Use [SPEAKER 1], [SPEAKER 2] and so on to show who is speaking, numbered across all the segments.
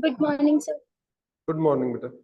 [SPEAKER 1] Good morning sir.
[SPEAKER 2] Good morning बेटा।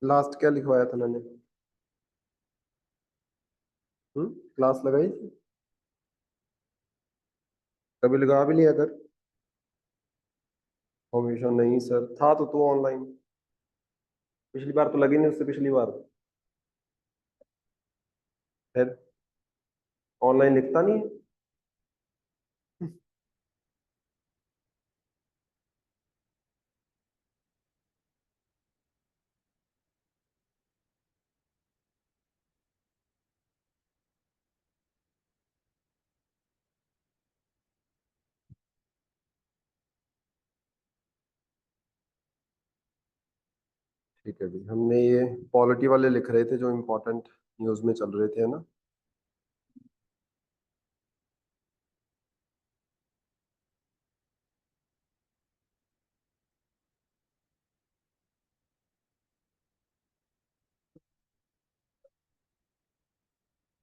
[SPEAKER 2] Last क्या लिखवाया था मैंने? क्लास लगाई थी? कभी लगा भी लिया कर। हमेशा नहीं सर, था तो तू ऑनलाइन। पिछली बार तो लगी नहीं, उससे पिछली बार। फिर ऑनलाइन लिखता नहीं है। ठीक है जी, हमने ये पॉलिटी वाले लिख रहे थे जो इम्पोर्टेंट न्यूज में चल रहे थे, है ना।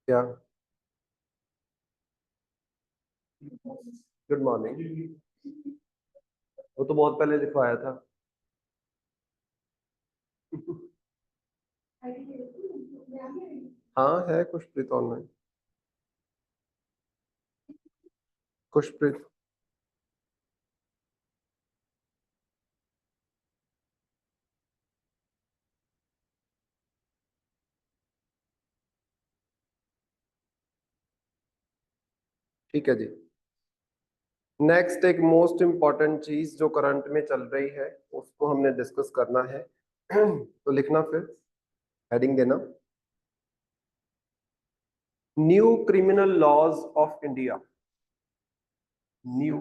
[SPEAKER 2] क्या? Good morning. वो तो बहुत पहले लिखवाया था। हाँ है खुशप्रीत ऑनलाइन। खुशप्रीत। ठीक है जी। नेक्स्ट एक मोस्ट इम्पॉर्टेंट चीज जो करंट में चल रही है उसको हमने डिस्कस करना है। तो लिखना, फिर हेडिंग देना, new criminal laws of India. New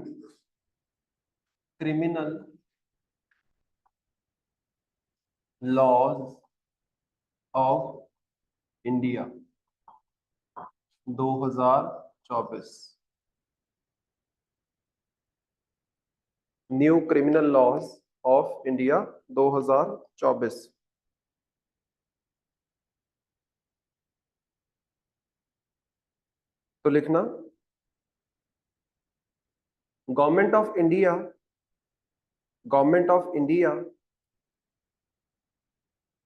[SPEAKER 2] criminal laws of India 2024। New criminal laws of India 2024। तो लिखना, government of India, government of India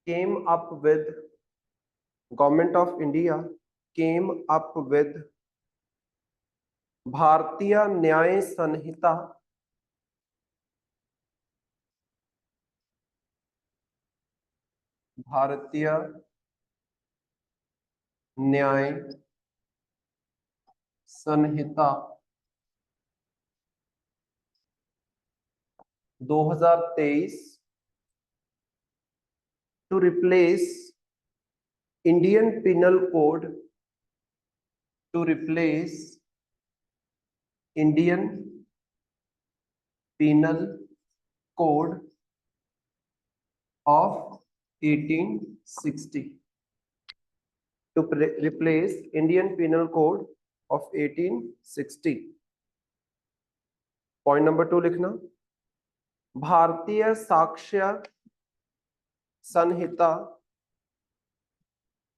[SPEAKER 2] came up with, government of India came up with Bharatiya Nyaya Sanhita, Bharatiya Nyaya Sanhita 2023 to replace Indian Penal Code, to replace Indian Penal Code of 1860, to replace Indian Penal Code of 1860। Point number 2 लिखना, भारतीय साक्ष्य संहिता,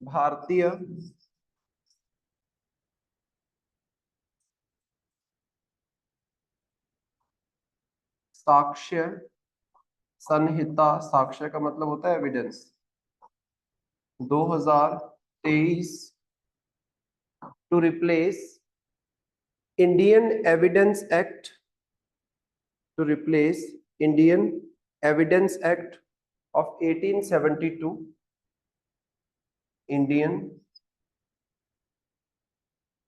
[SPEAKER 2] भारतीय साक्ष्य संहिता, साक्ष्य का मतलब होता है evidence, 2023 to replace Indian Evidence Act to replace Indian Evidence Act of 1872, Indian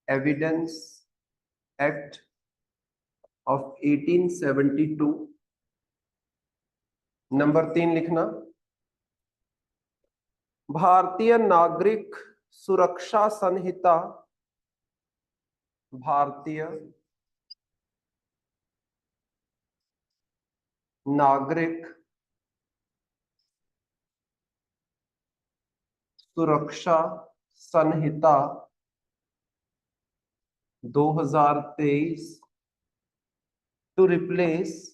[SPEAKER 2] Evidence Act of 1872। Number 3 लिखना, Bharatiya Nagarik Suraksha Sanhita, Bharatiya Nagarik Suraksha Sanhita 2023 to replace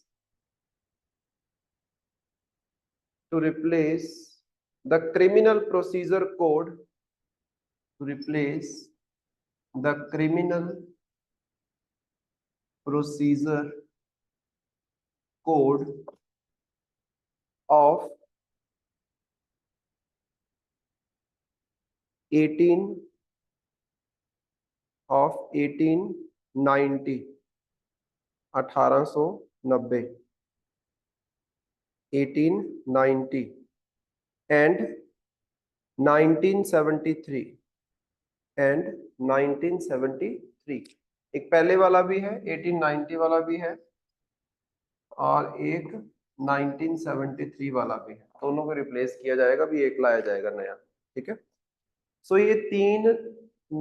[SPEAKER 2] the criminal procedure code, to replace the criminal procedure code of 1890, 1890, 1890 and 1973 and 1973। एक पहले वाला भी है, 1890 वाला भी है और एक 1973 वाला भी है, दोनों को रिप्लेस किया जाएगा, भी एक लाया जाएगा नया। ठीक है, सो ये 3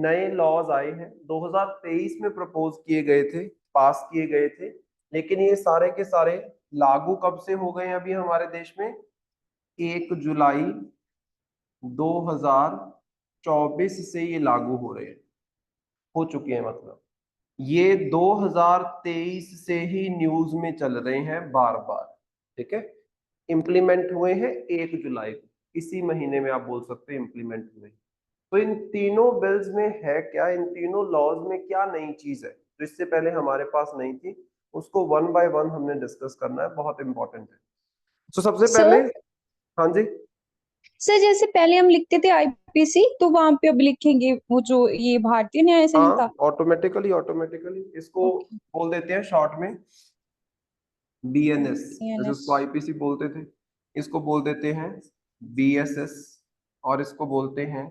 [SPEAKER 2] नए लॉज आए हैं, 2023 में प्रपोज किए गए थे, पास किए गए थे, लेकिन ये सारे के सारे लागू कब से हो गए हैं अभी हमारे देश में? 1 जुलाई 2024 से ये लागू हो रहे हैं, हो चुके हैं, मतलब ये 2023 से ही न्यूज में चल रहे हैं बार बार। ठीक है, इम्प्लीमेंट हुए हैं 1 जुलाई को, इसी महीने में आप बोल सकते हैं इम्प्लीमेंट हुए। तो इन तीनों बिल्स में है क्या, इन तीनों लॉज में क्या नई चीज है जो इससे पहले हमारे पास नहीं थी, उसको वन बाय वन हमने डिस्कस करना है, बहुत इंपॉर्टेंट है। तो सबसे पहले,
[SPEAKER 1] सर
[SPEAKER 2] हाँ जी
[SPEAKER 1] सर जैसे पहले हम लिखते थे आईपीसी, तो वहां पे अब लिखेंगे वो जो ये भारतीय न्याय संहिता।
[SPEAKER 2] हाँ, ऑटोमेटिकली इसको
[SPEAKER 1] ओके।
[SPEAKER 2] बोल देते हैं शॉर्ट में बीएनएस, जैसे
[SPEAKER 1] बीएनएस।
[SPEAKER 2] उसको आईपीसी बोलते थे, इसको बोल देते हैं बीएसएस, और इसको बोलते हैं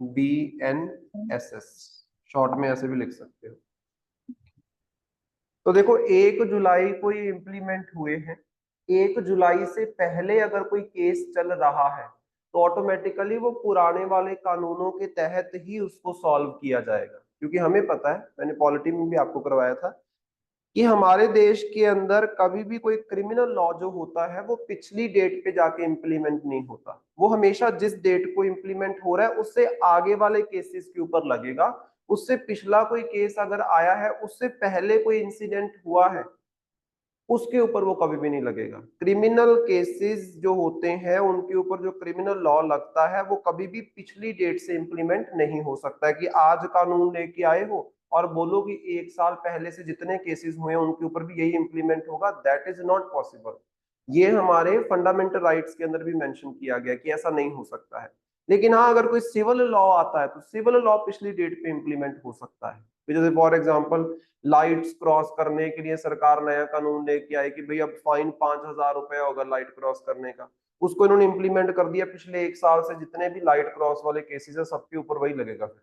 [SPEAKER 2] बीएनएसएस, शॉर्ट में ऐसे भी लिख सकते हो। तो देखो 1 जुलाई को ये इम्प्लीमेंट हुए हैं, 1 जुलाई से पहले अगर कोई केस चल रहा है तो ऑटोमेटिकली वो पुराने वाले कानूनों के तहत ही उसको सॉल्व किया जाएगा, क्योंकि हमें पता है, मैंने पॉलिटी में भी आपको करवाया था कि हमारे देश के अंदर कभी भी कोई क्रिमिनल लॉ जो होता है वो पिछली डेट पे जाके इम्प्लीमेंट नहीं होता, वो हमेशा जिस डेट को इम्प्लीमेंट हो रहा है उससे आगे वाले केसेस के ऊपर लगेगा। उससे पिछला कोई केस अगर आया है, उससे पहले कोई इंसिडेंट हुआ है, उसके ऊपर वो कभी भी नहीं लगेगा। क्रिमिनल केसेस जो होते हैं उनके ऊपर जो क्रिमिनल लॉ लगता है वो कभी भी पिछली डेट से इंप्लीमेंट नहीं हो सकता है कि आज कानून लेके आए हो और बोलो कि 1 साल पहले से जितने केसेस हुए हैं उनके ऊपर भी यही इंप्लीमेंट होगा, दैट इज नॉट पॉसिबल। ये हमारे फंडामेंटल राइट्स के अंदर भी मेंशन किया गया कि ऐसा नहीं हो सकता है। लेकिन हाँ, अगर कोई सिविल लॉ आता है तो सिविल लॉ पिछली डेट पे इंप्लीमेंट हो सकता है। जैसे फॉर एग्जाम्पल लाइट्स क्रॉस करने के लिए सरकार नया कानून लेके आई कि भाई अब फाइन 5,000 रुपया होगा लाइट क्रॉस करने का, उसको इन्होंने इंप्लीमेंट कर दिया, पिछले 1 साल से जितने भी लाइट क्रॉस वाले केसेस है सबके ऊपर वही लगेगा फिर।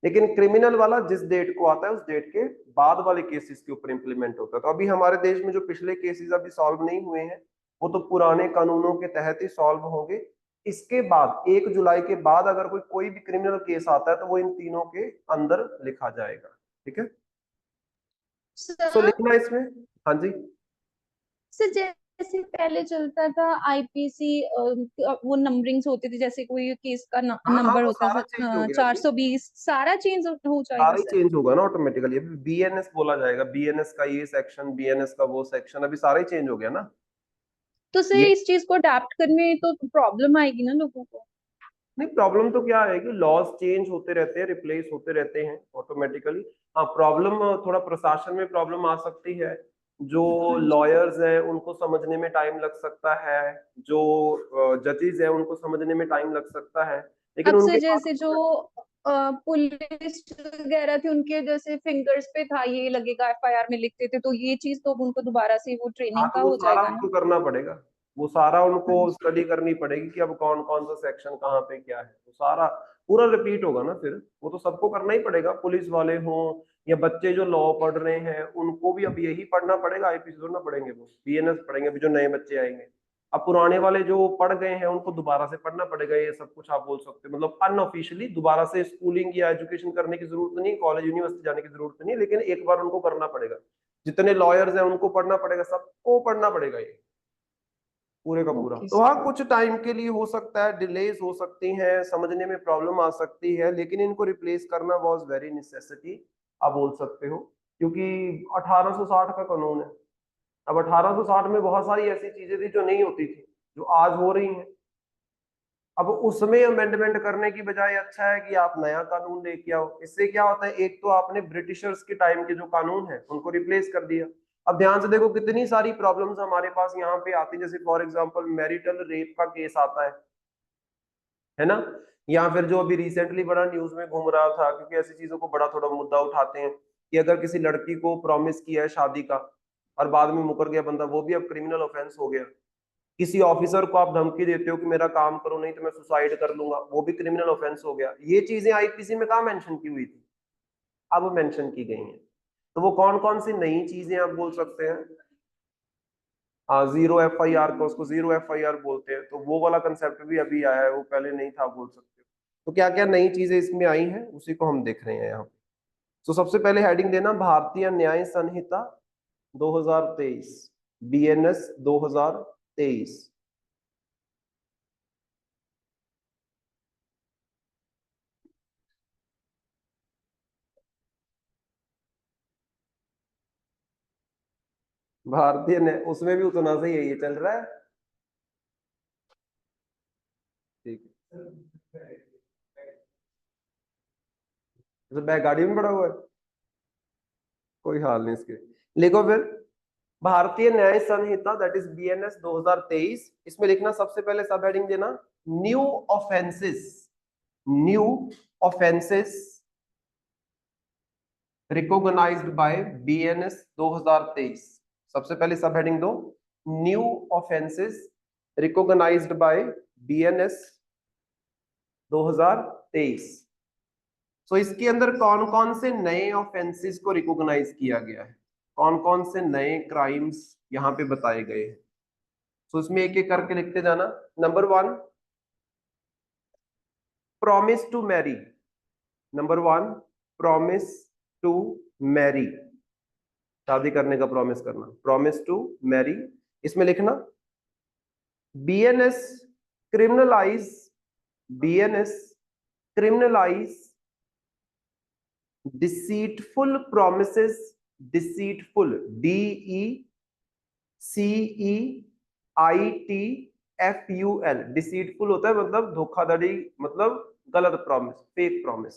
[SPEAKER 2] लेकिन क्रिमिनल वाला जिस डेट को आता है उस डेट के बाद वाले केसेस के ऊपर इंप्लीमेंट होता है। तो अभी हमारे देश में जो पिछले केसेस अभी सॉल्व नहीं हुए हैं वो तो पुराने कानूनों के तहत ही सॉल्व होंगे। इसके बाद 1 जुलाई के बाद अगर कोई भी क्रिमिनल केस आता है तो वो इन तीनों के अंदर लिखा जाएगा। ठीक है, सो
[SPEAKER 1] सर
[SPEAKER 2] लिखना इसमें, हाँ जी।
[SPEAKER 1] सर जैसे पहले चलता था आईपीसी, वो नंबरिंग्स होते थे, जैसे कोई केस का
[SPEAKER 2] हाँ हाँ,
[SPEAKER 1] नंबर
[SPEAKER 2] वो
[SPEAKER 1] होता
[SPEAKER 2] सारा चेंज हो
[SPEAKER 1] था
[SPEAKER 2] गया अभी,
[SPEAKER 1] 420, सारा चेंज हो
[SPEAKER 2] सारा
[SPEAKER 1] जाएगा
[SPEAKER 2] ही
[SPEAKER 1] सर।
[SPEAKER 2] चेंज होगा ना ऑटोमेटिकली। अभी बीएनएस बोला जाएगा, बीएनएस का ये सेक्शन, बीएनएस का वो सेक्शन, अभी सारा ही चेंज हो गया ना।
[SPEAKER 1] तो सर
[SPEAKER 2] ये
[SPEAKER 1] इस चीज को अडेप्ट करने में तो प्रॉब्लम आएगी ना लोगों को।
[SPEAKER 2] नहीं, प्रॉब्लम तो क्या है कि लॉज चेंज होते रहते हैं, रिप्लेस होते रहते हैं ऑटोमेटिकली। हाँ, प्रॉब्लम थोड़ा प्रशासन में प्रॉब्लम आ सकती है, जो
[SPEAKER 1] हाँ जी।
[SPEAKER 2] लॉयर्स हैं उनको समझने में टाइम लग सकता है, जो जजेस हैं उनको समझने में टाइम लग सकता है, लेकिन
[SPEAKER 1] अब सर
[SPEAKER 2] उनके
[SPEAKER 1] जैसे जो
[SPEAKER 2] पास
[SPEAKER 1] पुलिस वगैरह थी उनके जैसे फिंगर्स पे था ये लगेगा, एफआईआर में लिखते थे, तो ये चीज तो अब उनको दोबारा से वो
[SPEAKER 2] हाँ
[SPEAKER 1] ट्रेनिंग
[SPEAKER 2] तो
[SPEAKER 1] का
[SPEAKER 2] वो
[SPEAKER 1] हो
[SPEAKER 2] सारा
[SPEAKER 1] जाएगा
[SPEAKER 2] उनको
[SPEAKER 1] ना।
[SPEAKER 2] करना पड़ेगा, वो सारा उनको
[SPEAKER 1] हाँ जी।
[SPEAKER 2] स्टडी करनी पड़ेगी कि अब कौन कौन सा सेक्शन कहाँ पे क्या है, तो सारा पूरा रिपीट होगा ना फिर, वो तो सबको करना ही पड़ेगा, पुलिस वाले हों या बच्चे जो लॉ पढ़ रहे हैं उनको भी अब यही पढ़ना पड़ेगा, आईपीसी थोड़ा ना पढ़ेंगे, वो बीएनएस पढ़ेंगे अभी जो नए बच्चे आएंगे। अब पुराने वाले जो पढ़ गए हैं उनको दोबारा से पढ़ना पड़ेगा, ये सब कुछ आप बोल सकते हो, मतलब अनऑफिशियली दोबारा से स्कूलिंग या एजुकेशन करने की जरूरत नहीं, कॉलेज यूनिवर्सिटी जाने की जरूरत नहीं, लेकिन एक बार उनको करना पड़ेगा, जितने लॉयर्स हैं उनको पढ़ना पड़ेगा, सबको पढ़ना पड़ेगा ये पूरे का पूरा।
[SPEAKER 1] ओके
[SPEAKER 2] तो
[SPEAKER 1] सर।
[SPEAKER 2] हाँ कुछ टाइम के लिए हो सकता है, डिलेज हो सकती हैं, समझने में प्रॉब्लम आ सकती है, लेकिन इनको रिप्लेस करना वॉज वेरी नेसेसिटी आप बोल सकते हो, क्योंकि 1860 का कानून है। अब 1860 में बहुत सारी ऐसी चीजें थी जो नहीं होती थी, जो आज हो रही हैं। अब उसमें अमेंडमेंट करने की बजाय अच्छा है कि आप नया कानून लेके आओ, इससे क्या होता है, एक तो आपने ब्रिटिशर्स के टाइम के जो कानून है उनको रिप्लेस कर दिया। अब ध्यान से देखो कितनी सारी प्रॉब्लम्स हमारे पास यहाँ पे आती है, जैसे फॉर एग्जांपल मैरिटल रेप का केस आता है ना, या फिर जो अभी रिसेंटली बड़ा न्यूज में घूम रहा था, क्योंकि ऐसी चीजों को बड़ा थोड़ा मुद्दा उठाते हैं कि अगर किसी लड़की को प्रॉमिस किया है शादी का और बाद में मुकर गया बंदा, वो भी अब क्रिमिनल ऑफेंस हो गया। किसी ऑफिसर को आप धमकी देते हो कि मेरा काम करो नहीं तो मैं सुसाइड कर लूंगा, वो भी क्रिमिनल ऑफेंस हो गया। ये चीजें आईपीसी में कहाँ मेंशन की हुई थी, अब मेंशन की गई हैं। तो वो कौन कौन सी नई चीजें आप बोल सकते हैं, हाँ जीरो एफआईआर को, उसको जीरो एफआईआर बोलते हैं, तो वो वाला कंसेप्ट भी अभी आया है, वो पहले नहीं था बोल सकते हो। तो क्या क्या नई चीजें इसमें आई हैं उसी को हम देख रहे हैं यहाँ पे। तो सबसे पहले हेडिंग देना भारतीय न्याय संहिता 2023, बीएनएस 2023। भारतीय न्याय उसमें भी उतना सही है, ये चल रहा है, ठीक है। तो बैग गाड़ी में पड़ा हुआ है, कोई हाल नहीं इसके, लिखो फिर भारतीय न्याय संहिता दैट इज बीएनएस 2023। इसमें लिखना सबसे पहले सब हेडिंग देना new offences, new offences recognised by BNS 2023। सबसे पहले सब हेडिंग दो new offences recognised by BNS 2023। So इसके अंदर कौन कौन से नए ऑफेंसेस को रिकॉग्नाइज किया गया है, कौन कौन से नए क्राइम्स यहाँ पे बताए गए हैं। सो इसमें एक एक करके लिखते जाना। Number one, promise to marry. Number one, promise to marry, शादी करने का प्रॉमिस करना, प्रॉमिस टू मैरी। इसमें लिखना BNS criminalise, BNS criminalise deceitful promises, deceitful, DECEITFUL, deceitful होता है मतलब धोखाधड़ी, मतलब गलत promise, fake promise.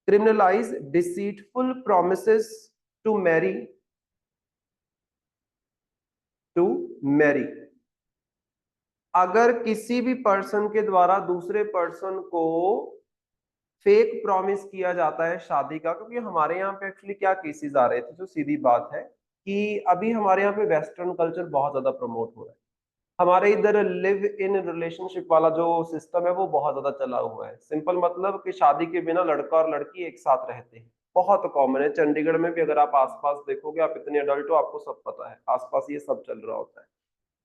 [SPEAKER 2] Criminalise deceitful promises to marry, to marry. अगर किसी भी पर्सन के द्वारा दूसरे पर्सन को फेक प्रॉमिस किया जाता है शादी का, क्योंकि हमारे यहाँ पे एक्चुअली क्या केसेस आ रहे थे, जो सीधी बात है कि अभी हमारे यहाँ पे वेस्टर्न कल्चर बहुत ज्यादा प्रमोट हो रहा है। हमारे इधर लिव इन रिलेशनशिप वाला जो सिस्टम है वो बहुत ज्यादा चला हुआ है। सिंपल मतलब कि शादी के बिना लड़का और लड़की एक साथ रहते हैं, बहुत कॉमन है। चंडीगढ़ में भी अगर आप आसपास देखोगे, आप इतने अडल्ट हो आपको सब पता है, आसपास ये सब चल रहा होता है,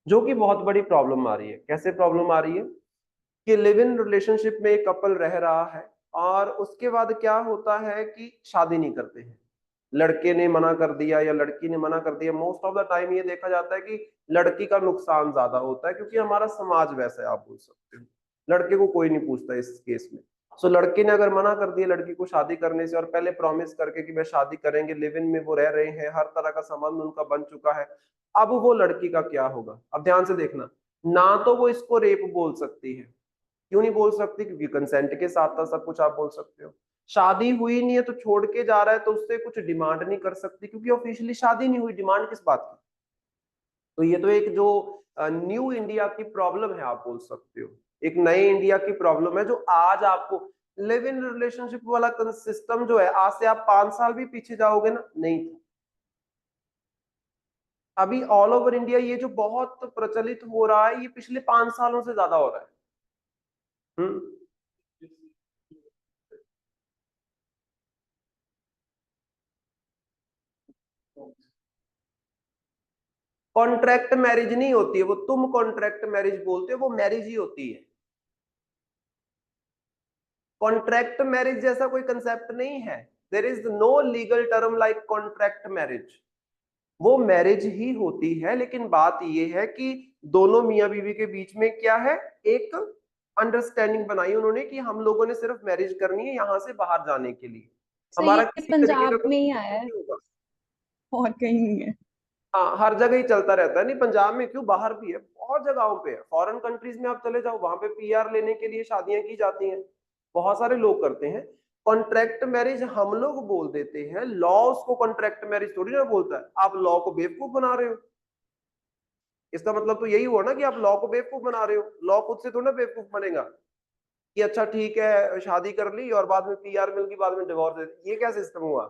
[SPEAKER 2] जो कि बहुत बड़ी प्रॉब्लम आ रही है। कैसे प्रॉब्लम आ रही है कि लिव इन रिलेशनशिप में एक कपल रह रहा है और उसके बाद क्या होता है कि शादी नहीं करते हैं, लड़के ने मना कर दिया या लड़की ने मना कर दिया। मोस्ट ऑफ द टाइम ये देखा जाता है कि लड़की का नुकसान ज्यादा होता है, क्योंकि हमारा समाज वैसा है आप बोल सकते हो, लड़के को कोई नहीं पूछता इस केस में। सो लड़के ने अगर मना कर दिया लड़की को शादी करने से, और पहले प्रॉमिस करके कि मैं शादी करेंगे, लिव इन में वो रह रहे हैं, हर तरह का संबंध उनका बन चुका है, अब वो लड़की का क्या होगा। अब ध्यान से देखना, ना तो वो इसको रेप बोल सकती है, क्यों नहीं बोल सकती, क्योंकि कंसेंट के साथ था सब कुछ आप बोल सकते हो। शादी हुई नहीं है तो छोड़ के जा रहा है, तो उससे कुछ डिमांड नहीं कर सकती, क्योंकि ऑफिशियली शादी नहीं हुई, डिमांड किस बात की। तो ये तो एक जो न्यू इंडिया की प्रॉब्लम है आप बोल सकते हो, एक नए इंडिया की प्रॉब्लम है जो आज आपको, लिव इन रिलेशनशिप वाला सिस्टम जो है, आज से आप 5 साल भी पीछे जाओगे ना, नहीं था। अभी ऑल ओवर इंडिया ये जो बहुत प्रचलित हो रहा है, ये पिछले 5 सालों से ज्यादा हो रहा है। हम्म। कॉन्ट्रैक्ट मैरिज नहीं होती है वो, तुम कॉन्ट्रैक्ट मैरिज बोलते हो, वो मैरिज ही होती है। कॉन्ट्रैक्ट मैरिज जैसा कोई कंसेप्ट नहीं है। There is no legal term like contract marriage. वो मैरिज ही होती है, लेकिन बात ये है कि दोनों मियां बीवी के बीच में क्या है, एक अंडरस्टैंडिंग बनाई उन्होंने कि हम लोगों ने सिर्फ मैरिज करनी है यहां से बाहर जाने के लिए।
[SPEAKER 1] तो
[SPEAKER 2] हमारा
[SPEAKER 1] ये
[SPEAKER 2] किसी तरीके का
[SPEAKER 1] पंजाब
[SPEAKER 2] कोई
[SPEAKER 1] में ही आया
[SPEAKER 2] business
[SPEAKER 1] है
[SPEAKER 2] नहीं होगा।
[SPEAKER 1] और कहीं नहीं है।
[SPEAKER 2] हाँ, हर जगह ही चलता रहता है। नहीं, पंजाब में क्यों, बाहर भी है, बहुत जगहों पे है। फॉरेन कंट्रीज में आप चले जाओ, वहां पे पीआर लेने के लिए शादियां की जाती हैं, बहुत सारे लोग करते हैं। कॉन्ट्रैक्ट मैरिज हम लोग बोल देते हैं, लॉ उसको कॉन्ट्रैक्ट मैरिज थोड़ी ना बोलता है। आप लॉ को बेवकूफ बना रहे हो। इसका मतलब तो यही हुआ ना कि आप लॉ को बेवकूफ बना रहे हो। लॉ खुद से थोड़ा ना बेवकूफ बनेगा कि अच्छा ठीक है शादी कर ली और बाद में पीआर मिल गई, बाद में डिवोर्स दे दी। ये क्या सिस्टम हुआ?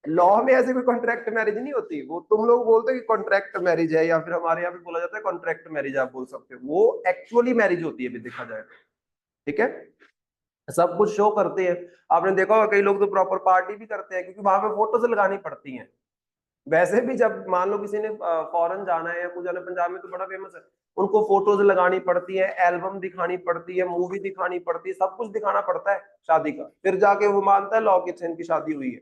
[SPEAKER 2] लॉ में ऐसी कोई कॉन्ट्रैक्ट मैरिज नहीं होती। वो तुम लोग बोलते हो कि कॉन्ट्रैक्ट मैरिज है, या फिर हमारे यहाँ पे बोला जाता है कॉन्ट्रैक्ट मैरिज, आप बोल सकते हो। वो एक्चुअली मैरिज होती है भी देखा जाए तो। ठीक है, सब कुछ शो करते हैं। आपने देखा होगा कई लोग तो प्रॉपर पार्टी भी करते हैं, क्योंकि वहां पे फोटोज लगानी पड़ती हैं। वैसे भी जब मान लो किसी ने फॉरेन जाना है या कुछ जाना, पंजाब में तो बड़ा फेमस है, उनको फोटोज लगानी पड़ती है, एल्बम दिखानी पड़ती है, मूवी दिखानी पड़ती है, सब कुछ दिखाना पड़ता है शादी का, फिर जाके वो मानता है लॉ के से इनकी शादी हुई है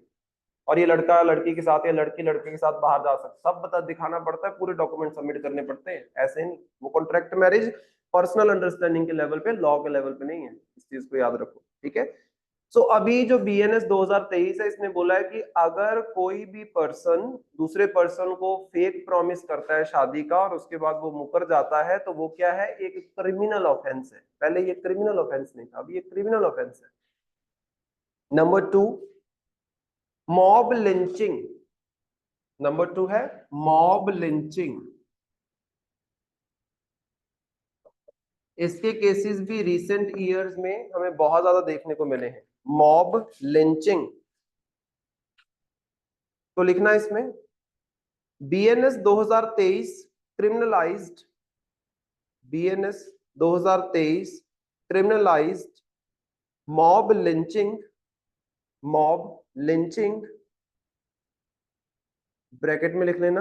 [SPEAKER 2] और ये लड़का लड़की के साथ या लड़की लड़के के साथ बाहर जा सकता। सब बता दिखाना पड़ता है, पूरे डॉक्यूमेंट सबमिट करने पड़ते हैं। ऐसे नहीं, वो कॉन्ट्रैक्ट मैरिज पर्सनल अंडरस्टैंडिंग के लेवल पे, लॉ के लेवल पे नहीं है। इस चीज को याद रखो, ठीक है। सो अभी जो बीएनएस 2023 है, इसने बोला है कि अगर कोई भी पर्सन दूसरे पर्सन को फेक प्रॉमिस करता है शादी का और उसके बाद वो मुकर जाता है, तो वो क्या है, एक क्रिमिनल ऑफेंस है। पहले ये क्रिमिनल ऑफेंस नहीं था, अभी ये क्रिमिनल ऑफेंस है। Number 2, mob lynching. नंबर 2 है मॉब लिंचिंग। इसके केसेस भी रिसेंट ईयर्स में हमें बहुत ज्यादा देखने को मिले हैं, मॉब लिंचिंग। तो लिखना इसमें, BNS 2023 criminalised, BNS 2023 criminalised mob lynching, mob lynching, bracket में लिख लेना,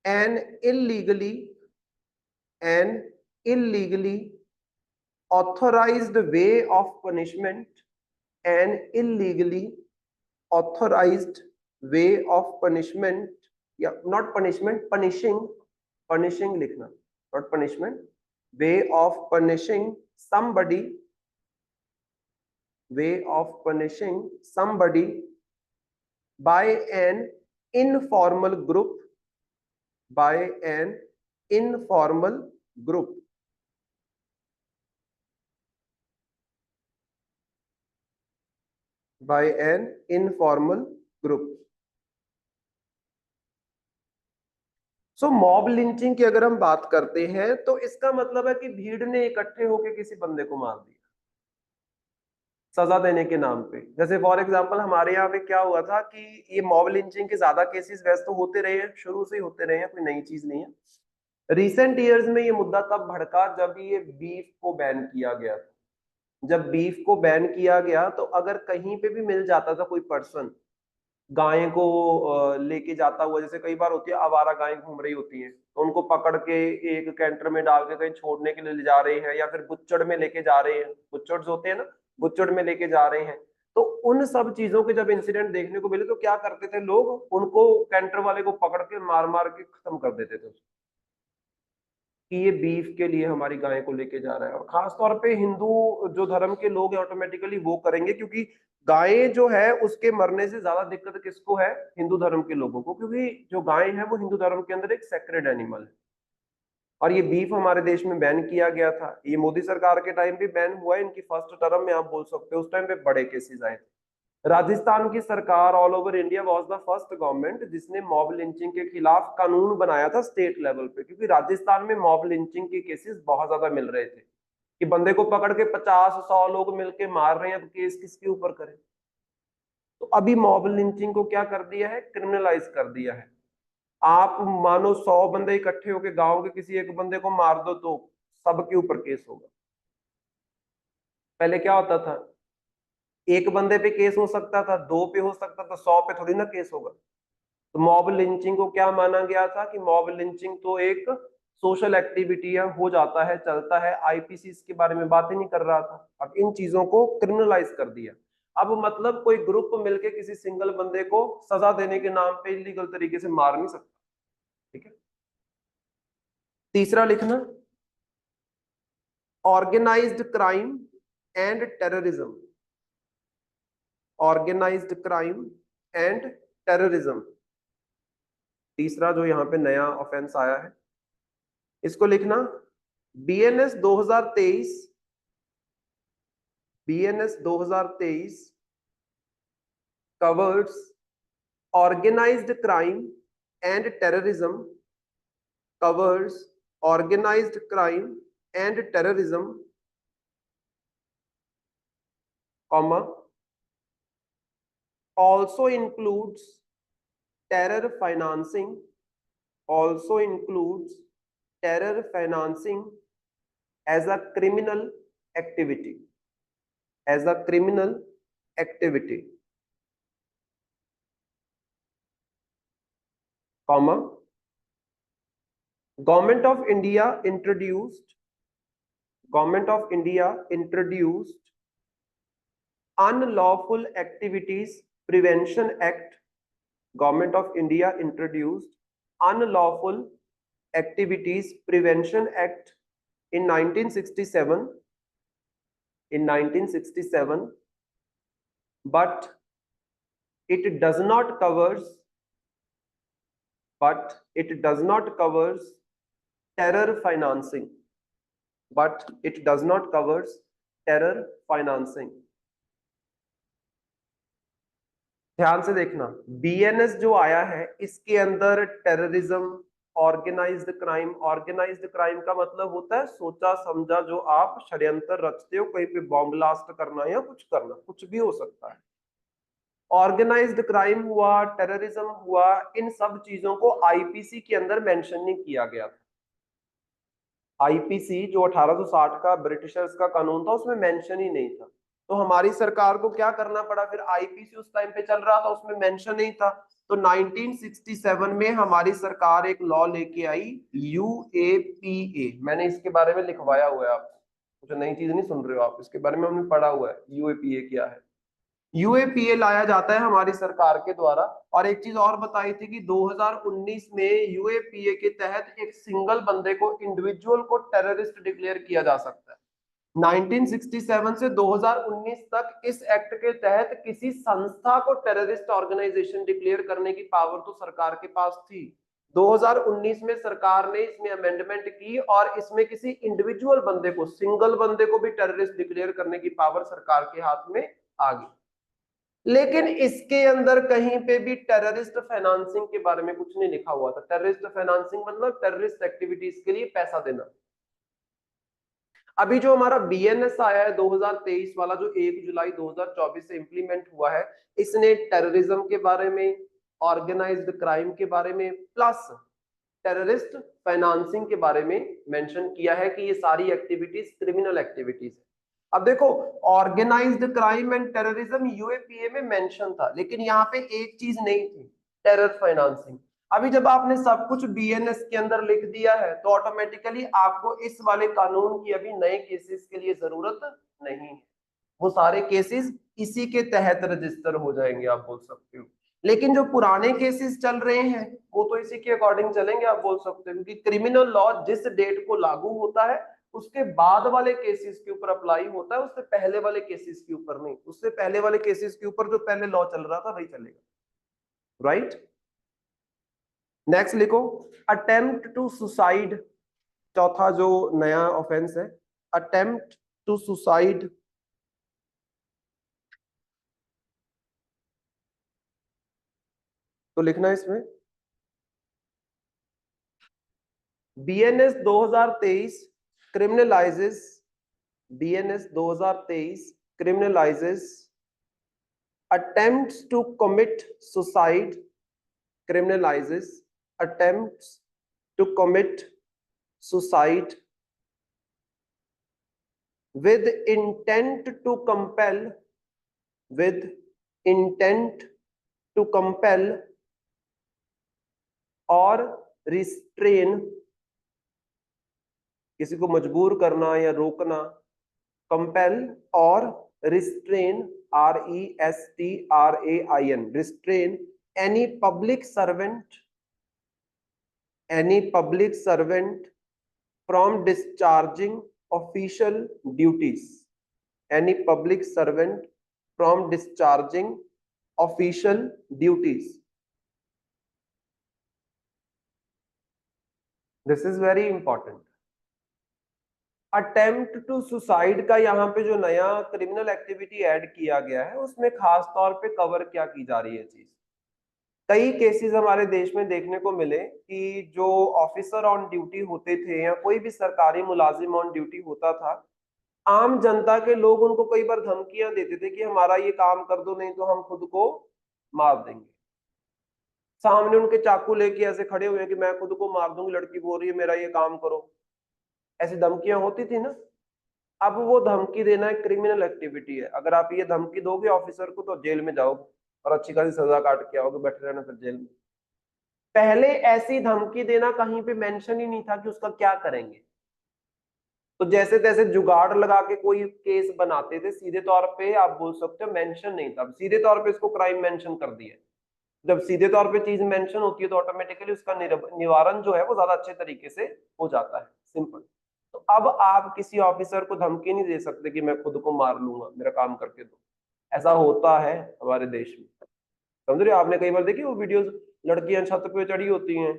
[SPEAKER 2] an illegally, an illegally authorized way of punishment, an illegally authorized way of punishment, या not punishment, punishing, punishing लिखना, not punishment, way of punishing somebody, way of punishing somebody by an informal group, by an informal group, by an informal group। So mob lynching की अगर हम बात करते हैं, तो इसका मतलब है कि भीड़ ने इकट्ठे होकर किसी बंदे को मार दिया सजा देने के नाम पे। जैसे फॉर एग्जांपल हमारे यहाँ पे क्या हुआ था कि ये मॉब लिंचिंग के ज्यादा केसेस वैसे तो होते रहे हैं, शुरू से ही होते रहे हैं, कोई नई चीज नहीं है। रिसेंट ईयर्स में ये मुद्दा तब भड़का जब ये बीफ को बैन किया गया। जब बीफ को बैन किया गया, तो अगर कहीं पे भी मिल जाता था कोई पर्सन गाय को लेके जाता हुआ, जैसे कई बार होती है आवारा गाय घूम रही होती है, तो उनको पकड़ के एक कैंटर में डाल के कहीं छोड़ने के लिए ले जा रहे हैं, या फिर बुच्चड़ में लेके जा रहे हैं, बुच्चड़ होते हैं ना, बुच्चड़ में लेके जा रहे हैं। तो उन सब चीजों के जब इंसिडेंट देखने को मिले, तो क्या करते थे लोग, उनको कैंटर वाले को पकड़ के मार मार के खत्म कर देते थे कि ये बीफ के लिए हमारी गाय को लेके जा रहा है। और खास तौर पे हिंदू जो धर्म के लोग हैं, ऑटोमेटिकली वो करेंगे, क्योंकि गाय जो है उसके मरने से ज्यादा दिक्कत किसको है, हिंदू धर्म के लोगों को, क्योंकि जो गाय है वो हिंदू धर्म के अंदर एक सेक्रेड एनिमल है। और ये बीफ हमारे देश में बैन किया गया था, ये मोदी सरकार के टाइम भी बैन हुआ है, इनकी फर्स्ट टर्म में आप बोल सकते हो, उस टाइम पे बड़े केसेस आए थे। राजस्थान की सरकार all over India was the first government जिसने मॉब लिंचिंग के खिलाफ कानून बनाया था स्टेट लेवल पे, क्योंकि राजस्थान में मॉब लिंचिंग के केसेस बहुत ज्यादा मिल रहे थे। कि बंदे को पकड़ के 50-100 लोग मिलके मार रहे हैं, अब केस किसके ऊपर करें। तो अभी मॉब लिंचिंग को क्या कर दिया है, क्रिमिनलाइज कर दिया है। आप मानो 100 बंदे इकट्ठे होके गांव के किसी एक बंदे को मार दो तो सबके ऊपर केस होगा। पहले क्या होता था, एक बंदे पे केस हो सकता था, 2 पे हो सकता था, 100 पे थोड़ी ना केस होगा। तो मॉब लिंचिंग को क्या माना गया था कि मॉब लिंचिंग तो एक सोशल एक्टिविटी है, हो जाता है, चलता है, आईपीसी इसके बारे में बात ही नहीं कर रहा था। अब इन चीजों को क्रिमिनलाइज कर दिया। अब मतलब कोई ग्रुप मिलके किसी सिंगल बंदे को सजा देने के नाम पे इलीगल तरीके से मार नहीं सकता। ठीक है, तीसरा लिखना, organised crime and terrorism. Organised crime and terrorism, तीसरा जो यहाँ पे नया ऑफेंस आया है, इसको लिखना BNS 2023, BNS 2023 covers organized crime and terrorism, covers organized crime and terrorism, comma, also includes terror financing, also includes terror financing as a criminal activity, as a criminal activity, comma, government of India introduced, government of India introduced unlawful activities prevention act, government of India introduced unlawful activities prevention act in 1967, in 1967, but it does not covers, but it does not covers terror financing, but it does not covers terror financing। ध्यान से देखना, BNS जो आया है इसके अंदर terrorism, organised crime, organised crime का मतलब होता है सोचा समझा, जो आप षड्यंत्र रचते हो, कहीं पे बॉम्ब ब्लास्ट करना या कुछ करना, कुछ भी हो सकता है। ऑर्गेनाइज्ड क्राइम हुआ, टेररिज्म हुआ, इन सब चीजों को आईपीसी के अंदर मेंशन नहीं किया गया था। आईपीसी जो 1860 का ब्रिटिशर्स का कानून था उसमें मेंशन ही नहीं था। तो हमारी सरकार को क्या करना पड़ा फिर, आईपीसी उस टाइम पे चल रहा था उसमें मेंशन नहीं था, तो 1967 में हमारी सरकार एक लॉ लेके आई, यूएपीए। मैंने इसके बारे में लिखवाया हुआ है आपको, कुछ नई चीज नहीं सुन रहे हो आप, इसके बारे में हमने पढ़ा हुआ है यूएपीए क्या है। यूएपीए लाया जाता है हमारी सरकार के द्वारा। और एक चीज और बताई थी कि 2019 में यूएपीए के तहत एक सिंगल बंदे को, इंडिविजुअल को टेररिस्ट डिक्लेयर किया जा सकता है। 1967 से 2019 तक इस एक्ट के तहत किसी संस्था को टेररिस्ट ऑर्गेनाइजेशन डिक्लेयर करने की पावर तो सरकार के पास थी। 2019 में सरकार ने इसमें अमेंडमेंट की और इसमें किसी इंडिविजुअल बंदे को, सिंगल बंदे को भी टेररिस्ट डिक्लेयर करने की पावर सरकार के हाथ में आ गई। लेकिन इसके अंदर कहीं पे भी टेररिस्ट फाइनेंसिंग के बारे में कुछ नहीं लिखा हुआ था। टेररिस्ट फाइनेंसिंग मतलब टेररिस्ट एक्टिविटीज के लिए पैसा देना। अभी जो हमारा बीएनएस आया है 2023 वाला, जो 1 जुलाई 2024 से इंप्लीमेंट हुआ है, इसने टेररिज्म के बारे में, ऑर्गेनाइज्ड क्राइम के बारे में, प्लस टेररिस्ट फाइनेंसिंग के बारे में मेंशन किया है कि ये सारी एक्टिविटीज क्रिमिनल एक्टिविटीज है। अब देखो, organised crime and terrorism UAPA में मेंशन था, लेकिन यहाँ पे एक चीज नहीं थी, टेरर फाइनेंसिंग। अभी जब आपने सब कुछ बीएनएस के अंदर लिख दिया है तो ऑटोमेटिकली आपको इस वाले कानून की अभी नए केसेस के लिए जरूरत नहीं है, वो सारे केसेस इसी के तहत रजिस्टर हो जाएंगे, आप बोल सकते हो। लेकिन जो पुराने केसेस चल रहे हैं वो तो इसी के अकॉर्डिंग चलेंगे, आप बोल सकते हो, क्योंकि क्रिमिनल लॉ जिस डेट को लागू होता है उसके बाद वाले केसेस के ऊपर अप्लाई होता है, उससे पहले वाले केसेस के ऊपर नहीं। उससे पहले वाले केसेस के ऊपर जो पहले लॉ चल रहा था वही चलेगा, राइट। नेक्स्ट लिखो, अटेम्प्ट टू सुसाइड, चौथा जो नया ऑफेंस है, अटेम्प्ट टू सुसाइड। तो लिखना है इसमें BNS 2023 criminalizes BNS 2023 criminalizes attempts to commit suicide, criminalizes attempts to commit suicide with intent to compel, with intent to compel और restrain, किसी को मजबूर करना या रोकना, compel और restrain, RESTRAIN, restrain any public servant from discharging official duties, any public servant from discharging official duties. This is very important. Attempt to suicide का यहाँ पे जो नया क्रिमिनल एक्टिविटी ऐड किया गया है उसमें खास तौर पे कवर क्या की जा रही है चीज। कई केसेस हमारे देश में देखने को मिले कि जो ऑफिसर ऑन ड्यूटी होते थे या कोई भी सरकारी मुलाजिम ऑन ड्यूटी होता था, आम जनता के लोग उनको कई बार धमकियां देते थे कि हमारा ये काम कर दो नहीं तो हम खुद को मार देंगे। सामने उनके चाकू लेके ऐसे खड़े हुए हैं कि मैं खुद को मार दूंगी, लड़की बोल रही है मेरा ये काम करो, ऐसी धमकियां होती थी ना। अब वो धमकी देना एक क्रिमिनल एक्टिविटी है। अगर आप ये धमकी दोगे ऑफिसर को तो जेल में जाओगे और अच्छी खासी सजा काट के आओगे, बैठे रहना फिर जेल में। पहले ऐसी धमकी देना कहीं पे मेंशन ही नहीं था कि उसका क्या करेंगे, तो जैसे तैसे जुगाड़ लगा के कोई केस बनाते थे। सीधे तौर पे आप बोल सकते हो मेंशन नहीं था, सीधे तौर पे इसको क्राइम मेंशन कर दिया। जब सीधे तौर पे चीज मेंशन होती है तो ऑटोमेटिकली उसका निवारण जो है वो ज्यादा अच्छे तरीके से हो जाता है, सिंपल। तो अब आप किसी ऑफिसर को धमकी नहीं दे सकते कि मैं खुद को मार लूंगा, मेरा काम करके दो। ऐसा होता है हमारे देश में, समझ रहे हो। आपने कई बार देखी वो वीडियोस, लड़कियां छत पे चढ़ी होती हैं,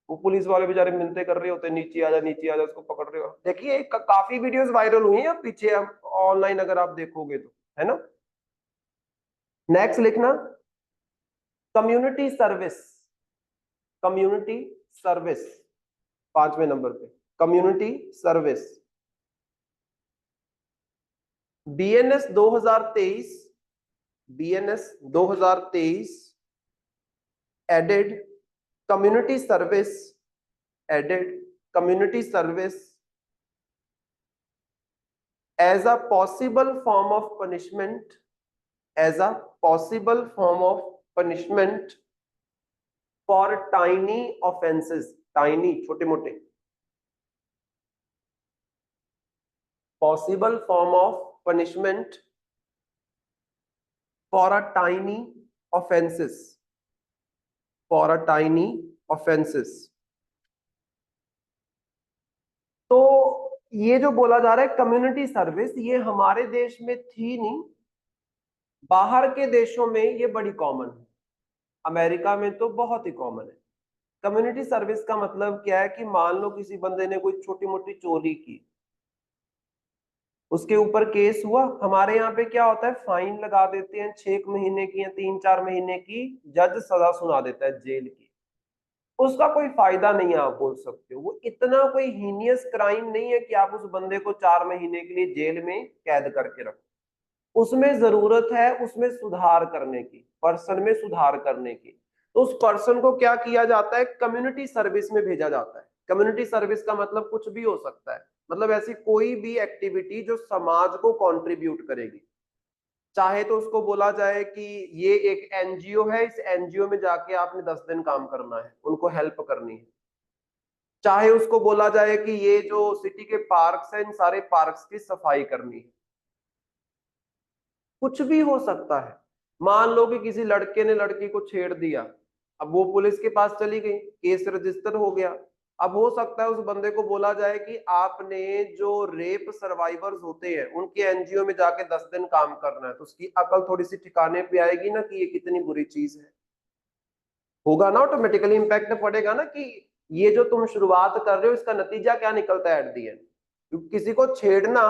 [SPEAKER 2] वो पुलिस वाले बेचारे मिलते कर रहे होते हैं नीचे आजा नीचे आजा, उसको पकड़ रहे हो। देखिए काफी वीडियोस वायरल हुई हैं पीछे, ऑनलाइन अगर आप देखोगे तो, है ना। नेक्स्ट लिखना कम्युनिटी सर्विस, कम्युनिटी सर्विस 5वें नंबर पे community service. BNS 2023 added community service, added community service as a possible form of punishment, as a possible form of punishment for tiny offenses, tiny छोटे मोटे, possible form of punishment for a tiny offenses, for a tiny offenses। तो ये जो बोला जा रहा है community service, ये हमारे देश में थी नहीं, बाहर के देशों में ये बड़ी कॉमन है। अमेरिका में तो बहुत ही कॉमन है। कम्युनिटी सर्विस का मतलब क्या है कि मान लो किसी बंदे ने कोई छोटी मोटी चोरी की, उसके ऊपर केस हुआ। हमारे यहाँ पे क्या होता है, फाइन लगा देते हैं 6 महीने की या 3-4 महीने की, जज सजा सुना देता है जेल की। उसका कोई फायदा नहीं है, आप बोल सकते हो। वो इतना कोई हीनियस क्राइम नहीं है कि आप उस बंदे को 4 महीने के लिए जेल में कैद करके रखो। उसमें जरूरत है उसमें सुधार करने की, पर्सन में सुधार करने की। तो उस पर्सन को क्या किया जाता है, कम्युनिटी सर्विस में भेजा जाता है। कम्युनिटी सर्विस का मतलब कुछ भी हो सकता है, मतलब ऐसी कोई भी एक्टिविटी जो समाज को कंट्रीब्यूट करेगी। चाहे तो उसको बोला जाए कि ये एक एनजीओ है, इस एनजीओ में जाके आपने 10 दिन काम करना है, उनको हेल्प करनी है। चाहे उसको बोला जाए कि ये जो सिटी के पार्क्स हैं, इन सारे पार्क्स की सफाई करनी है, कुछ भी हो सकता है। मान लो कि किसी लड़के ने लड़की को छेड़ दिया, अब वो पुलिस के पास चली गई, केस रजिस्टर हो गया। अब हो सकता है उस बंदे को बोला जाए कि आपने जो रेप सर्वाइवर्स होते हैं उनके एनजीओ में जाके 10 दिन काम करना है। तो उसकी अकल थोड़ी सी ठिकाने पे आएगी ना कि ये कितनी बुरी चीज है, होगा ना, ऑटोमेटिकली इंपैक्ट पड़ेगा ना कि ये जो तुम शुरुआत कर रहे हो इसका नतीजा क्या निकलता है एट दी एंड। क्योंकि किसी को छेड़ना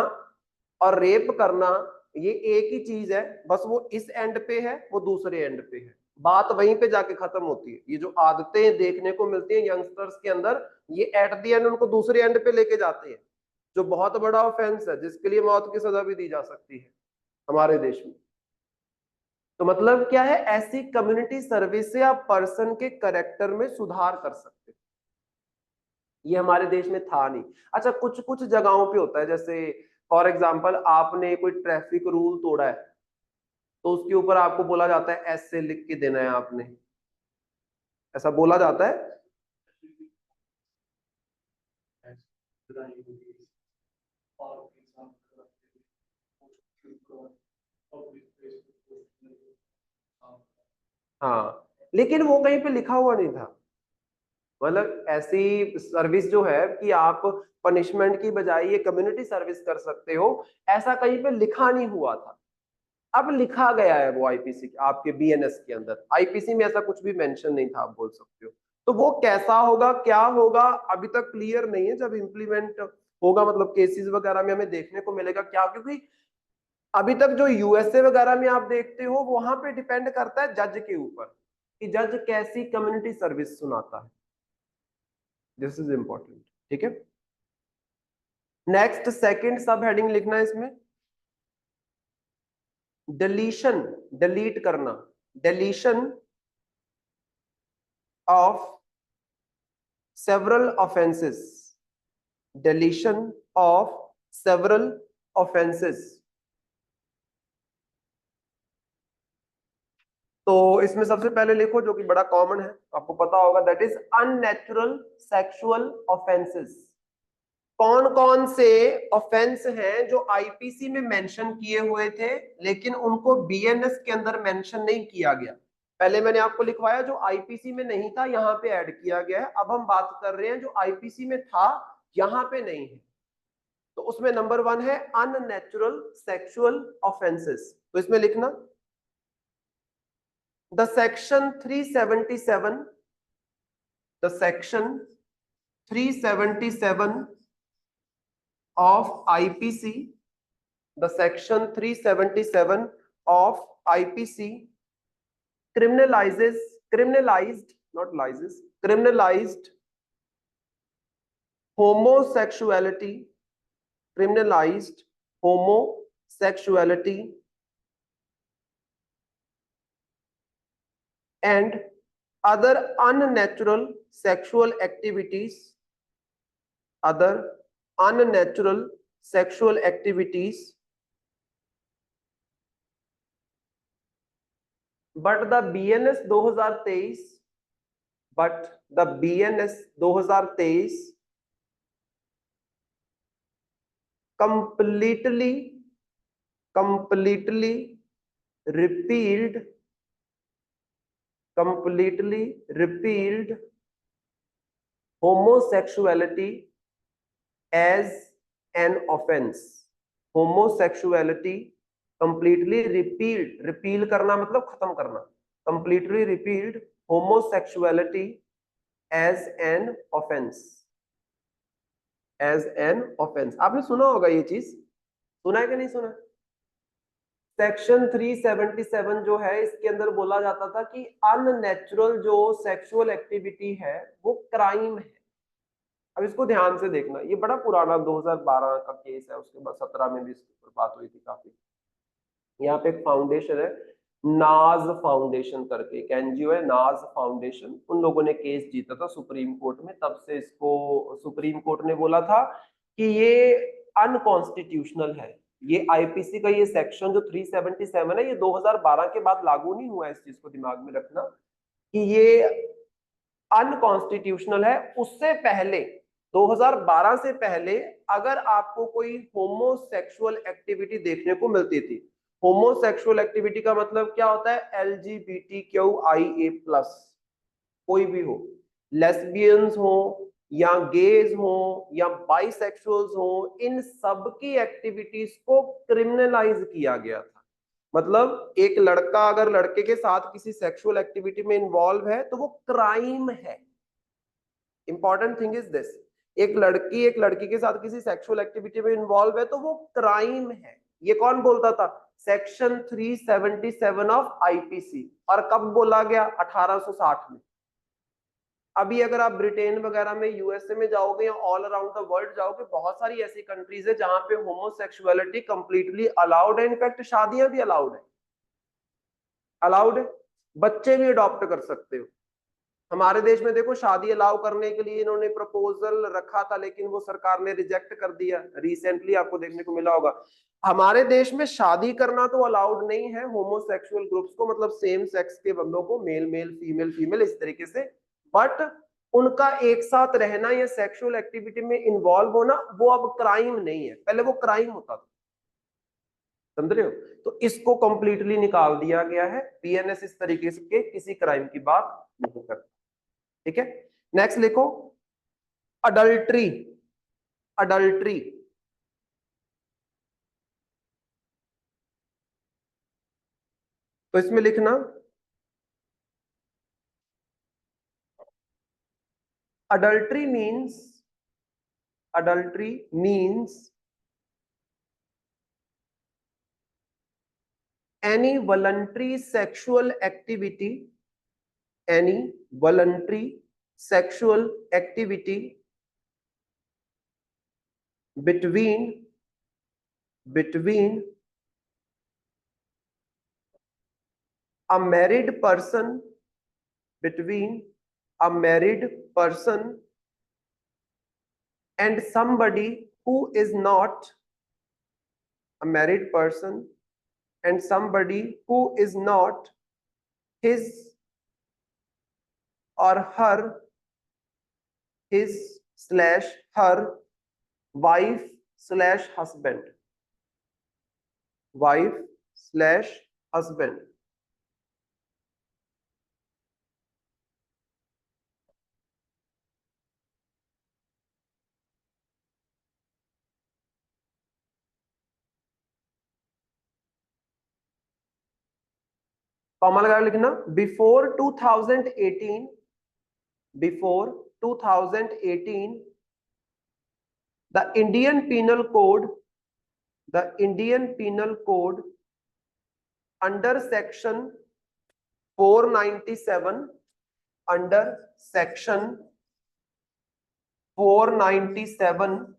[SPEAKER 2] और रेप करना ये एक ही चीज है, बस वो इस एंड पे है, वो दूसरे एंड पे है, बात वहीं पे जाके खत्म होती है। ये जो आदतें देखने को मिलती हैं यंगस्टर्स के अंदर, ये एट दी एंड उनको दूसरे एंड पे लेके जाते हैं। जो बहुत बड़ा ऑफेंस है, जिसके लिए मौत की सजा भी दी जा सकती है हमारे देश में। तो मतलब क्या है, ऐसी कम्युनिटी सर्विस से आप पर्सन के करेक्टर में सुधार कर सकते हैं। ये हमारे देश में था नहीं। अच्छा, कुछ कुछ जगहों पे होता है, जैसे फॉर एग्जांपल आपने कोई ट्रैफिक रूल तोड़ा है, तो उसके ऊपर आपको बोला जाता है ऐसे लिख के देना है आपने, ऐसा बोला जाता है। हाँ, लेकिन वो कहीं पे लिखा हुआ नहीं था। मतलब ऐसी सर्विस जो है कि आप पनिशमेंट की बजाय ये कम्युनिटी सर्विस कर सकते हो, ऐसा कहीं पे लिखा नहीं हुआ था। अब लिखा गया है वो आईपीसी, आपके बीएनएस के अंदर। आईपीसी में ऐसा कुछ भी मेंशन नहीं था, आप बोल सकते हो। तो वो कैसा होगा, क्या होगा, अभी तक क्लियर नहीं है। जब इम्प्लीमेंट होगा, मतलब केसेस वगैरह में हमें देखने को मिलेगा क्या, क्योंकि अभी तक जो यूएसए वगैरह में आप देखते हो, वहां पे डिपेंड करता है जज के ऊपर कि जज कैसी कम्युनिटी सर्विस सुनाता है। दिस इज इंपॉर्टेंट, ठीक है। नेक्स्ट सेकंड सब हेडिंग लिखना है इसमें, डिलीशन, डिलीट करना, deletion of several offenses, deletion of several offenses। तो इसमें सबसे पहले लिखो, जो कि बड़ा कॉमन है, आपको पता होगा, that is unnatural sexual offences. कौन कौन से ऑफेंस हैं जो आईपीसी में मेंशन किए हुए थे लेकिन उनको बीएनएस के अंदर मेंशन नहीं किया गया। पहले मैंने आपको लिखवाया जो आईपीसी में नहीं था यहाँ पे ऐड किया गया है। अब हम बात कर रहे हैं जो आईपीसी में था यहाँ पे नहीं है। तो उसमें नंबर 1 है अननेचुरल सेक्सुअल ऑफेंसेस। तो इसमें लिखना the section 377, the section 377 of IPC, the section 377 of IPC criminalized homosexuality, criminalized homosexuality and other unnatural sexual activities, other unnatural sexual activities, but the BNS 2023, but the BNS 2023 completely repealed homosexuality as an offense। homosexuality completely repealed, repeal करना मतलब खत्म करना, completely repealed homosexuality as an offense, as an offense। आपने सुना होगा ये चीज, सुना है कि नहीं सुना? सेक्शन 377 जो है, इसके अंदर बोला जाता था कि अननेचुरल जो सेक्सुअल एक्टिविटी है वो क्राइम है। अब इसको ध्यान से देखना, ये बड़ा पुराना 2012 का केस है, उसके बाद 17 में भी इसके ऊपर बात हुई थी काफी। यहाँ पे एक फाउंडेशन है, नाज फाउंडेशन करके एक एनजीओ है, नाज फाउंडेशन। उन लोगों ने केस जीता था सुप्रीम कोर्ट में। तब से इसको सुप्रीम कोर्ट ने बोला था कि ये अनकॉन्स्टिट्यूशनल है। ये आईपीसी का ये सेक्शन जो 377 है, ये 2012 के बाद लागू नहीं हुआ है। इस चीज को दिमाग में रखना कि ये अनकॉन्स्टिट्यूशनल है। उससे पहले 2012 से पहले अगर आपको कोई होमोसेक्सुअल एक्टिविटी देखने को मिलती थी, होमोसेक्सुअल एक्टिविटी का मतलब क्या होता है, LGBTQIA+, कोई भी हो, लेस्बियंस हो या गेज हो या बाइसेक्सुअल्स हो, इन सब की एक्टिविटीज को क्रिमिनलाइज किया गया था। मतलब एक लड़का अगर लड़के के साथ किसी सेक्सुअल एक्टिविटी में इन्वॉल्व है तो वो क्राइम है। इंपॉर्टेंट थिंग इज दिस, एक लड़की के साथ किसी सेक्सुअल एक्टिविटी में इन्वॉल्व है तो वो क्राइम है। ये कौन बोलता था? Section 377 of IPC. और कब बोला गया? 1860 में। अभी अगर आप ब्रिटेन वगैरह में, यूएसए में जाओगे या ऑल अराउंड द वर्ल्ड जाओगे, बहुत सारी ऐसी कंट्रीज है जहां पे होमोसेक्सुअलिटी कंप्लीटली अलाउड है, इनफैक्ट शादियां भी अलाउड है, अलाउड है, बच्चे भी अडॉप्ट कर सकते हो। हमारे देश में देखो शादी अलाउ करने के लिए इन्होंने प्रपोजल रखा था, लेकिन वो सरकार ने रिजेक्ट कर दिया, रिसेंटली आपको देखने को मिला होगा। हमारे देश में शादी करना तो अलाउड नहीं है होमोसेक्सुअल ग्रुप्स को, मतलब सेम सेक्स के बंदों को, मेल मेल फीमेल फीमेल इस तरीके से, बट उनका एक साथ रहना या सेक्सुअल एक्टिविटी में इन्वॉल्व होना वो अब क्राइम नहीं है, पहले वो क्राइम होता था, समझ रहे हो? तो इसको कंप्लीटली निकाल दिया गया है, बीएनएस इस तरीके से के किसी क्राइम की बात नहीं करता। ठीक है, नेक्स्ट लिखो अडल्ट्री। अडल्ट्री तो इसमें लिखना adultery means any voluntary sexual activity, any voluntary sexual activity between a married person, between a married person and somebody who is not a married person, and somebody who is not his or her, his slash her wife slash husband, wife slash husband। Comma लगा लिखना before 2018, before 2018 the Indian Penal Code, the Indian Penal Code under section 497, under section 497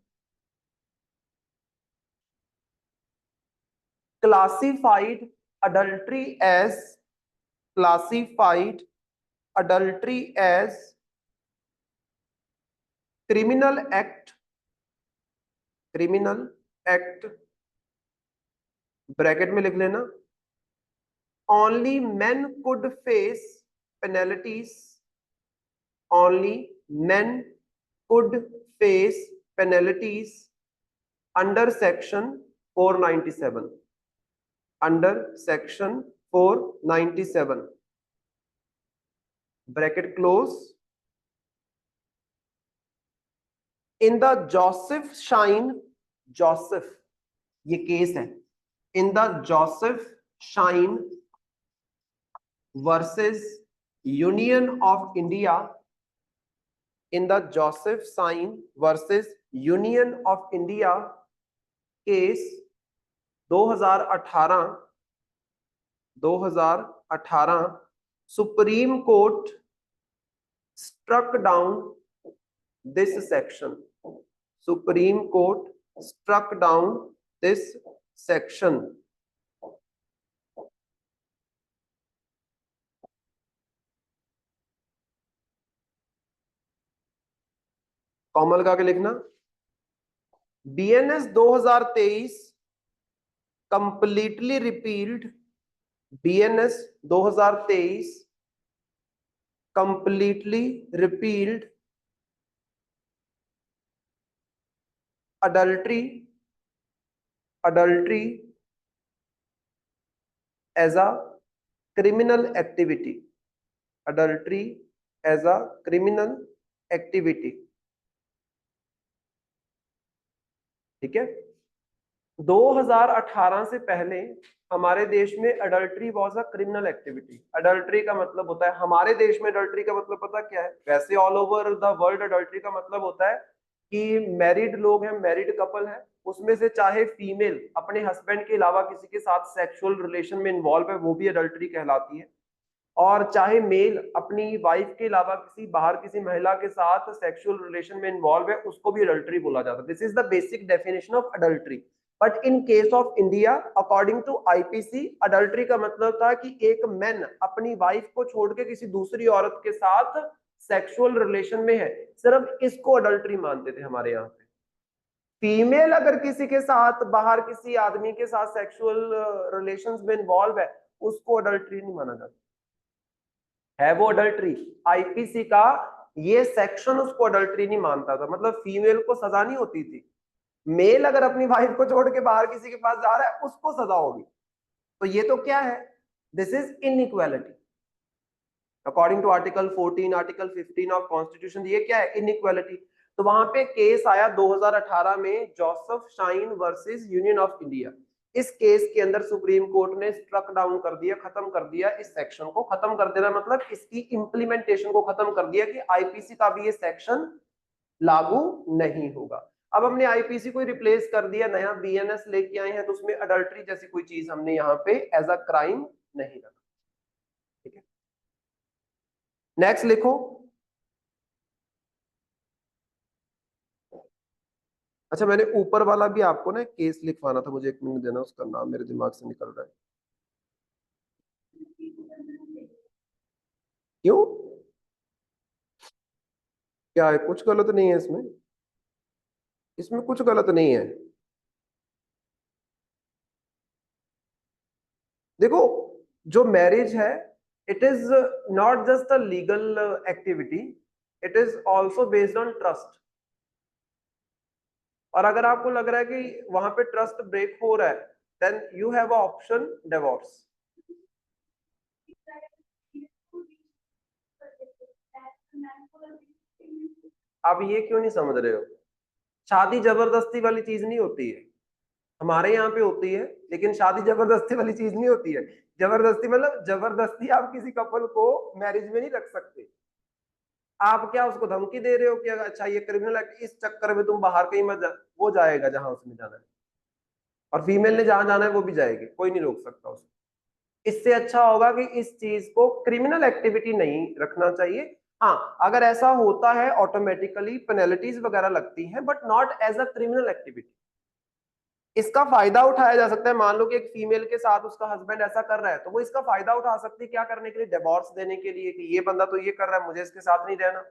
[SPEAKER 2] classified adultery as, classified adultery as criminal act, criminal act, bracket में लिख लेना, only men could face penalties, only men could face penalties under section 497, under section 497, bracket close। in the Joseph Shine, Joseph ये case है, in the Joseph Shine versus Union of India, in the Joseph Shine versus Union of India case 2018 supreme court struck down this section, Supreme Court struck down this section। Comma लगा के लिखना BNS 2023 completely repealed, BNS 2023 completely repealed adultery, adultery as a criminal activity, adultery as a criminal activity। ठीक है, 2018 से पहले हमारे देश में adultery was a criminal activity. Adultery का मतलब होता है, हमारे देश में अडल्ट्री का मतलब पता क्या है, वैसे all over the world adultery का मतलब होता है कि मैरिड लोग हैं, मैरिड कपल है, उसमें से चाहे फीमेल अपने हस्बैंड के अलावा किसी के साथ सेक्सुअल रिलेशन में इन्वॉल्व है, वो भी अडल्ट्री कहलाती है। और चाहे मेल अपनी वाइफ के अलावा किसी बाहर किसी महिला के साथ सेक्सुअल रिलेशन में इन्वॉल्व है, उसको भी अडल्ट्री बोला जाता है। This is the basic definition of adultery. But in case of India according to IPC, adultery का मतलब था कि एक मैन अपनी वाइफ को छोड़ के किसी दूसरी औरत के साथ सेक्सुअल रिलेशन में है, सिर्फ इसको अडल्ट्री मानते थे हमारे यहाँ पे। फीमेल अगर किसी के साथ बाहर किसी आदमी के साथ सेक्सुअल रिलेशंस में इन्वॉल्व है, उसको अडल्ट्री नहीं माना जाता है, वो अडल्ट्री। आईपीसी का ये सेक्शन उसको अडल्ट्री नहीं मानता था, मतलब फीमेल को सजा नहीं होती थी। मेल अगर अपनी वाइफ को छोड़ के बाहर किसी के पास जा रहा है, उसको सजा होगी। तो ये तो क्या है, this is inequality according to article 14, article 15 of constitution. ये क्या है, इनइक्वालिटी। तो वहां पे केस आया 2018 में, Joseph shine versus union of India. इस केस के अंदर सुप्रीम कोर्ट ने स्ट्रक डाउन कर दिया, खत्म कर दिया इस सेक्शन को। खत्म कर देना मतलब इसकी इंप्लीमेंटेशन को खत्म कर दिया कि आईपीसी का भी ये सेक्शन लागू नहीं होगा। अब हमने आईपीसी को रिप्लेस कर दिया, नया बीएनएस लेके आए हैं, तो उसमें अडल्ट्री जैसी कोई चीज हमने यहाँ पे एज अ क्राइम नहीं रखा। ठीक है, नेक्स्ट लिखो। अच्छा, मैंने ऊपर वाला भी आपको ना केस लिखवाना था, मुझे 1 मिनट देना, उसका नाम मेरे दिमाग से निकल रहा है। क्यों, क्या है, कुछ गलत नहीं है इसमें? इसमें कुछ गलत नहीं है। देखो, जो मैरिज है, it is not just a legal activity, it is also based on trust. और अगर आपको लग रहा है कि वहां पे ट्रस्ट ब्रेक हो रहा है, then you have a option divorce. आप ये क्यों नहीं समझ रहे हो? शादी जबरदस्ती वाली चीज नहीं होती है, हमारे यहाँ पे होती है, लेकिन शादी जबरदस्ती वाली चीज नहीं होती है। जबरदस्ती मतलब जबरदस्ती आप किसी कपल को मैरिज में नहीं रख सकते। आप क्या उसको धमकी दे रहे हो कि अच्छा ये क्रिमिनल एक्ट, इस चक्कर में तुम बाहर कहीं मत जा, वो जाएगा जहां उसने जाना है, और फीमेल ने जहां जाना है वो भी जाएगी, कोई नहीं रोक सकता उसको। इससे अच्छा होगा कि इस चीज को क्रिमिनल एक्टिविटी नहीं रखना चाहिए। हाँ, अगर ऐसा होता है ऑटोमेटिकली पेनल्टीज वगैरह लगती हैं, but not as a criminal activity. इसका फायदा उठाया जा सकता है। मान लो कि एक फीमेल के साथ उसका हस्बैंड ऐसा कर रहा है, तो वो इसका फायदा उठा सकती है, क्या करने के लिए, डिवोर्स देने के लिए, कि ये बंदा तो ये कर रहा है, मुझे इसके साथ नहीं रहना।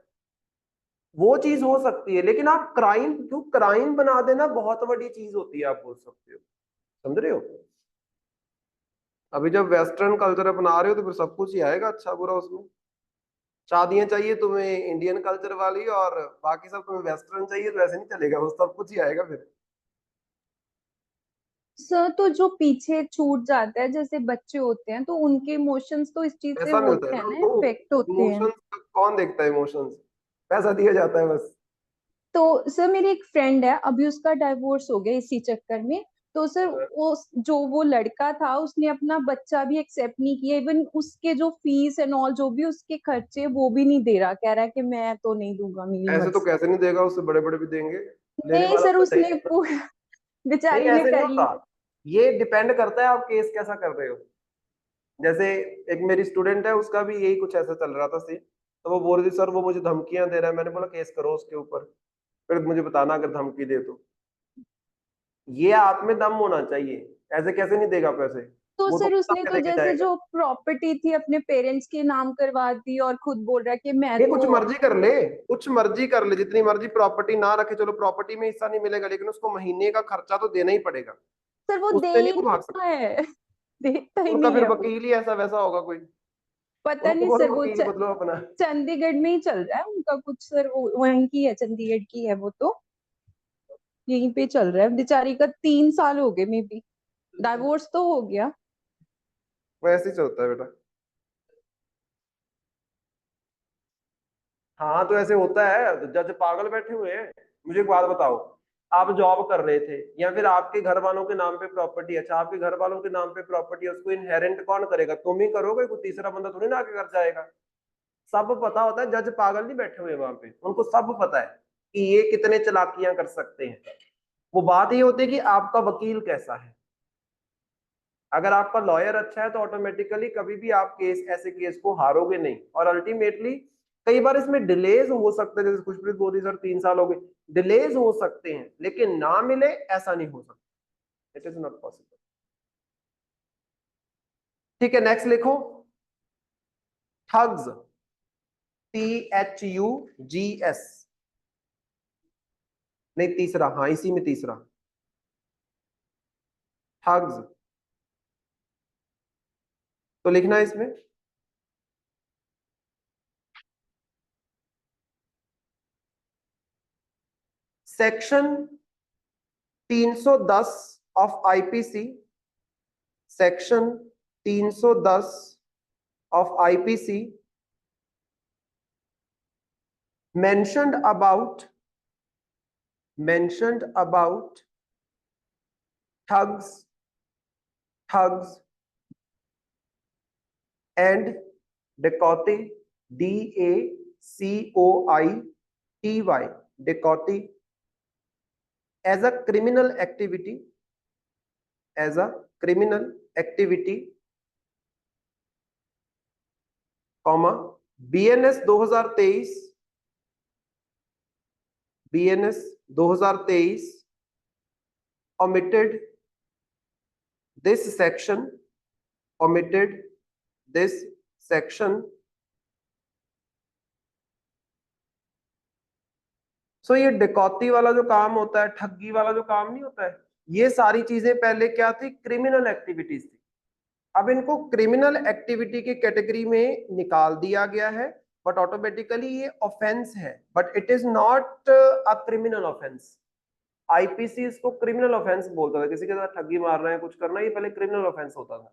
[SPEAKER 2] वो चीज हो सकती है, लेकिन आप क्राइम क्यों, क्राइम बना देना बहुत बड़ी चीज होती है, आप बोल सकते हो। समझ रहे हो? अभी जब वेस्टर्न कल्चर अपना रहे हो, तो फिर सब कुछ ही आएगा अच्छा बुरा उसमें। शादियां चाहिए तुम्हें इंडियन कल्चर वाली, और बाकी सब तुम्हें वेस्टर्न चाहिए, तो ऐसे नहीं चलेगा, वो सब कुछ ही आएगा फिर।
[SPEAKER 1] सर, तो जो पीछे छूट जाता है, जैसे बच्चे होते हैं, तो उनके इमोशंस तो इस चीज से
[SPEAKER 2] पैसा मिलता है
[SPEAKER 1] होते हैं
[SPEAKER 2] ना
[SPEAKER 1] ना,
[SPEAKER 2] उनको।
[SPEAKER 1] इफेक्ट होते हैं।
[SPEAKER 2] इमोशंस कौन देखता है? इमोशंस पैसा दिया जाता है बस।
[SPEAKER 1] तो सर, मेरी एक फ्रेंड है, अभी उसका डाइवोर्स हो गया इसी चक्कर में। तो सर, वो लड़का था, उसने अपना बच्चा भी एक्सेप्ट नहीं किया, इवन उसके जो फीस एंड ऑल, जो भी उसके खर्चे, वो भी नहीं दे रहा, कह रहा है कि मैं तो नहीं दूंगा, मेरी
[SPEAKER 2] ऐसे तो
[SPEAKER 1] मर्जी।
[SPEAKER 2] कैसे नहीं देगा, उससे बड़े बड़े भी देंगे, लेने
[SPEAKER 1] नहीं
[SPEAKER 2] वाला
[SPEAKER 1] सर,
[SPEAKER 2] तो
[SPEAKER 1] उसने
[SPEAKER 2] चाहिए।
[SPEAKER 1] पूरा
[SPEAKER 2] नहीं,
[SPEAKER 1] बेचारी ने
[SPEAKER 2] ऐसे नहीं
[SPEAKER 1] कर
[SPEAKER 2] होता।
[SPEAKER 1] ली।
[SPEAKER 2] ये डिपेंड करता है आप केस कैसा कर रहे हो। जैसे एक मेरी स्टूडेंट है, उसका भी यही कुछ ऐसा चल रहा था सीन। तो वो बोल रही थी, सर वो मुझे धमकियां दे रहा है। मैंने बोला केस करो उसके ऊपर, फिर मुझे बताना अगर धमकी दे तो। ये आप में दम होना चाहिए, ऐसे कैसे नहीं देगा पैसे।
[SPEAKER 1] तो
[SPEAKER 2] वो तो
[SPEAKER 1] सर,
[SPEAKER 2] बता
[SPEAKER 1] उसने
[SPEAKER 2] के
[SPEAKER 1] तो
[SPEAKER 2] लेके
[SPEAKER 1] जैसे
[SPEAKER 2] जाएगा।
[SPEAKER 1] जो प्रॉपर्टी थी अपने पेरेंट्स के नाम करवा दी, और खुद बोल रहा है कि मैं
[SPEAKER 2] ये
[SPEAKER 1] तो।
[SPEAKER 2] कुछ मर्जी कर ले, कुछ मर्जी कर ले, जितनी मर्जी प्रॉपर्टी ना रखे, चलो प्रॉपर्टी में हिस्सा नहीं मिलेगा, लेकिन उसको महीने का खर्चा तो देना ही पड़ेगा।
[SPEAKER 1] सर, वो दे
[SPEAKER 2] उससे नहीं
[SPEAKER 1] ही
[SPEAKER 2] वो भाग
[SPEAKER 1] नहीं
[SPEAKER 2] सकता।
[SPEAKER 1] रहा है। देता ही
[SPEAKER 2] उनका
[SPEAKER 1] नहीं
[SPEAKER 2] फिर
[SPEAKER 1] है वो।
[SPEAKER 2] वकील ही ऐसा वैसा होगा कोई।
[SPEAKER 1] पता
[SPEAKER 2] उनको
[SPEAKER 1] नहीं
[SPEAKER 2] बोलो
[SPEAKER 1] सर, वो
[SPEAKER 2] वकील बदलो अपना।
[SPEAKER 1] चंडीगढ़ में ही चल रहा है उनका कुछ, सर वो वहीं की है, चंडीगढ़ की है वो तो। यहीं पे चल रहा है, बेचारी का 3 साल हो गए, मे बी। डाइवोर्स तो हो गया।
[SPEAKER 2] वैसे ही चलता है बेटा। हाँ, तो ऐसे होता है, तो जज पागल बैठे हुए हैं। मुझे एक बात बताओ, आप जॉब कर रहे थे, या फिर आपके घर वालों के नाम पे प्रॉपर्टी, अच्छा आपके घर वालों के नाम पे प्रॉपर्टी है, उसको इनहेरेंट कौन करेगा? तुम ही करोगे, कोई तीसरा बंदा थोड़ी ना आके कर जाएगा। सब पता होता है, जज पागल नहीं बैठे हुए वहां पे, उनको सब पता है कि ये कितने चालाकियां कर सकते हैं। वो बात ये होती है कि आपका वकील कैसा है। अगर आपका लॉयर अच्छा है तो ऑटोमेटिकली कभी भी आप केस ऐसे केस को हारोगे नहीं। और अल्टीमेटली कई बार इसमें डिलेज हो सकते हैं, जैसे खुशप्रीत बोल रही सर 3 साल हो गए, डिलेज हो सकते हैं, लेकिन ना मिले ऐसा नहीं हो सकता, इट इज नॉट पॉसिबल। ठीक है, नेक्स्ट लिखो, ठग्स, THUGS, नहीं तीसरा, हाँ इसी में तीसरा, ठग्स। तो लिखना है इसमें section 310 of IPC, section 310 of IPC mentioned about thugs and dacoity, DACOITY, dacoity as a criminal activity, comma BNS 2023 omitted this section, सो ये डिकॉती वाला जो काम होता है, ठगी वाला जो काम नहीं होता है, ये सारी चीजें पहले क्या थी, क्रिमिनल एक्टिविटीज थी। अब इनको क्रिमिनल एक्टिविटी की कैटेगरी में निकाल दिया गया है, बट ऑटोमेटिकली ये ऑफेंस है, but it is not a criminal offence. IPC इसको क्रिमिनल ऑफेंस बोलता था, किसी के साथ ठगी मारना है, कुछ करना है, ये पहले क्रिमिनल ऑफेंस होता था,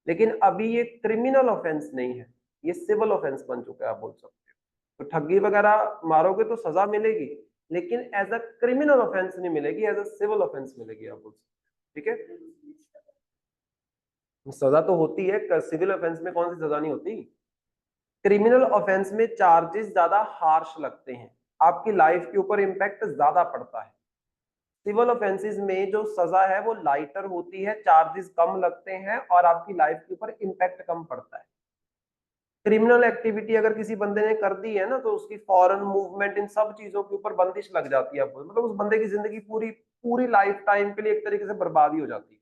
[SPEAKER 2] लेकिन अभी ये क्रिमिनल ऑफेंस नहीं है, ये सिविल ऑफेंस बन चुका है, आप बोल सकते हो। तो ठगी वगैरह मारोगे तो सजा मिलेगी, लेकिन एज अ क्रिमिनल ऑफेंस नहीं मिलेगी, एज अ सिविल ऑफेंस मिलेगी, आप बोल सकते हो। ठीक है, सजा तो होती है, सिविल ऑफेंस में कौन सी सजा नहीं होती। क्रिमिनल ऑफेंस में चार्जेस ज्यादा हार्श लगते हैं, आपकी लाइफ के ऊपर इंपैक्ट ज्यादा पड़ता है। सिविल ऑफेंसेस में जो सजा है वो लाइटर होती है, चार्जेस कम लगते हैं और आपकी लाइफ के ऊपर इंपैक्ट कम पड़ता है। क्रिमिनल एक्टिविटी अगर किसी बंदे ने कर दी है ना, तो उसकी फॉरेन मूवमेंट, इन सब चीजों के ऊपर बंदिश लग जाती है, मतलब उस बंदे की जिंदगी पूरी पूरी लाइफ टाइम के लिए एक तरीके से बर्बादी हो जाती है।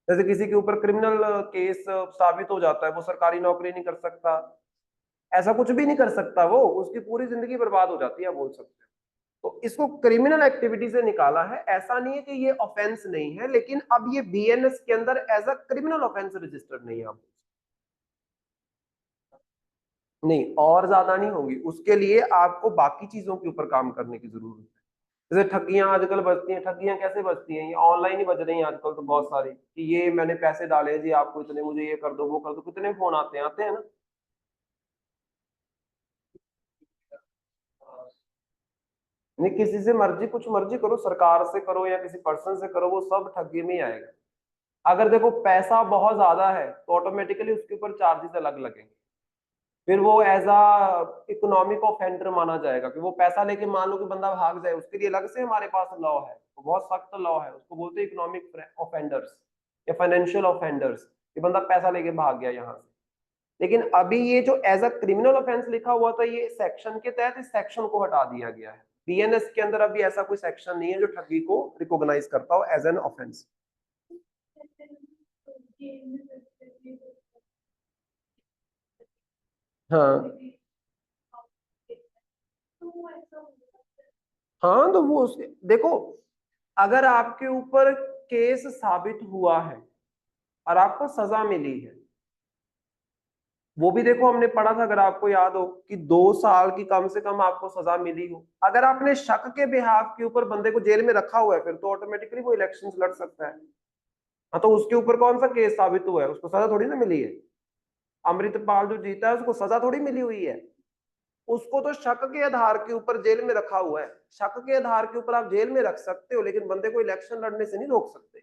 [SPEAKER 2] जैसे किसी के ऊपर क्रिमिनल केस साबित हो जाता है, वो सरकारी नौकरी नहीं कर सकता, ऐसा कुछ भी नहीं कर सकता, वो उसकी पूरी जिंदगी बर्बाद हो जाती है, आप बोल सकते हैं। तो इसको क्रिमिनल एक्टिविटी से निकाला है, ऐसा नहीं है कि ये ऑफेंस नहीं है, लेकिन अब ये बीएनएस के अंदर as a criminal offence registered नहीं है। आप नहीं, और ज्यादा नहीं होगी, उसके लिए आपको बाकी चीजों के ऊपर काम करने की जरूरत है। जैसे ठगियां आजकल बचती हैं, ठगियां कैसे बचती हैं, ये ऑनलाइन ही बज रही हैं आजकल तो बहुत सारी, कि ये मैंने पैसे डाले जी आपको इतने, मुझे ये कर दो वो कर दो, कितने फोन आते हैं ना। नहीं, किसी से मर्जी कुछ मर्जी करो, सरकार से करो या किसी पर्सन से करो, वो सब ठगी में ही आएगा। अगर देखो पैसा बहुत ज्यादा है तो ऑटोमेटिकली उसके ऊपर चार्जेस अलग लगेंगे, फिर वो एज अ इकोनॉमिक ऑफेंडर माना जाएगा, कि वो पैसा लेके मान लो कि बंदा भाग जाए, उसके लिए अलग से हमारे पास लॉ है, वो बहुत सख्त लॉ है, उसको बोलते हैं इकोनॉमिक ऑफेंडर्स या फाइनेंशियल ऑफेंडर्स, कि बंदा पैसा लेके भाग गया यहाँ से। लेकिन अभी ये जो एज अ क्रिमिनल ऑफेंस लिखा हुआ था, ये सेक्शन के तहत इस सेक्शन को हटा दिया गया है। बीएनएस के अंदर अभी ऐसा कोई सेक्शन नहीं है जो ठगी को रिकॉग्नाइज करता हो एज एन ऑफेंस। हाँ हाँ, तो वो उसके देखो, अगर आपके ऊपर केस साबित हुआ है और आपको सजा मिली है, वो भी देखो हमने पढ़ा था, अगर आपको याद हो, कि 2 साल की कम से कम आपको सजा मिली हो। अगर आपने शक के बिहाफ के ऊपर बंदे को जेल में रखा हुआ है, फिर तो ऑटोमेटिकली वो इलेक्शन लड़ सकता है। हाँ, तो उसके ऊपर कौन सा केस साबित हुआ है, उसको सजा थोड़ी ना मिली है। अमृतपाल जो जीता है उसको सजा थोड़ी मिली हुई है, उसको तो शक के आधार के ऊपर जेल में रखा हुआ है। शक के आधार के ऊपर आप जेल में रख सकते हो, लेकिन बंदे को इलेक्शन लड़ने से नहीं रोक सकते।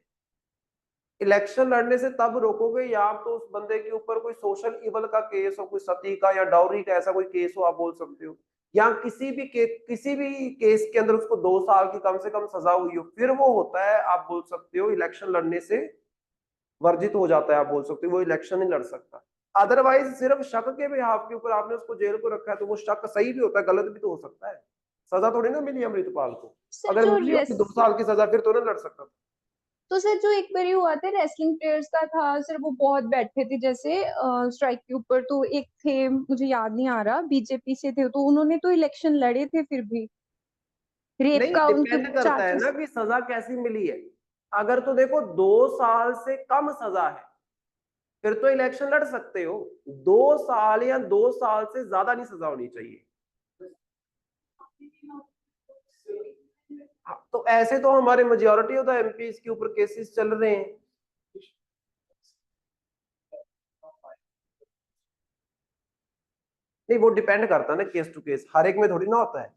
[SPEAKER 2] इलेक्शन लड़ने से तब रोकोगे या तो उस बंदे के ऊपर कोई सोशल इवल का केस हो, कोई सती का या डाउरी का ऐसा कोई केस हो, आप बोल सकते हो, या किसी भी केस के अंदर उसको 2 साल की कम से कम सजा हुई हो, फिर वो होता है, आप बोल सकते हो इलेक्शन लड़ने से वर्जित हो जाता है, आप बोल सकते हो, वो इलेक्शन नहीं लड़ सकता। अदरवाइज सिर्फ शक के बिहाफ के ऊपर आपने उसको जेल को रखा है, तो वो शक सही भी होता है, गलत भी तो हो सकता है। सजा थोड़ी ना मिली अमृतपाल को,
[SPEAKER 1] सर
[SPEAKER 2] अगर
[SPEAKER 1] जो
[SPEAKER 2] मिली होती 2 साल की सजा, फिर तो ना लड़ सकता।
[SPEAKER 1] तो सर जो एक बार हुआ था रेसलिंग प्लेयर्स का था सर, वो बहुत बैठे थे जैसे स्ट्राइक के ऊपर, तो एक थे मुझे याद नहीं आ रहा, बीजेपी से थे, तो उन्होंने तो इलेक्शन लड़े थे फिर भी, रेप
[SPEAKER 2] नहीं,
[SPEAKER 1] का उनके
[SPEAKER 2] डिपेंड करता है
[SPEAKER 1] चार्जेस।
[SPEAKER 2] ना कि सजा कैसी मिली है। अगर तो देखो 2 साल से कम सजा है, फिर तो इलेक्शन लड़ सकते हो। 2 साल या 2 साल से ज्यादा नहीं सजा होनी चाहिए। हाँ, तो ऐसे तो हमारे मेजोरिटी ऑफ द एमपी के ऊपर केसेस चल रहे हैं। नहीं, वो डिपेंड करता है ना केस टू केस, हर एक में थोड़ी ना होता है।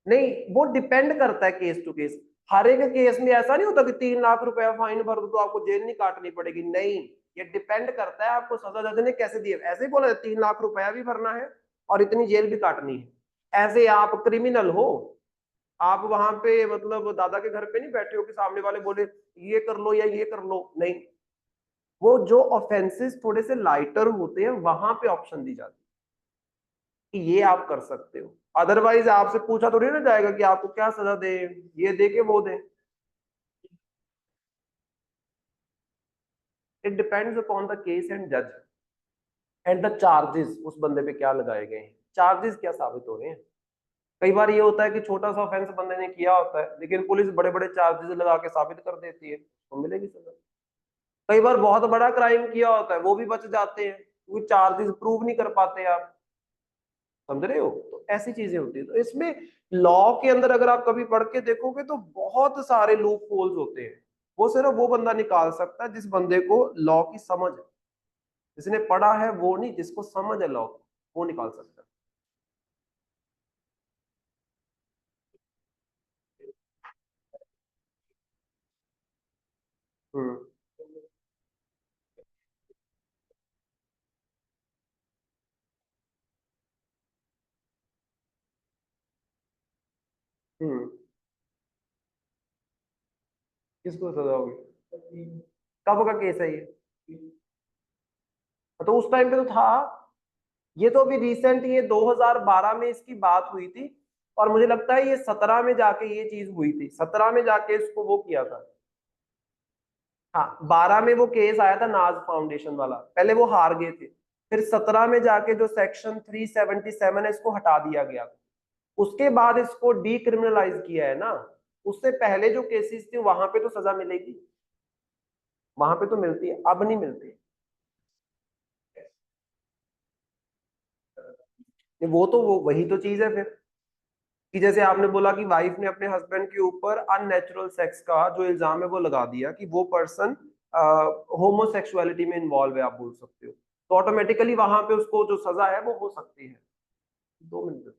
[SPEAKER 2] नहीं, वो डिपेंड करता है केस टू केस। हर एक केस में ऐसा नहीं होता कि 3 लाख रुपया फाइन भर दो तो आपको जेल नहीं काटनी पड़ेगी, नहीं। ये डिपेंड करता है आपको सजा जज ने कैसे दी है। ऐसे ही बोला 3 लाख रुपया भी भरना है और इतनी जेल भी काटनी है। ऐसे आप क्रिमिनल हो, आप वहां पे मतलब दादा के घर पे नहीं बैठे हो कि सामने वाले बोले ये कर लो या ये कर लो, नहीं। वो जो ऑफेंसेस थोड़े से लाइटर होते हैं वहां पे ऑप्शन दी जाती है कि ये आप कर सकते हो। अदरवाइज आपसे पूछा थोड़ी ना जाएगा कि आपको क्या सजा दे, ये दे के वो दे। It depends upon the case and जज एंड द चार्जेस, उस बंदे पे क्या लगाए गए हैं, चार्जेस क्या साबित हो रहे हैं। कई बार ये होता है कि छोटा सा ऑफेंस बंदे ने किया होता है, लेकिन पुलिस बड़े बड़े चार्जेस लगा के साबित कर देती है, तो मिलेगी सजा। कई बार बहुत बड़ा क्राइम किया होता है, वो भी बच जाते हैं क्योंकि चार्जेस प्रूव नहीं कर पाते आप। समझ रहे हो, तो ऐसी चीजें होती है। तो इसमें लॉ के अंदर अगर आप कभी पढ़ के देखोगे तो बहुत सारे लूप होल्स होते हैं। वो सिर्फ वो बंदा निकाल सकता है जिस बंदे को लॉ की समझ है, जिसने पढ़ा है वो नहीं, जिसको समझ है लॉ की, वो निकाल सकता है। हम्म। हम्म। किसको सजा होगी? कब का केस है ये? तो उस टाइम पे तो था। ये तो अभी रिसेंट, ये 2012 में इसकी बात हुई थी, और मुझे लगता है ये 17 में जाके ये चीज हुई थी, 17 में जाके इसको वो किया था। हाँ, 12 में वो केस आया था नाज फाउंडेशन वाला, पहले वो हार गए थे। फिर 17 में जाके जो सेक्शन 377 है इसको हटा दिया गया, उसके बाद इसको डीक्रिमिनलाइज किया है ना। उससे पहले जो केसेस थे वहां पे तो सजा मिलेगी, वहां पे तो मिलती है, अब नहीं मिलती। वो तो वो वही तो चीज है फिर, कि जैसे आपने बोला कि वाइफ ने अपने हस्बैंड के ऊपर अननेचुरल सेक्स का जो इल्जाम है वो लगा दिया कि वो पर्सन होमोसेक्सुअलिटी में इन्वॉल्व है, आप बोल सकते हो, तो ऑटोमेटिकली वहां पे उसको जो सजा है वो हो सकती है। 2 मिनट।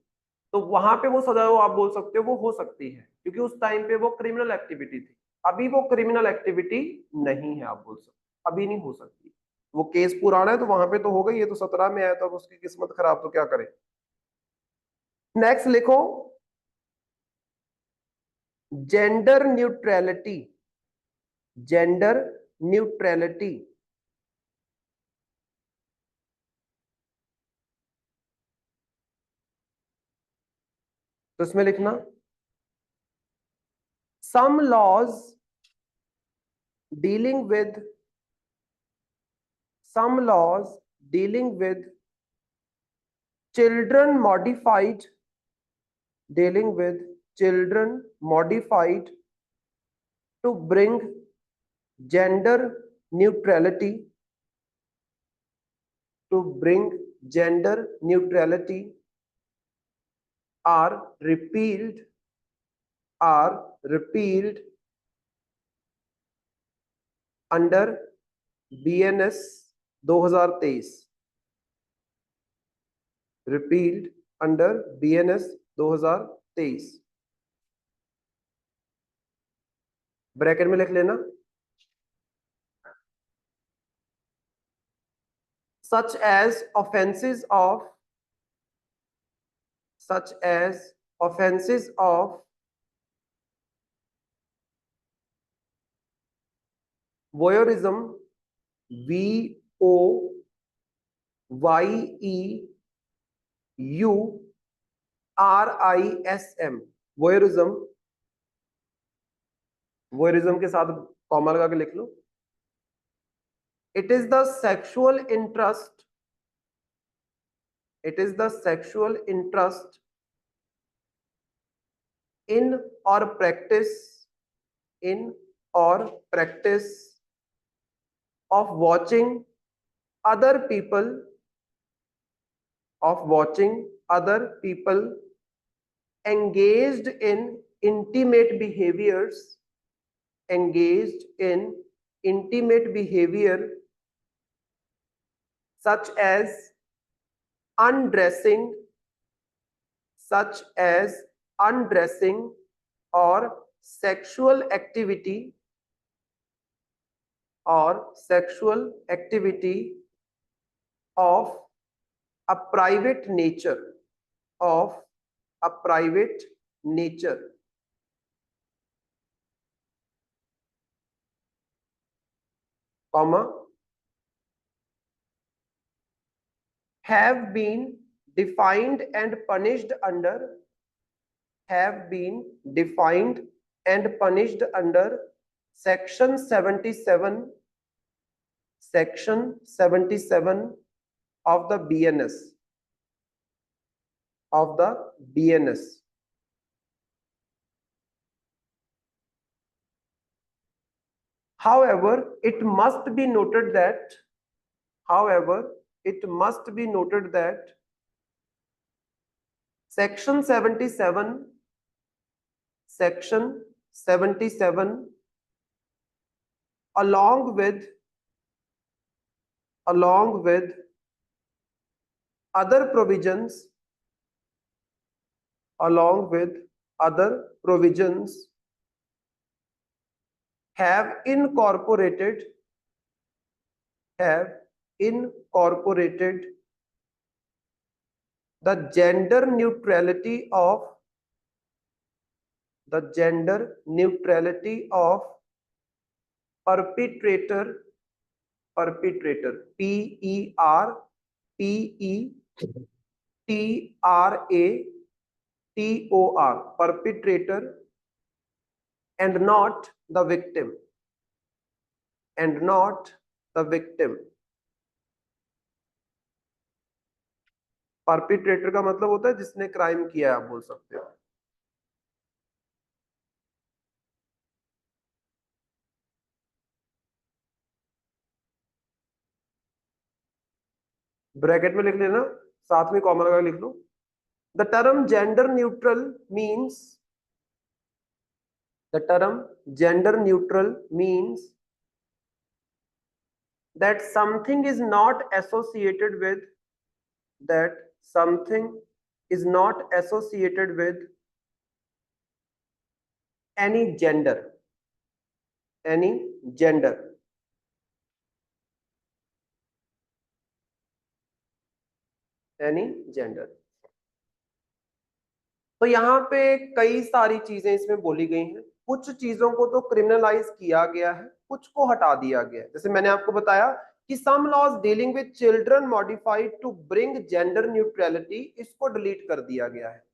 [SPEAKER 2] तो वहां पे वो सजा वो आप बोल सकते हो वो हो सकती है, क्योंकि उस टाइम पे वो क्रिमिनल एक्टिविटी थी। अभी वो क्रिमिनल एक्टिविटी नहीं है, आप बोल सकते, अभी नहीं हो सकती। वो केस पुराना है तो वहां पे तो हो गई, ये तो 17 में आया, तो अब उसकी किस्मत खराब, तो क्या करे। नेक्स्ट लिखो, जेंडर न्यूट्रलिटी। Gender neutrality. तो इसमें लिखना, some laws dealing with, some laws dealing with children modified, dealing with children modified to bring gender neutrality, to bring gender neutrality are repealed, are repealed under BNS 2023, repealed under BNS 2023। Bracket में लिख लेना, such as offenses of, such as offenses of वोयरिज्म, VOYEURISM, वोयरिज्म। वोयरिज्म के साथ comma लगा के लिख लो। It is the sexual interest, it is the sexual interest in or practice of watching other people engaged in intimate behaviors, such as undressing, or sexual activity of a private nature, comma, have been defined and punished under section 77 of the BNS. However, it must be noted that section 77 along with other provisions have incorporated the gender neutrality of perpetrator, perpetrator, and not the victim. Perpetrator का मतलब होता है जिसने crime किया है, आप बोल सकते हो। ब्रैकेट में लिख लेना, साथ में कॉमा लगा लिख लो। The term gender neutral means that something is not associated with any gender. तो यहाँ पे कई सारी चीजें इसमें बोली गई हैं। कुछ चीजों को तो क्रिमिनलाइज किया गया है, कुछ को हटा दिया गया है। जैसे मैंने आपको बताया कि some laws dealing with children modified to bring gender neutrality, इसको डिलीट कर दिया गया है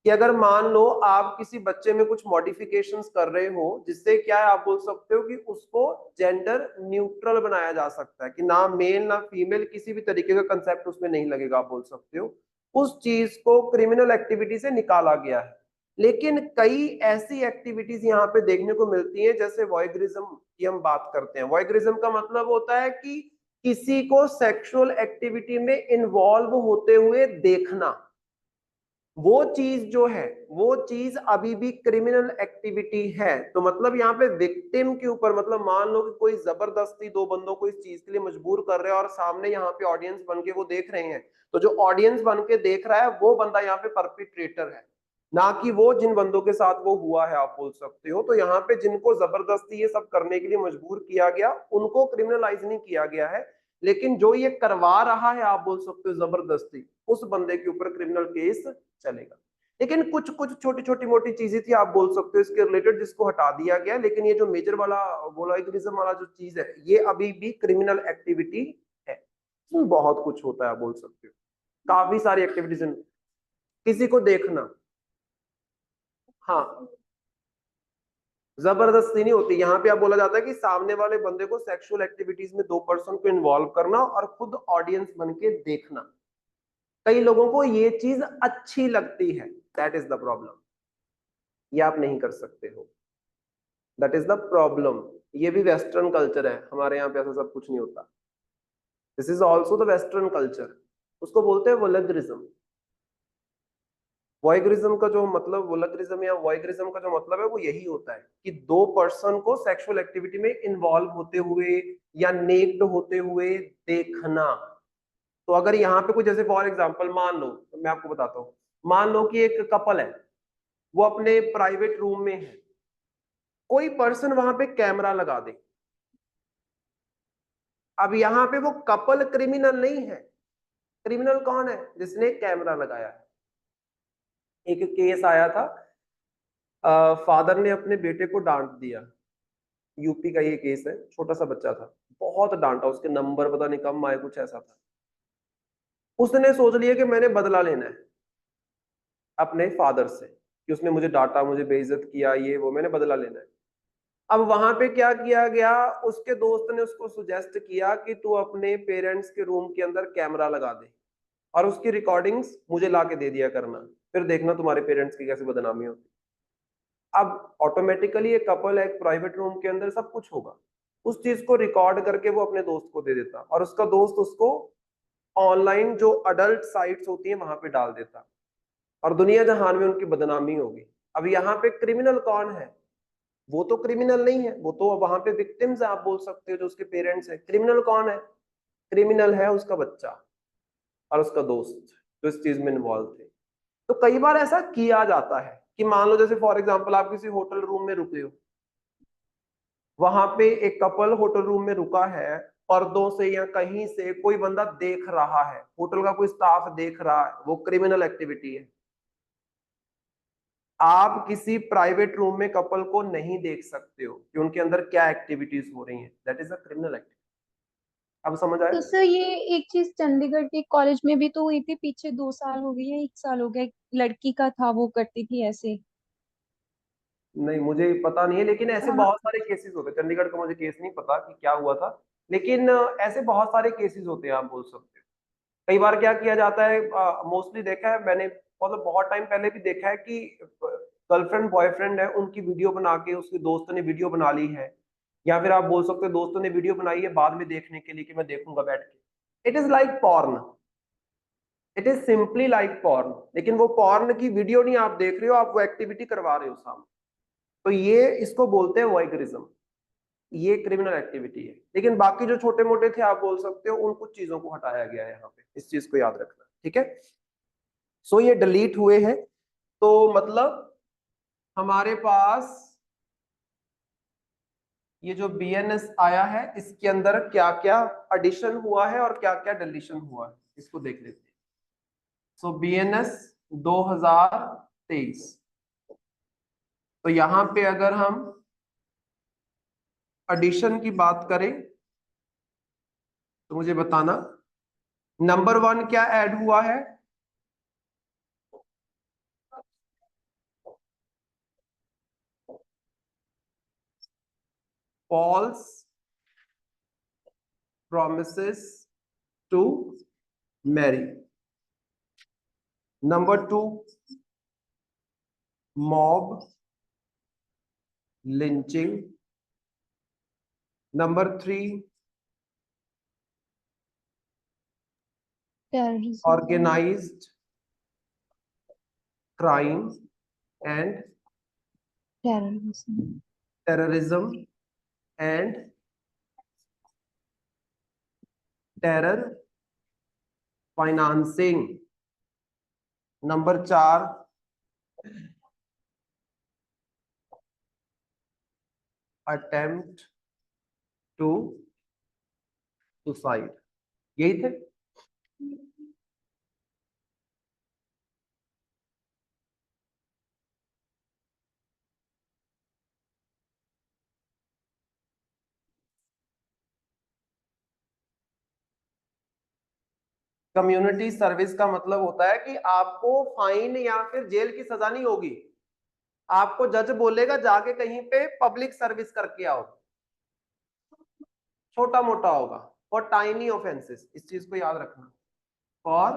[SPEAKER 2] कि अगर मान लो आप किसी बच्चे में कुछ मॉडिफिकेशंस कर रहे हो, जिससे क्या है, आप बोल सकते हो कि उसको जेंडर न्यूट्रल बनाया जा सकता है, कि ना मेल ना फीमेल किसी भी तरीके का कंसेप्ट उसमें नहीं लगेगा, आप बोल सकते हो। उस चीज को क्रिमिनल एक्टिविटी से निकाला गया है। लेकिन कई ऐसी एक्टिविटीज यहाँ पे देखने को मिलती हैं, जैसे वॉयगरिज्म की हम बात करते हैं। वॉयगरिज्म का मतलब होता है कि किसी को सेक्सुअल एक्टिविटी में इन्वॉल्व होते हुए देखना। वो चीज जो है, वो चीज अभी भी क्रिमिनल एक्टिविटी है। तो मतलब यहाँ पे विक्टिम के ऊपर, मतलब मान लो कि कोई जबरदस्ती दो बंदों को इस चीज के लिए मजबूर कर रहे हैं और सामने यहाँ पे ऑडियंस बन के वो देख रहे हैं, तो जो ऑडियंस बन के देख रहा है वो बंदा यहाँ पे परपिट्रेटर है, ना कि वो जिन बंदों के साथ वो हुआ है, आप बोल सकते हो। तो यहाँ पे जिनको जबरदस्ती ये सब करने के लिए मजबूर किया गया, उनको क्रिमिनलाइज नहीं किया गया है। लेकिन जो ये करवा रहा है, आप बोल सकते हो जबरदस्ती, उस बंदे के ऊपर क्रिमिनल केस चलेगा। लेकिन कुछ कुछ छोटी छोटी मोटी चीजें थी आप बोल सकते हो इसके रिलेटेड, जिसको हटा दिया गया, लेकिन ये जो मेजर वाला वोलैगिरिज्म वाला जो चीज है ये अभी भी क्रिमिनल एक्टिविटी है। इसमें बहुत कुछ होता है आप बोल सकते हो, काफी सारी एक्टिविटीज, किसी को देखना, हाँ, जबरदस्ती नहीं होती यहाँ पे। आप बोला जाता है कि सामने वाले बंदे को सेक्सुअल एक्टिविटीज में दो पर्सन को इन्वॉल्व करना और खुद ऑडियंस बन के देखना। कई लोगों को ये चीज अच्छी लगती है, दैट इज द प्रॉब्लम। ये आप नहीं कर सकते हो, दैट इज द प्रॉब्लम। ये भी वेस्टर्न कल्चर है, हमारे यहाँ पे ऐसा सब कुछ नहीं होता। This is also the western culture, उसको बोलते हैं वोलगरिज्म। वॉयगरिज्म का जो मतलब, वोलगरिज्म या वॉयगरिज्म का जो मतलब है वो यही होता है कि दो पर्सन को सेक्सुअल एक्टिविटी में इन्वॉल्व होते हुए या नेक्ड होते हुए देखना। तो अगर यहाँ पे कुछ, जैसे फॉर एग्जांपल मान लो, मैं आपको बताता हूँ, मान लो कि एक कपल है, वो अपने प्राइवेट रूम में है, कोई पर्सन वहां पे कैमरा लगा दे। अब यहाँ पे वो कपल क्रिमिनल नहीं है, क्रिमिनल कौन है? जिसने कैमरा लगाया है। एक केस आया था, फादर ने अपने बेटे को डांट दिया, यूपी का ये केस है, छोटा सा बच्चा था, बहुत डांटा, उसके नंबर पता नहीं कम आए, कुछ ऐसा था। उसने सोच लिया कि मैंने बदला लेना है अपने फादर से, कि उसने मुझे डांटा, मुझे बेइज्जत किया, ये वो, मैंने बदला लेना है। अब वहां पे क्या किया गया, उसके दोस्त ने उसको सुजेस्ट किया कि तू अपने पेरेंट्स के रूम के अंदर कैमरा लगा दे और उसकी रिकॉर्डिंग्स मुझे ला के दे दिया करना, फिर देखना तुम्हारे पेरेंट्स की कैसे बदनामी होती। अब ऑटोमेटिकली एक कपल है, एक प्राइवेट रूम के अंदर सब कुछ होगा, उस चीज को रिकॉर्ड करके वो अपने दोस्त को दे देता और उसका दोस्त उसको ऑनलाइन जो अडल्ट साइट्स होती हैं वहां पे डाल देता और दुनिया जहान में उनकी बदनामी होगी। अब यहाँ पे क्रिमिनल कौन है? वो तो क्रिमिनल नहीं है, वो तो वहां पे विक्टिम्स है, आप बोल सकते हो, जो उसके पेरेंट्स है। क्रिमिनल कौन है? क्रिमिनल है उसका बच्चा और उसका दोस्त जो इस चीज में इन्वॉल्व थे। तो कई बार ऐसा किया जाता है कि मान लो जैसे फॉर एग्जांपल आप किसी होटल रूम में रुके हो, वहां पे एक कपल होटल रूम में रुका है, पर्दों से या कहीं से कोई बंदा देख रहा है, होटल का कोई स्टाफ देख रहा है, वो क्रिमिनल एक्टिविटी है। आप किसी प्राइवेट रूम में कपल को नहीं देख सकते हो कि उनके अंदर क्या एक्टिविटीज हो रही हैं, that is a criminal activity. अब समझ आए?
[SPEAKER 1] तो सर ये एक चीज चंडीगढ़ के कॉलेज में भी तो हुई थी, पीछे 2 साल हो गए या 1 साल हो गया, एक लड़की का था, वो करती थी ऐसे।
[SPEAKER 2] नहीं मुझे पता नहीं है, लेकिन ऐसे
[SPEAKER 1] हाँ।
[SPEAKER 2] बहुत सारे केसेस होते हैं। चंडीगढ़ का मुझे केस नहीं पता कि क्या हुआ था, लेकिन ऐसे बहुत सारे केसेस होते हैं, आप बोल सकते हो। कई बार क्या किया जाता है, मोस्टली देखा है मैंने, मतलब बहुत टाइम पहले भी देखा है कि गर्लफ्रेंड बॉयफ्रेंड है, उनकी वीडियो बना के उसके दोस्त ने वीडियो बना ली है, या फिर आप बोल सकते हो दोस्तों ने वीडियो बनाई है बाद में देखने के लिए कि मैं देखूंगा बैठ के। It is like porn, it is simply like porn, लेकिन वो पॉर्न की वीडियो नहीं आप देख रहे हो, आप वो एक्टिविटी करवा रहे हो सामने। तो ये इसको बोलते हैं वॉयगरिज्म, ये क्रिमिनल एक्टिविटी है। लेकिन बाकी जो छोटे मोटे थे आप बोल सकते हो, उन कुछ चीजों को हटाया गया है यहाँ पे, इस चीज को याद रखना, ठीक है। सो ये डिलीट हुए हैं, तो मतलब हमारे पास ये जो बीएनएस आया है इसके अंदर क्या क्या एडिशन हुआ है और क्या क्या डिलीशन हुआ है, इसको देख लेते हैं। सो बीएनएस 2023, तो यहाँ पे अगर हम एडिशन की बात करें तो मुझे बताना, नंबर 1 क्या ऐड हुआ है? False promises to marry. Number 2, mob lynching. Number 3,
[SPEAKER 1] terrorism.
[SPEAKER 2] organized crime and
[SPEAKER 1] terrorism.
[SPEAKER 2] terrorism and terror financing. Number 4, attempt to suicide. यही थे। कम्युनिटी सर्विस का मतलब होता है कि आपको फाइन या फिर जेल की सजा नहीं होगी, आपको जज बोलेगा जाके कहीं पे पब्लिक सर्विस करके आओ, छोटा मोटा होगा, फॉर टाइनी ऑफेंसेस, इस चीज को याद रखना, फॉर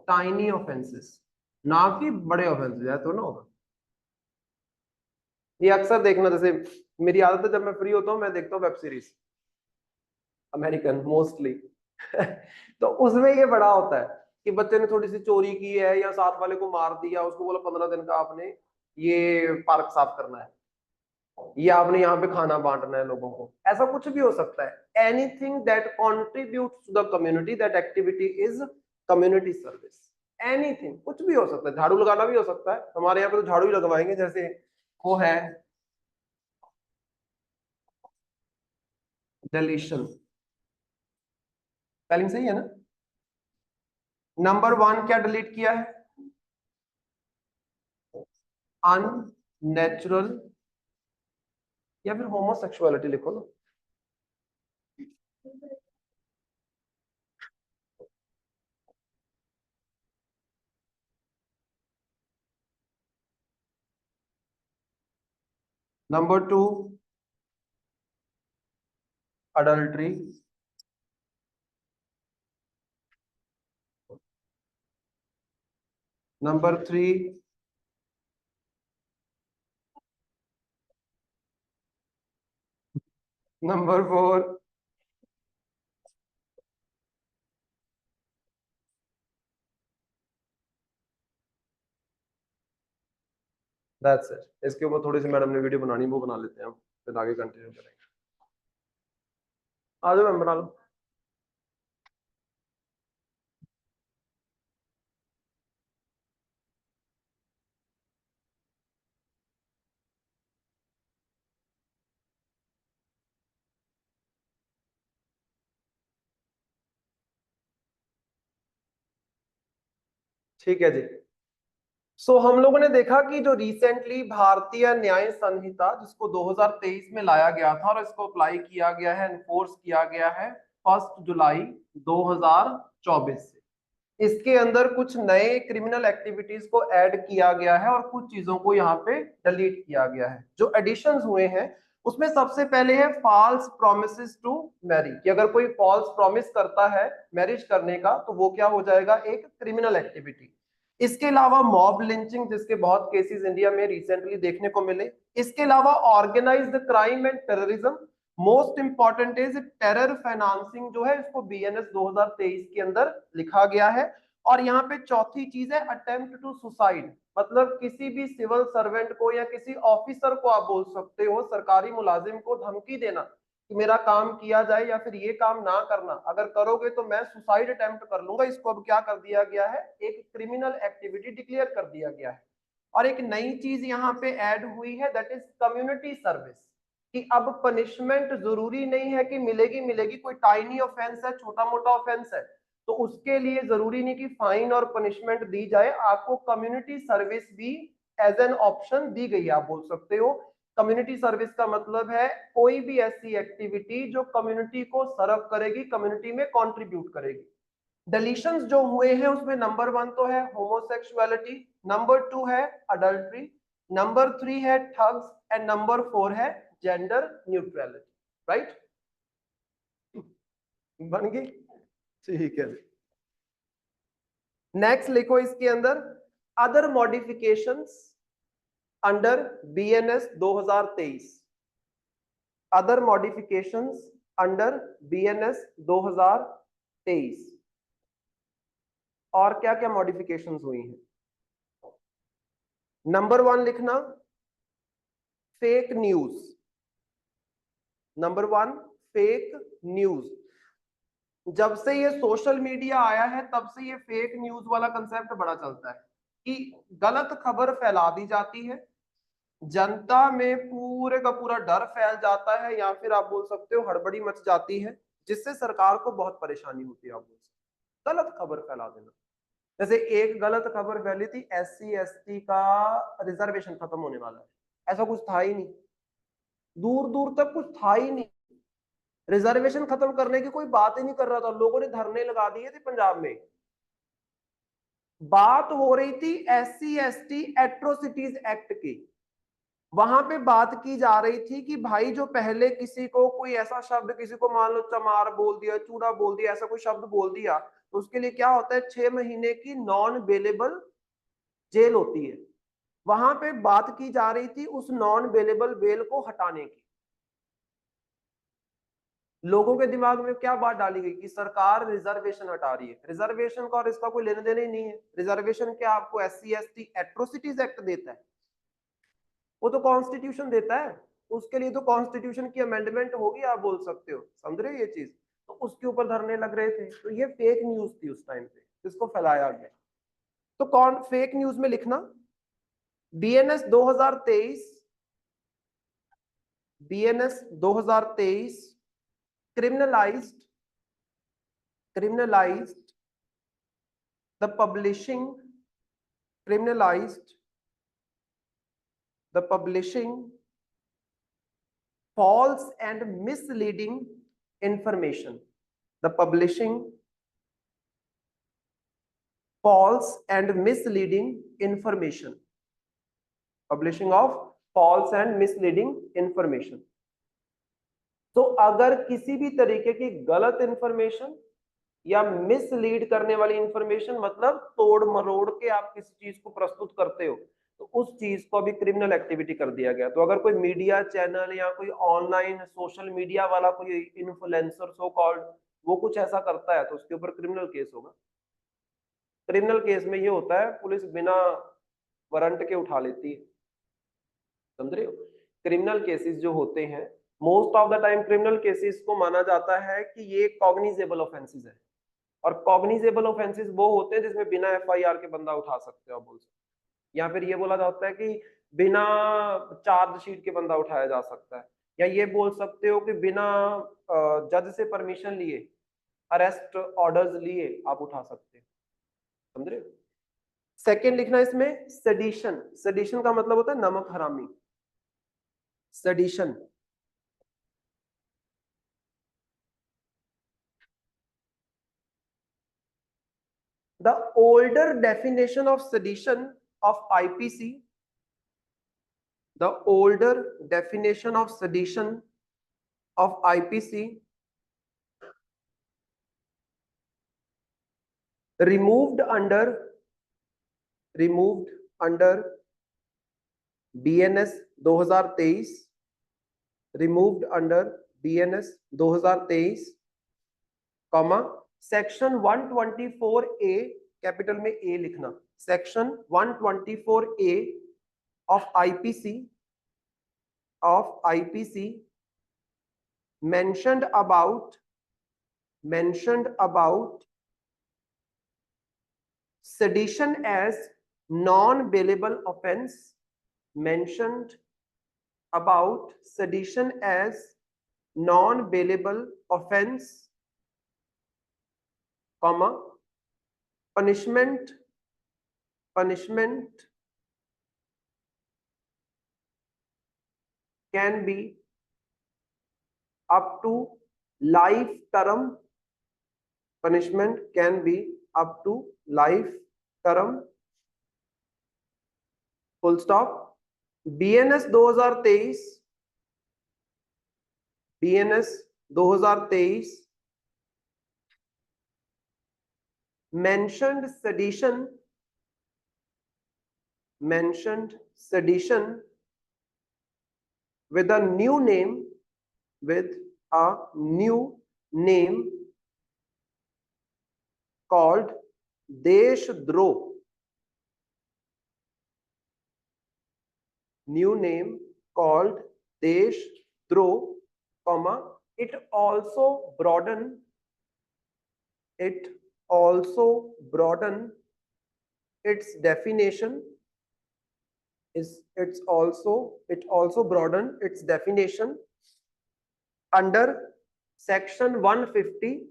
[SPEAKER 2] टाइनी ऑफेंसेस, ना कि बड़े ऑफेंसेस है तो ना होगा। ये अक्सर देखना, जैसे मेरी आदत है जब मैं फ्री होता हूँ मैं देखता हूँ वेब सीरीज अमेरिकन मोस्टली तो उसमें ये बड़ा होता है कि बच्चे ने थोड़ी सी चोरी की है या साथ वाले को मार दिया, उसको बोला 15 दिन का आपने ये पार्क साफ करना है, ये आपने यहाँ पे खाना बांटना है लोगों को, ऐसा कुछ भी हो सकता है। Anything that contributes to the community, that activity is community service. Anything, कुछ भी हो सकता है, झाड़ू लगाना भी हो सकता है, हमारे यहाँ पे तो झाड़ू ही लगवाएंगे, जैसे वो है डिलीशन, स्पेलिंग सही है ना? नंबर 1 क्या डिलीट किया है? अननेचुरल या फिर होमोसेक्सुअलिटी लिखो ना। Number 2 adultery, number 3 number 4 that's it. इसके ऊपर थोड़ी सी मैडम ने वीडियो बनानी, वो बना लेते हैं हम, फिर आगे कंटिन्यू करेंगे। आ जाओ मैम, बना लो। ठीक है जी। सो हम लोगों ने देखा कि जो रिसेंटली भारतीय न्याय संहिता जिसको 2023 में लाया गया था और इसको अप्लाई किया गया है, एनफोर्स किया गया है 1 जुलाई 2024 से, इसके अंदर कुछ नए क्रिमिनल एक्टिविटीज को ऐड किया गया है और कुछ चीजों को यहाँ पे डिलीट किया गया है। जो एडिशंस हुए हैं उसमें सबसे पहले है फॉल्स प्रोमिसेस टू मैरी, कि अगर कोई फॉल्स प्रॉमिस करता है मैरिज करने का तो वो क्या हो जाएगा, एक क्रिमिनल एक्टिविटी। इसके अलावा मॉब लिंचिंग, जिसके बहुत केसेस इंडिया में रिसेंटली देखने को मिले। इसके अलावा organised crime and terrorism, most important is terror financing, जो है इसको बीएनएस 2023 के अंदर लिखा गया है। और यहाँ पे चौथी चीज है अटेम्प्ट टू सुसाइड, मतलब किसी भी सिविल सर्वेंट को या किसी ऑफिसर को आप बोल सकते हो, सरकारी मुलाजिम को धमकी देना कि मेरा काम किया जाए या फिर ये काम ना करना, अगर करोगे तो मैं सुसाइड अटेम्प्ट कर लूंगा, इसको अब क्या कर दिया गया है, एक क्रिमिनल एक्टिविटी डिक्लेयर कर दिया गया है। और एक नई चीज यहाँ पे ऐड हुई है, दैट इज कम्युनिटी सर्विस, कि अब पनिशमेंट जरूरी नहीं है कि मिलेगी मिलेगी, कोई टाइनी ऑफेंस है, छोटा मोटा ऑफेंस है, तो उसके लिए जरूरी नहीं कि फाइन और पनिशमेंट दी जाए, आपको कम्युनिटी सर्विस भी एज एन ऑप्शन दी गई है, आप बोल सकते हो। कम्युनिटी सर्विस का मतलब है कोई भी ऐसी एक्टिविटी जो कम्युनिटी को सर्व करेगी, कम्युनिटी में कंट्रीब्यूट करेगी। डिलीशंस जो हुए हैं उसमें नंबर 1 तो है होमोसेक्सुअलिटी, नंबर 2 है अडल्ट्री, नंबर 3 है ठग्स एंड नंबर 4 है जेंडर न्यूट्रलिटी। राइट, बन गई? ठीक है। नेक्स्ट लिखो इसके अंदर other modifications under BNS 2023, other modifications under BNS 2023, और क्या क्या मॉडिफिकेशंस हुई हैं? नंबर 1 लिखना fake news, number 1 fake news. जब से ये सोशल मीडिया आया है तब से ये फेक न्यूज वाला कंसेप्ट बड़ा चलता है कि गलत खबर फैला दी जाती है, जनता में पूरे का पूरा डर फैल जाता है या फिर आप बोल सकते हो हड़बड़ी मच जाती है, जिससे सरकार को बहुत परेशानी होती है। आप बोल सकते हो गलत खबर फैला देना। जैसे एक गलत खबर फैली थी SC ST का रिजर्वेशन खत्म होने वाला है, ऐसा कुछ था ही नहीं, दूर दूर तक कुछ था ही नहीं, रिजर्वेशन खत्म करने की कोई बात ही नहीं कर रहा था, लोगों ने धरने लगा दिए थे पंजाब में। बात हो रही थी SC/ST एट्रोसिटीज एक्ट की। वहां पे बात की जा रही थी कि भाई जो पहले किसी को कोई ऐसा शब्द, किसी को मान लो चमार बोल दिया, चूड़ा बोल दिया, ऐसा कोई शब्द बोल दिया, तो उसके लिए क्या होता है, 6 महीने की नॉन बेलेबल जेल होती है। वहां पे बात की जा रही थी उस नॉन बेलेबल बेल को हटाने की। लोगों के दिमाग में क्या बात डाली गई कि सरकार रिजर्वेशन हटा रही है। रिजर्वेशन का और इसका कोई लेने देने ही नहीं है। रिजर्वेशन क्या आपको SC/ST एट्रोसिटीज एक्ट देता है? वो तो कॉन्स्टिट्यूशन देता है। उसके लिए तो कॉन्स्टिट्यूशन की अमेंडमेंट होगी, आप बोल सकते हो। समझ रहे हो ये चीज? तो उसके ऊपर धरने लग रहे थे। तो ये फेक न्यूज थी उस टाइम पे, जिसको फैलाया गया। तो कौन फेक न्यूज में लिखना, BNS 2023 criminalized the publishing false and misleading information. The publishing false and misleading information. Publishing of false and misleading information. तो अगर किसी भी तरीके की गलत इंफॉर्मेशन या मिसलीड करने वाली इंफॉर्मेशन, मतलब तोड़ मरोड़ के आप किसी चीज को प्रस्तुत करते हो, तो उस चीज को अभी क्रिमिनल एक्टिविटी कर दिया गया। तो अगर कोई मीडिया चैनल या कोई ऑनलाइन सोशल मीडिया वाला कोई इन्फ्लुएंसर सो कॉल्ड, वो कुछ ऐसा करता है, तो उसके ऊपर क्रिमिनल केस होगा। क्रिमिनल केस में ये होता है, पुलिस बिना वारंट के उठा लेती है। समझ रहे हो? क्रिमिनल केसेस जो होते हैं, most of the time criminal cases को माना जाता है कि ये कॉग्निजेबल ऑफेंसेस है। और कॉग्निजेबल ऑफेंसेस वो होते हैं जिसमें बिना FIR के बंदा उठा सकते हो, आप बोल सकते हो। या फिर ये बोला जाता है कि बिना चार्जशीट के बंदा उठाया जा सकता है। या ये बोल सकते हो कि बिना जज से परमिशन लिए, अरेस्ट ऑर्डर्स लिए आप उठा सकते हो। समझ रहे हो? सेकेंड लिखना इसमें सेडिशन। सेडिशन का मतलब होता है नमक हरामी। Sedition, the older definition of sedition of IPC, the older definition of sedition of IPC removed under BNS 2023, removed under BNS 2023, comma section 124A, capital में A लिखना, section 124A of IPC mentioned about sedition as non-bailable offense, mentioned about sedition as non-bailable offense, comma punishment can be up to life term, punishment can be up to life term, full stop. BNS 2023 mentioned sedition with a new name called Deshdrah. New name called Deshdrah, comma it also broaden its definition, it also broaden its definition under section 150,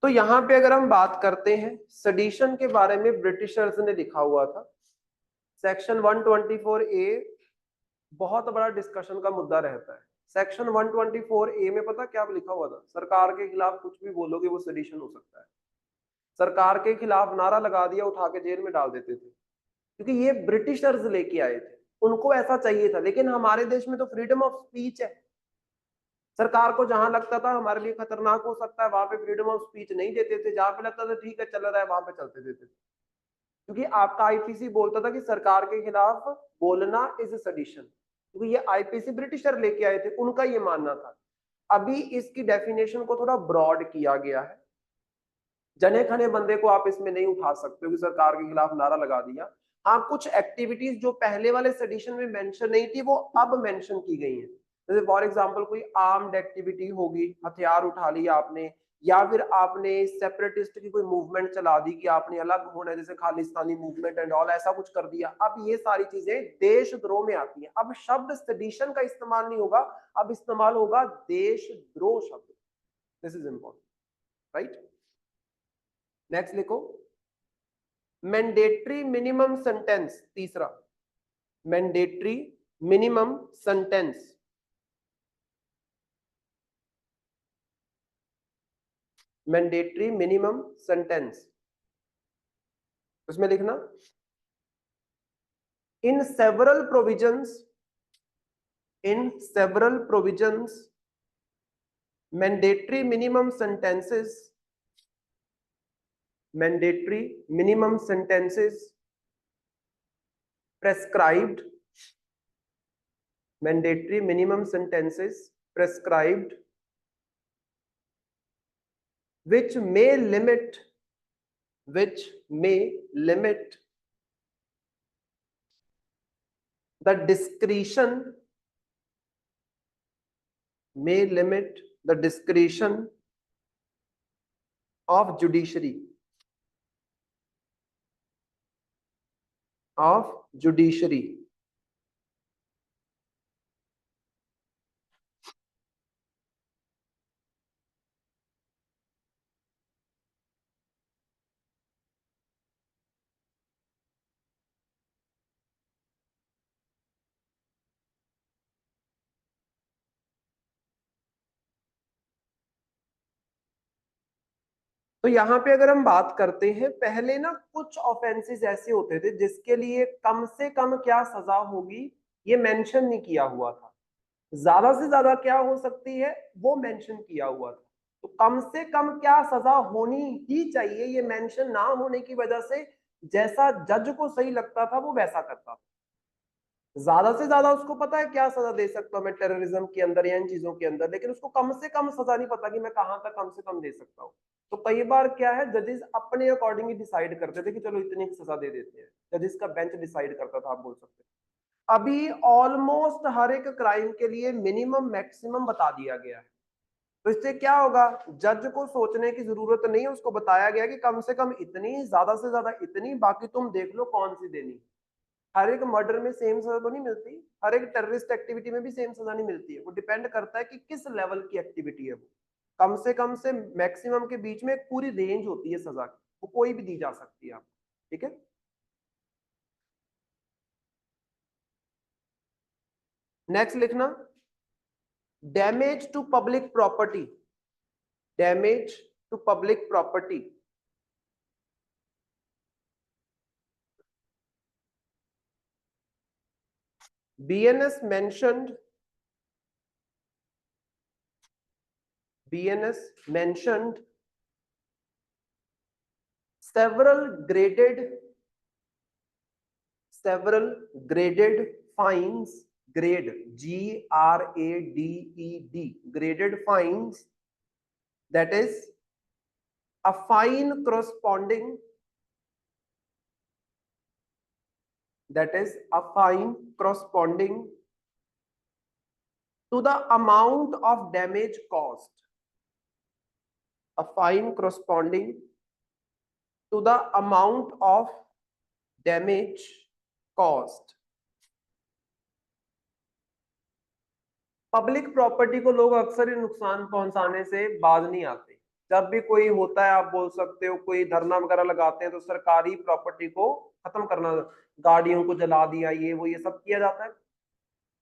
[SPEAKER 2] तो यहाँ पे अगर हम बात करते हैं sedition के बारे में, ब्रिटिशर्स ने लिखा हुआ था सेक्शन 124 ए, बहुत बड़ा डिस्कशन का मुद्दा रहता है। सेक्शन 124 ए में पता क्या लिखा हुआ था? सरकार के खिलाफ कुछ भी बोलोगे वो सेडिशन हो सकता है। सरकार के खिलाफ नारा लगा दिया, उठा के जेल में डाल देते थे, क्योंकि ये ब्रिटिशर्स लेके आए थे, उनको ऐसा चाहिए था। लेकिन हमारे देश में तो फ्रीडम ऑफ स्पीच है, सरकार को जहां लगता था हमारे लिए खतरनाक हो सकता है वहां पे फ्रीडम ऑफ स्पीच नहीं देते थे, जहां पे लगता था ठीक है चल रहा है वहां पे चलते देते थे, क्योंकि आपका आईपीसी बोलता था कि सरकार के खिलाफ बोलना इज सेडिशन, क्योंकि ये आईपीसी ब्रिटिशर लेके आए थे, उनका ये मानना था। अभी इसकी डेफिनेशन को थोड़ा ब्रॉड किया गया है, जने खने बंदे को आप इसमें नहीं उठा सकते हो कि सरकार के खिलाफ नारा लगा दिया। हाँ, कुछ एक्टिविटीज जो पहले वाले सेडिशन में मेंशन नहीं थी वो अब मेंशन की गई है। जैसे फॉर एग्जांपल कोई आर्म्ड एक्टिविटी होगी, हथियार उठा लिया आपने, या फिर आपने सेपरेटिस्ट की कोई मूवमेंट चला दी कि आपने अलग होना है, जैसे खालिस्तानी मूवमेंट एंड ऑल, ऐसा कुछ कर दिया। अब ये सारी चीजें देशद्रोह में आती हैं। अब शब्द सेडिशन का इस्तेमाल नहीं होगा, अब इस्तेमाल होगा देशद्रोह शब्द। This is important, right. Next लिखो, मैंडेटरी मिनिमम सेंटेंस, तीसरा mandatory minimum sentence. Mandatory minimum sentence, उसमें लिखना in several provisions mandatory minimum sentences prescribed mandatory minimum sentences prescribed which may limit the discretion of judiciary तो यहाँ पे अगर हम बात करते हैं, पहले ना कुछ ऑफेंसेस ऐसे होते थे जिसके लिए कम से कम क्या सजा होगी ये मेंशन नहीं किया हुआ था, ज्यादा से ज्यादा क्या हो सकती है वो मेंशन किया हुआ था। तो कम से कम क्या सजा होनी ही चाहिए ये मेंशन ना होने की वजह से जैसा जज को सही लगता था वो वैसा करता था। ज्यादा से ज्यादा उसको पता है क्या सजा दे सकता हूं मैं टेररिज्म के अंदर या इन चीजों के अंदर, लेकिन उसको कम से कम सजा नहीं पता कि मैं कहां तक कम से कम दे सकता हूँ। तो कई बार क्या है, जजेस अपने अकॉर्डिंग ही डिसाइड करते थे कि चलो इतनी सजा दे देते हैं, जजेस का बेंच डिसाइड करता था, आप बोल सकते हैं। अभी ऑलमोस्ट हर एक क्राइम के लिए मिनिमम मैक्सिमम बता दिया गया है, तो इससे क्या होगा, जज को सोचने की जरूरत नहीं है, उसको बताया गया कि कम से कम इतनी, ज्यादा से ज्यादा इतनी, बाकी तुम देख लो कौन सी देनी। हर एक मर्डर में सेम सजा तो नहीं मिलती, हर एक टेररिस्ट एक्टिविटी में भी सेम सजा नहीं मिलती है, वो डिपेंड करता है कि किस लेवल की एक्टिविटी है वो। कम से मैक्सिमम के बीच में एक पूरी रेंज होती है सजा की, वो कोई भी दी जा सकती है आपको, ठीक है। नेक्स्ट लिखना, damage to public property, damage to public property. BNS mentioned several graded fines, grade GRADED, graded fines, that is a fine corresponding to the amount of damage caused, a fine corresponding to the amount of damage caused। Public property को लोग अक्सर ही नुकसान पहुंचाने से बाज नहीं आते, जब भी कोई होता है, आप बोल सकते हो कोई धरना वगैरह लगाते हैं तो सरकारी प्रॉपर्टी को खत्म करना, गाड़ियों को जला दिया, ये सब किया जाता है।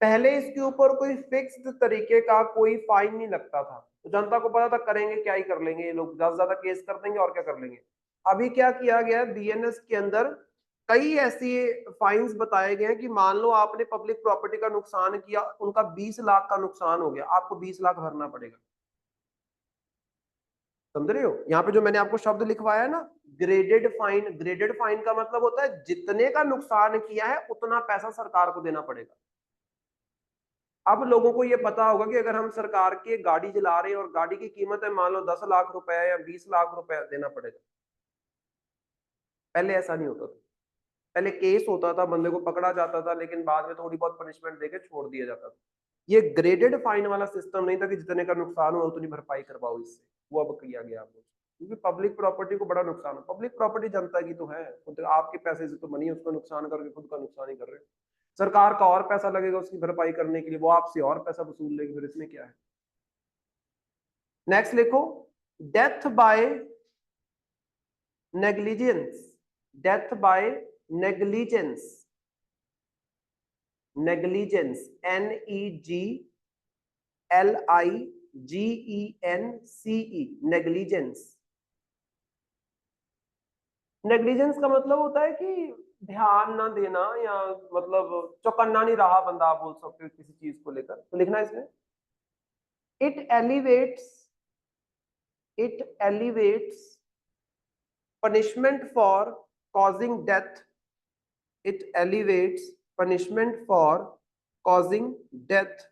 [SPEAKER 2] पहले इसके ऊपर कोई फिक्स्ड तरीके का कोई फाइन नहीं लगता था, तो जनता को पता था करेंगे क्या ही कर लेंगे ये लोग, ज्यादा से ज्यादा केस कर देंगे और क्या कर लेंगे। अभी क्या किया गया है, बीएनएस के अंदर कई ऐसी फाइन्स बताए गए हैं कि मान लो आपने पब्लिक प्रॉपर्टी का नुकसान किया, उनका 20 लाख का नुकसान हो गया, आपको 20 लाख भरना पड़ेगा। समझ रहे हो? यहाँ पे जो मैंने आपको शब्द लिखवाया है ना, ग्रेडेड फाइन, ग्रेडेड फाइन का मतलब होता है जितने का नुकसान किया है उतना पैसा सरकार को देना पड़ेगा। अब लोगों को ये पता होगा कि अगर हम सरकार की गाड़ी जला रहे हैं और गाड़ी की कीमत है मान लो 10 लाख रुपए या 20 लाख रुपए देना पड़ेगा। पहले ऐसा नहीं होता था, पहले केस होता था, बंदे को पकड़ा जाता था, लेकिन बाद में थोड़ी बहुत पनिशमेंट देके छोड़ दिया जाता था। ये ग्रेडेड फाइन वाला सिस्टम नहीं था कि जितने का नुकसान हुआ उतनी भरपाई करवाओ इससे, वो अब किया गया आपको, क्योंकि पब्लिक प्रॉपर्टी को बड़ा नुकसान है। पब्लिक प्रॉपर्टी जनता की तो है, तो आपके पैसे से तो बनी है, उसका नुकसान करके खुद का नुकसान ही कर रहे हो। सरकार का और पैसा लगेगा उसकी भरपाई करने के लिए, वो आपसे और पैसा वसूल लेगी, फिर इसमें क्या है। नेक्स्ट लिखो, death by negligence, death by negligence, negligence, NEGLIGENCE, negligence. Negligence का मतलब होता है कि ध्यान ना देना, या मतलब चौकन्ना नहीं रहा बंदा, आप बोल सकते हो किसी चीज को लेकर। तो लिखना है इसमें, it elevates, it elevates punishment for causing death, it elevates punishment for causing death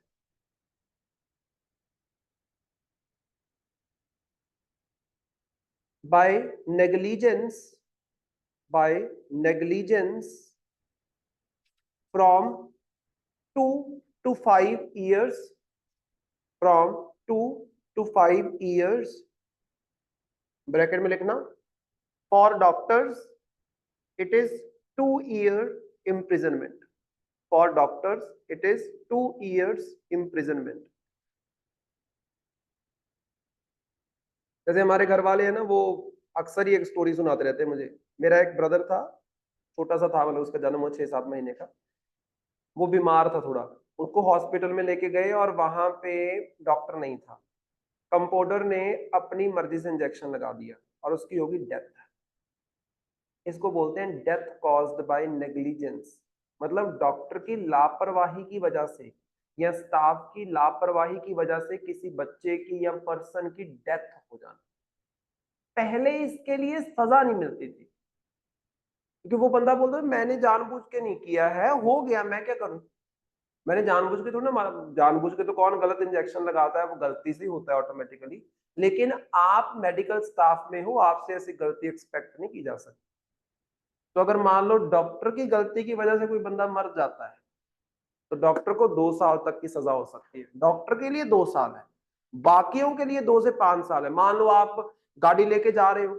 [SPEAKER 2] by negligence, by negligence from 2 to 5 years, from 2 to 5 years, bracket में लिखना, for doctors it is 2 year imprisonment, for doctors it is 2 years imprisonment। जैसे हमारे घर वाले हैं ना, वो अक्सर ही एक स्टोरी सुनाते रहते हैं मुझे। मेरा एक ब्रदर था, छोटा सा था, मतलब उसका जन्म हुआ 6-7 महीने का। वो बीमार था थोड़ा, उसको हॉस्पिटल में लेके गए और वहां पे डॉक्टर नहीं था। कंपाउंडर ने अपनी मर्जी से इंजेक्शन लगा दिया और उसकी होगी डेथ। इसको बोलते हैं डेथ कॉज्ड बाय नेग्लिजेंस, मतलब डॉक्टर की लापरवाही की वजह से या स्टाफ की लापरवाही की वजह से किसी बच्चे की या पर्सन की डेथ हो जाना। पहले इसके लिए सजा नहीं मिलती थी, क्योंकि वो बंदा बोलता है मैंने जानबूझ के नहीं किया है, हो गया, मैं क्या करूं, मैंने जानबूझ के थोड़ा ना, जानबूझ के तो कौन गलत इंजेक्शन लगाता है, वो गलती से ही होता है ऑटोमेटिकली। लेकिन आप मेडिकल स्टाफ में हो, आपसे ऐसी गलती एक्सपेक्ट नहीं की जा सकती। तो अगर मान लो डॉक्टर की गलती की वजह से कोई बंदा मर जाता है, तो डॉक्टर को 2 साल तक की सजा हो सकती है। डॉक्टर के लिए 2 साल है, बाकियों के लिए 2 से 5 साल है। मान लो आप गाड़ी लेके जा रहे हो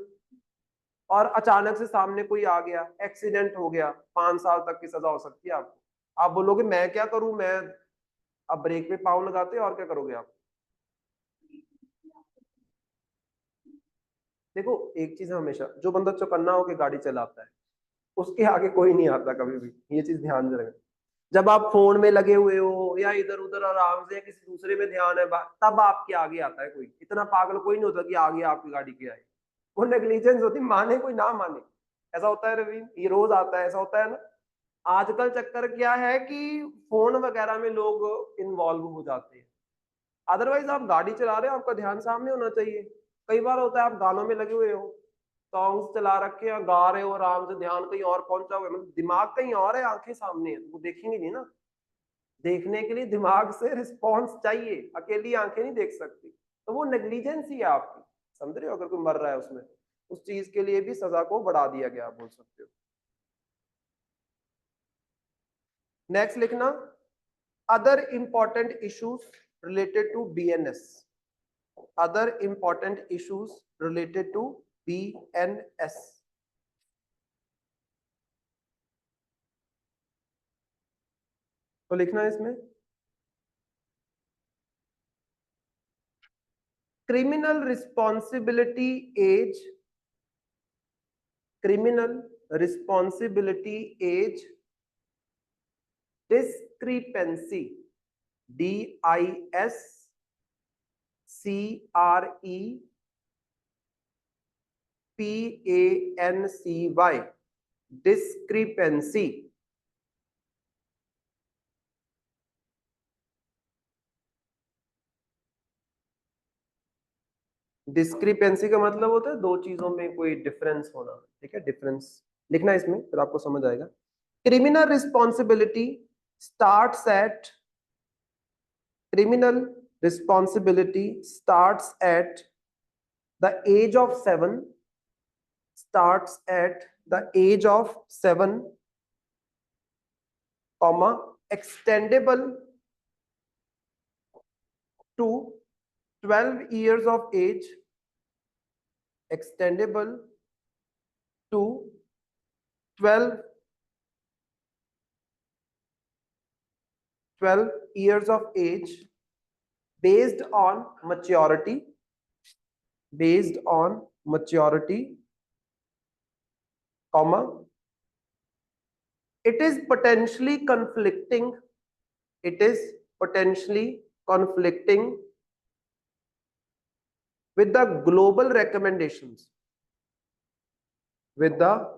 [SPEAKER 2] और अचानक से सामने कोई आ गया, एक्सीडेंट हो गया, 5 साल तक की सजा हो सकती है आपको। आप बोलोगे मैं क्या करूं, मैं अब ब्रेक पे पाँव लगाते हैं, और क्या करोगे आप। देखो एक चीज है, हमेशा जो बंदा चौकन्ना होकर गाड़ी चलाता है उसके आगे कोई नहीं आता कभी भी, ये चीज ध्यान में रखना। जब आप फोन में लगे हुए हो या इधर उधर आराम से किसी दूसरे में ध्यान है, तब आपके आगे आता है कोई। इतना पागल कोई नहीं होता कि आगे आपकी गाड़ी के आए, वो नेग्लिजेंस होती, माने कोई ना माने। ऐसा होता है रवि, ये रोज आता है, ऐसा होता है ना। आजकल चक्कर क्या है कि फोन वगैरह में लोग इन्वॉल्व हो जाते हैं, अदरवाइज आप गाड़ी चला रहे हो, आपका ध्यान सामने होना चाहिए। कई बार होता है आप गानों में लगे हुए हो, सॉन्ग्स चला रखे हैं, गा रहे हो आराम से, ध्यान कहीं और पहुंचा हुआ है, मतलब दिमाग कहीं और है, आंखें सामने है, वो देखेंगे नहीं ना। देखने के लिए दिमाग से रिस्पॉन्स चाहिए, अकेली आंखें नहीं देख सकती, तो वो नेग्लिजेंस ही है आपकी। समझ रहे हो? अगर कोई मर रहा है उसमें, उस चीज के लिए भी सजा को बढ़ा दिया गया, आप बोल सकते हो। नेक्स्ट लिखना, other important issues related to BNS, other important issues related to BNS। तो लिखना है इसमें, criminal responsibility age, criminal responsibility age discrepancy, discrepancy, discrepancy. Discrepancy का मतलब होता है दो चीजों में कोई डिफरेंस होना, ठीक है, डिफरेंस लिखना इसमें, फिर आपको समझ आएगा। Criminal responsibility starts at, criminal responsibility starts at the age of 7, starts at the age of 7, comma, extendable to 12 years of age, extendable to 12 years of age based on maturity, based on maturity, comma, it is potentially conflicting, it is potentially conflicting with the global recommendations, with the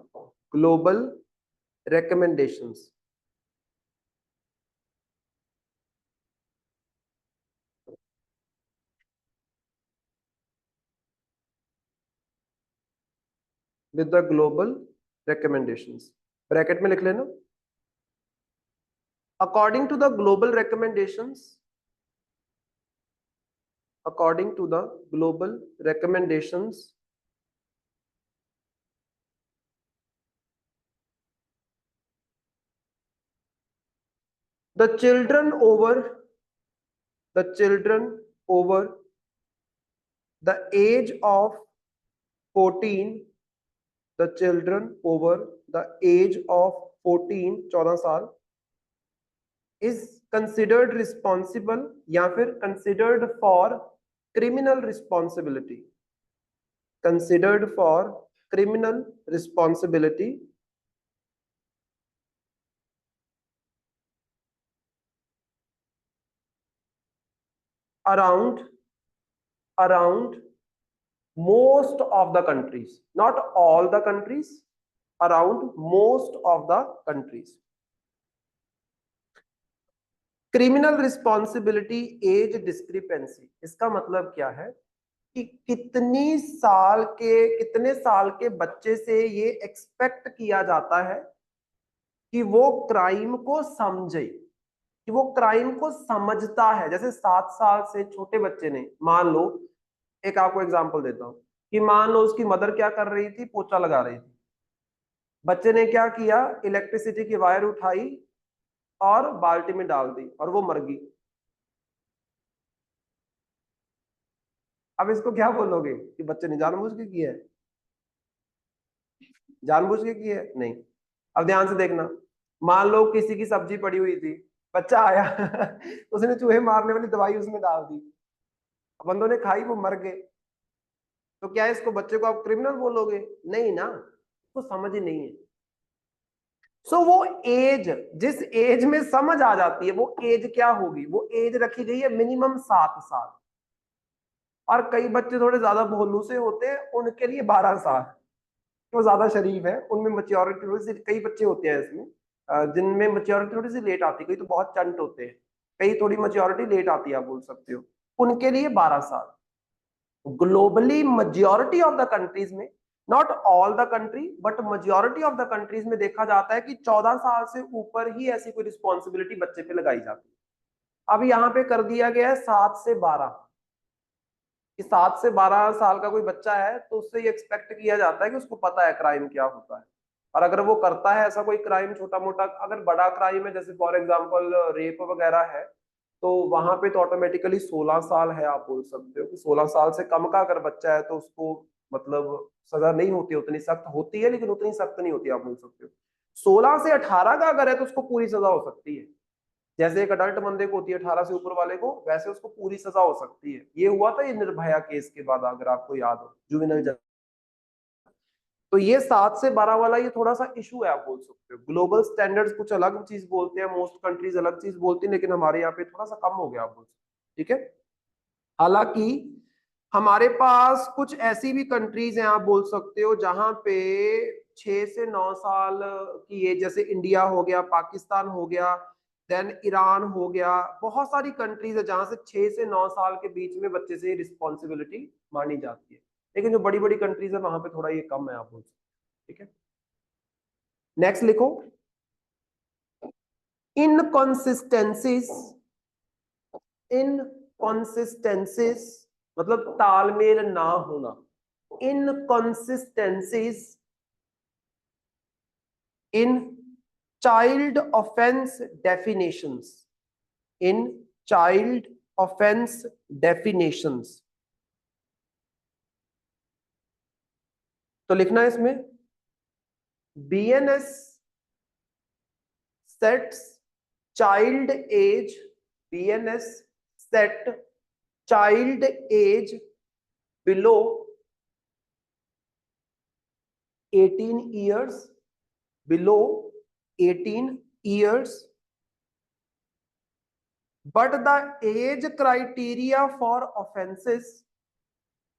[SPEAKER 2] global recommendations. With the global recommendations, bracket में लिख लेना, according to the global recommendations, according to the global recommendations, the children over the age of 14, the children over the age of 14, 14 साल, is considered responsible या फिर considered for criminal responsibility, considered for criminal responsibility around most of the countries, not all the countries, around most of the countries. Criminal responsibility age discrepancy, इसका मतलब क्या है कि कितने साल के बच्चे से ये एक्सपेक्ट किया जाता है कि वो क्राइम को समझे, कि वो क्राइम को समझता है। जैसे 7 साल से छोटे बच्चे ने, मान लो, एक आपको एग्जांपल देता हूं कि मान लो उसकी मदर क्या कर रही थी, पोछा लगा रही थी, बच्चे ने क्या किया, इलेक्ट्रिसिटी की वायर उठाई और बाल्टी में डाल दी और वो मर गई। अब इसको क्या बोलोगे कि बच्चे ने जानबूझ के किया है? जानबूझ के किया है? नहीं। अब ध्यान से देखना, मान लो किसी की सब्जी पड़ी हुई थी, बच्चा आया उसने चूहे मारने वाली दवाई उसमें डाल दी, बंदों ने खाई, वो मर गए, तो क्या इसको, बच्चे को आप क्रिमिनल बोलोगे? नहीं ना, उसको समझ ही नहीं है। सो वो एज, जिस एज में समझ आ जाती है, वो एज क्या होगी? वो एज रखी गई है मिनिमम 7 साल, और कई बच्चे थोड़े ज्यादा भोलू से होते हैं, उनके लिए 12 साल, तो ज्यादा शरीफ है, उनमें मैच्योरिटी थोड़ी सी, कई बच्चे होते हैं इसमें जिनमें मैच्योरिटी थोड़ी सी लेट आती है, कई तो बहुत चंट होते हैं, कई थोड़ी मैच्योरिटी लेट आती है, आप बोल सकते हो, उनके लिए 12 साल। Globally majority of the countries में, not all the country but majority of the countries में देखा जाता है कि 14 साल से ऊपर ही ऐसी कोई रिस्पॉन्सिबिलिटी बच्चे पे लगाई जाती है। अब यहाँ पे कर दिया गया है 7 से 12, कि 7 से 12 साल का कोई बच्चा है तो उससे ये एक्सपेक्ट किया जाता है कि उसको पता है क्राइम क्या होता है, और अगर वो करता है ऐसा कोई क्राइम छोटा मोटा, अगर बड़ा क्राइम है जैसे फॉर एग्जांपल रेप वगैरह है, तो वहां पे तो ऑटोमेटिकली 16 साल है, आप बोल सकते हो कि 16 साल से कम का अगर बच्चा है तो उसको मतलब सजा नहीं होती, उतनी सख्त होती है लेकिन उतनी सख्त नहीं होती, आप बोल सकते हो। 16 से 18 का अगर है तो उसको पूरी सजा हो सकती है, जैसे एक अडल्ट बंदे को होती है 18 से ऊपर वाले को, वैसे उसको पूरी सजा हो सकती है। ये हुआ था ये निर्भया केस के बाद, अगर आपको याद हो, जुवेनाइल। तो ये 7 से 12 वाला ये थोड़ा सा इशू है, आप बोल सकते हो। ग्लोबल स्टैंडर्ड्स कुछ अलग चीज बोलते हैं, मोस्ट कंट्रीज अलग चीज बोलती हैं, लेकिन हमारे यहाँ पे थोड़ा सा कम हो गया, आप बोल सकते हो। ठीक है, हालांकि हमारे पास कुछ ऐसी भी कंट्रीज हैं, आप बोल सकते हो, जहां पे 6 से 9 साल की एज, जैसे इंडिया हो गया, पाकिस्तान हो गया, देन ईरान हो गया, बहुत सारी कंट्रीज है जहां से 6 से 9 साल के बीच में बच्चे से रिस्पॉन्सिबिलिटी मानी जाती है। लेकिन जो बड़ी बड़ी कंट्रीज है वहां पे थोड़ा ये कम है, आप बोल सकते हो। ठीक है, नेक्स्ट लिखो, इनकॉन्सिस्टेंसीज। इनकॉन्सिस्टेंसीज मतलब तालमेल ना होना। Inconsistencies in child offence definitions. In child offence definitions. तो लिखना है इसमें, BNS sets child age, BNS set child age below 18 years, below 18 years, but the age criteria for offenses,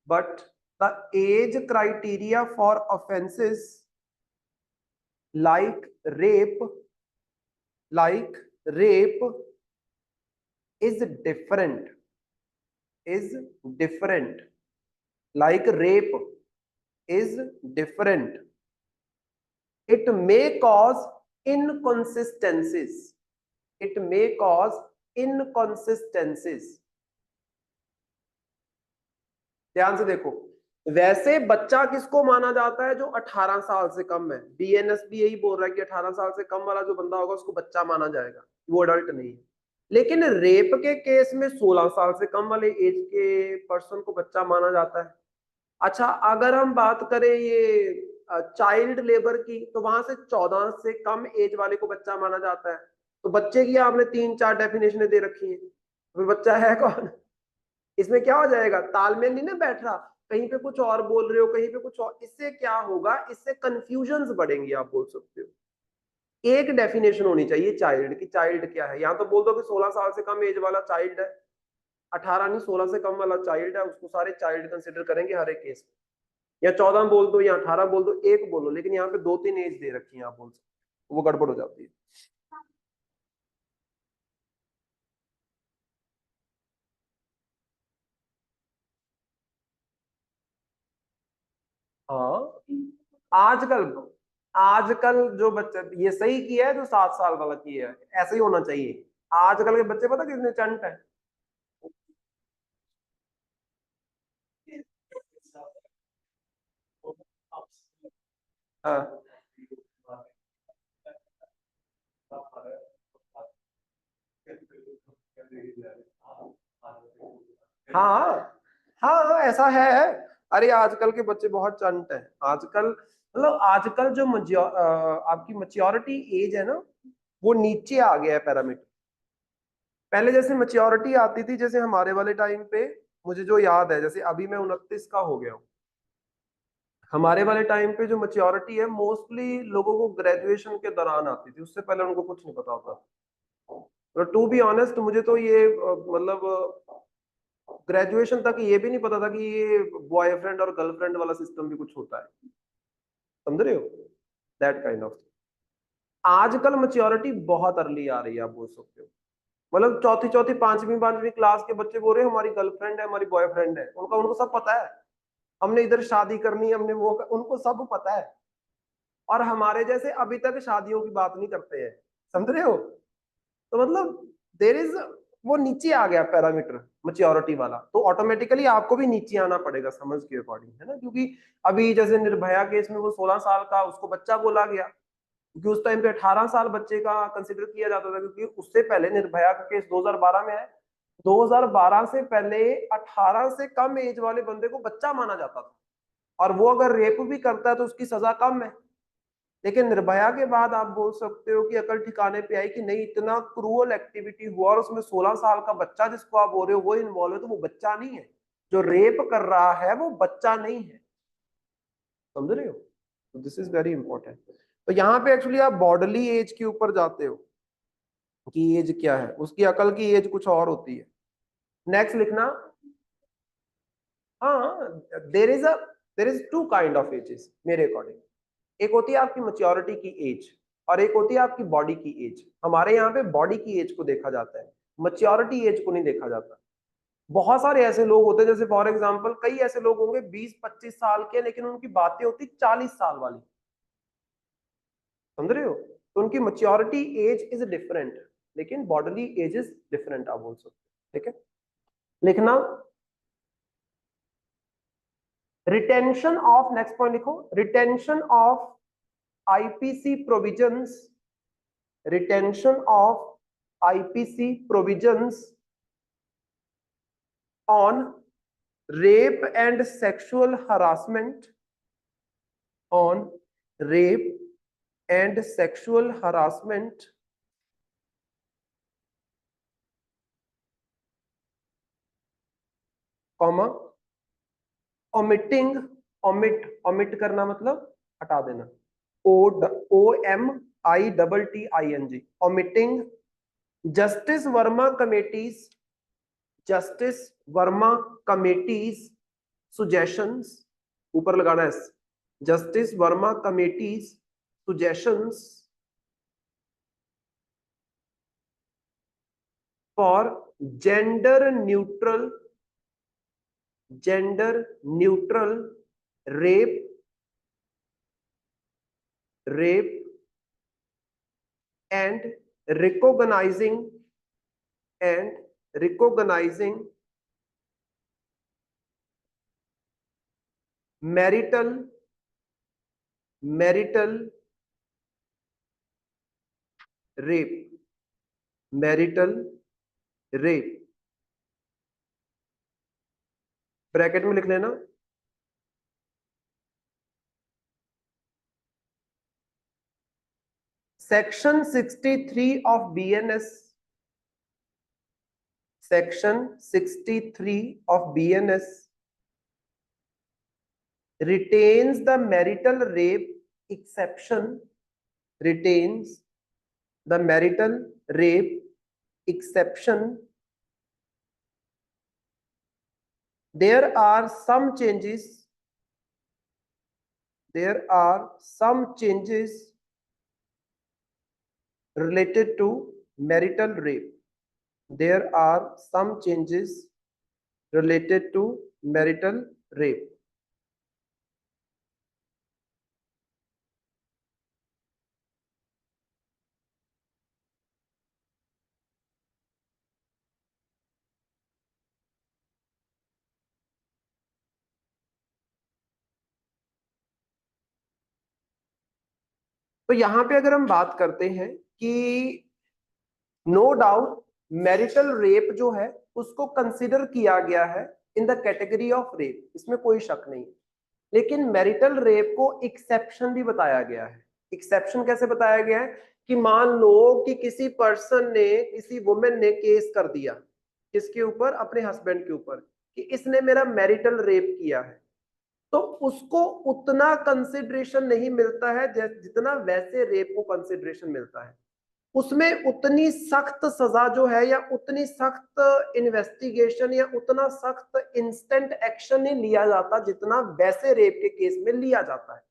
[SPEAKER 2] but the age criteria for offenses like rape, like rape is different, is different, like rape is different. It may cause inconsistencies, it may cause inconsistencies। ध्यान से देखो, वैसे बच्चा किसको माना जाता है, जो 18 साल से कम है। बीएनएस भी यही बोल रहा है कि 18 साल से कम वाला जो बंदा होगा उसको बच्चा माना जाएगा, वो अडल्ट नहीं है। लेकिन रेप के केस में 16 साल से कम वाले एज के पर्सन को बच्चा माना जाता है। अच्छा, अगर हम बात करें ये चाइल्ड लेबर की, तो वहां से 14 से कम एज वाले को बच्चा माना जाता है। तो बच्चे की आपने 3-4 डेफिनेशन दे रखी है, तो बच्चा है कौन? इसमें क्या हो जाएगा, तालमेल नहीं ना बैठ रहा, कहीं पे कुछ और बोल रहे हो, कहीं पे कुछ और। इससे क्या होगा, इससे कंफ्यूजन्स बढ़ेंगी, आप बोल सकते हो। एक डेफिनेशन होनी चाहिए चाइल्ड की, चाइल्ड क्या है। यहाँ तो बोल दो कि 16 साल से कम एज वाला चाइल्ड है, 18 नहीं 16 से कम वाला चाइल्ड है, उसको सारे चाइल्ड कंसिडर करेंगे हर एक केस में। या 14 बोल दो या 18 बोल दो, एक बोलो, लेकिन यहाँ पे 2-3 एज दे रखी है, आप बोल सकते हो, वो गड़बड़ हो जाती है। हाँ, आजकल, आजकल जो बच्चे, ये सही किया है जो 7 साल वाला किया है, ऐसा ही होना चाहिए। आजकल के बच्चे पता कितने चंट है। हाँ हाँ हाँ हाँ, ऐसा है। अरे आजकल के बच्चे बहुत चंट है आजकल, मतलब आजकल जो आपकी मैच्योरिटी एज है ना, वो नीचे आ गया है पैरामीटर। पहले जैसे मैच्योरिटी आती थी, जैसे हमारे वाले टाइम पे, मुझे जो याद है, जैसे अभी मैं 29 का हो गया हूँ, हमारे वाले टाइम पे जो मैच्योरिटी है मोस्टली लोगों को ग्रेजुएशन के दौरान आती थी, उससे पहले उनको कुछ नहीं पता होता। तो टू बी ऑनेस्ट, मुझे तो ये मतलब ग्रेजुएशन तक ये भी नहीं पता था कि ये बॉयफ्रेंड और गर्लफ्रेंड वाला सिस्टम भी कुछ होता है, समझ रहे हो, दैट काइंड ऑफ। आजकल मैच्योरिटी बहुत अर्ली आ रही है, आप बोल सकते हो। मतलब चौथी चौथी पांचवी पांचवी क्लास के बच्चे बोल रहे हैं हमारी गर्लफ्रेंड है, हमारी बॉयफ्रेंड है, उनका उनको सब पता है, हमने इधर शादी करनी है, हमने वो उनको सब पता है। और हमारे जैसे अभी तक शादियों की बात नहीं करते हैं, समझ रहे हो। तो मतलब देर इज, वो नीचे आ गया पैरामीटर मैच्योरिटी वाला, तो ऑटोमेटिकली आपको भी नीचे आना पड़ेगा समझ के अकॉर्डिंग, है ना। क्योंकि अभी जैसे निर्भया केस में वो 16 साल का, उसको बच्चा बोला गया, क्योंकि उस टाइम पे 18 साल बच्चे का कंसिडर किया जाता था, क्योंकि उससे पहले निर्भया का केस 2012 में है। 2012 से पहले 18 से कम एज वाले बंदे को बच्चा माना जाता था, और वो अगर रेप भी करता है तो उसकी सजा कम है। लेकिन निर्भया के बाद आप बोल सकते हो कि अकल ठिकाने पे आई कि नहीं, इतना क्रूअल एक्टिविटी हुआ और उसमें 16 साल का बच्चा जिसको आप बोल रहे हो वो इन्वॉल्व है, तो वो बच्चा नहीं है। जो रेप कर रहा है वो बच्चा नहीं है, समझ रहे हो? तो दिस इज वेरी इंपॉर्टेंट। तो यहाँ पे एक्चुअली आप बॉडली एज के ऊपर जाते हो कि एज क्या है, उसकी अकल की एज कुछ और होती है। नेक्स्ट लिखना, हाँ, there is two kind of ages मेरे अकॉर्डिंग। एक होती है आपकी मैच्योरिटी की एज और एक होती है आपकी बॉडी की एज। हमारे यहाँ पे बॉडी की एज को देखा जाता है, मैच्योरिटी एज को नहीं देखा जाता। बहुत सारे ऐसे लोग होते हैं, जैसे फॉर एग्जांपल कई ऐसे लोग होंगे 20-25 साल के, लेकिन उनकी बातें होती 40 साल वाली, समझ रहे हो? तो उनकी मैच्योरिटी एज इज डिफरेंट, लेकिन बॉडली एज इज डिफरेंट, आप बोल सकते हो। ठीक है, लिखना रिटेंशन ऑफ, नेक्स्ट पॉइंट लिखो, retention of IPC provisions, retention of IPC provisions on rape and sexual harassment, on rape and sexual harassment comma omitting, omit करना मतलब हटा देना, OMITTING, omitting Justice Verma committees suggestions, ऊपर लगाना है Justice Verma committees suggestions for gender neutral rape and recognizing marital rape, bracket में लिख लेना, section 63 of BNS, section 63 of BNS retains the marital rape exception, retains the marital rape exception. There are some changes related to marital rape. There are some changes related to marital rape. तो यहां पे अगर हम बात करते हैं कि no doubt marital rape जो है उसको कंसिडर किया गया है in the category of rape, इसमें कोई शक नहीं, लेकिन मैरिटल रेप को एक्सेप्शन भी बताया गया है। एक्सेप्शन कैसे बताया गया है कि मान लो कि किसी पर्सन ने, किसी वुमेन ने केस कर दिया किसके ऊपर, अपने हस्बैंड के ऊपर, कि इसने मेरा मैरिटल रेप किया है, तो उसको उतना कंसिडरेशन नहीं मिलता है जितना वैसे रेप को कंसिडरेशन मिलता है। उसमें उतनी सख्त सजा जो है या उतनी सख्त इन्वेस्टिगेशन या उतना सख्त इंस्टेंट एक्शन नहीं लिया जाता जितना वैसे रेप के केस में लिया जाता है।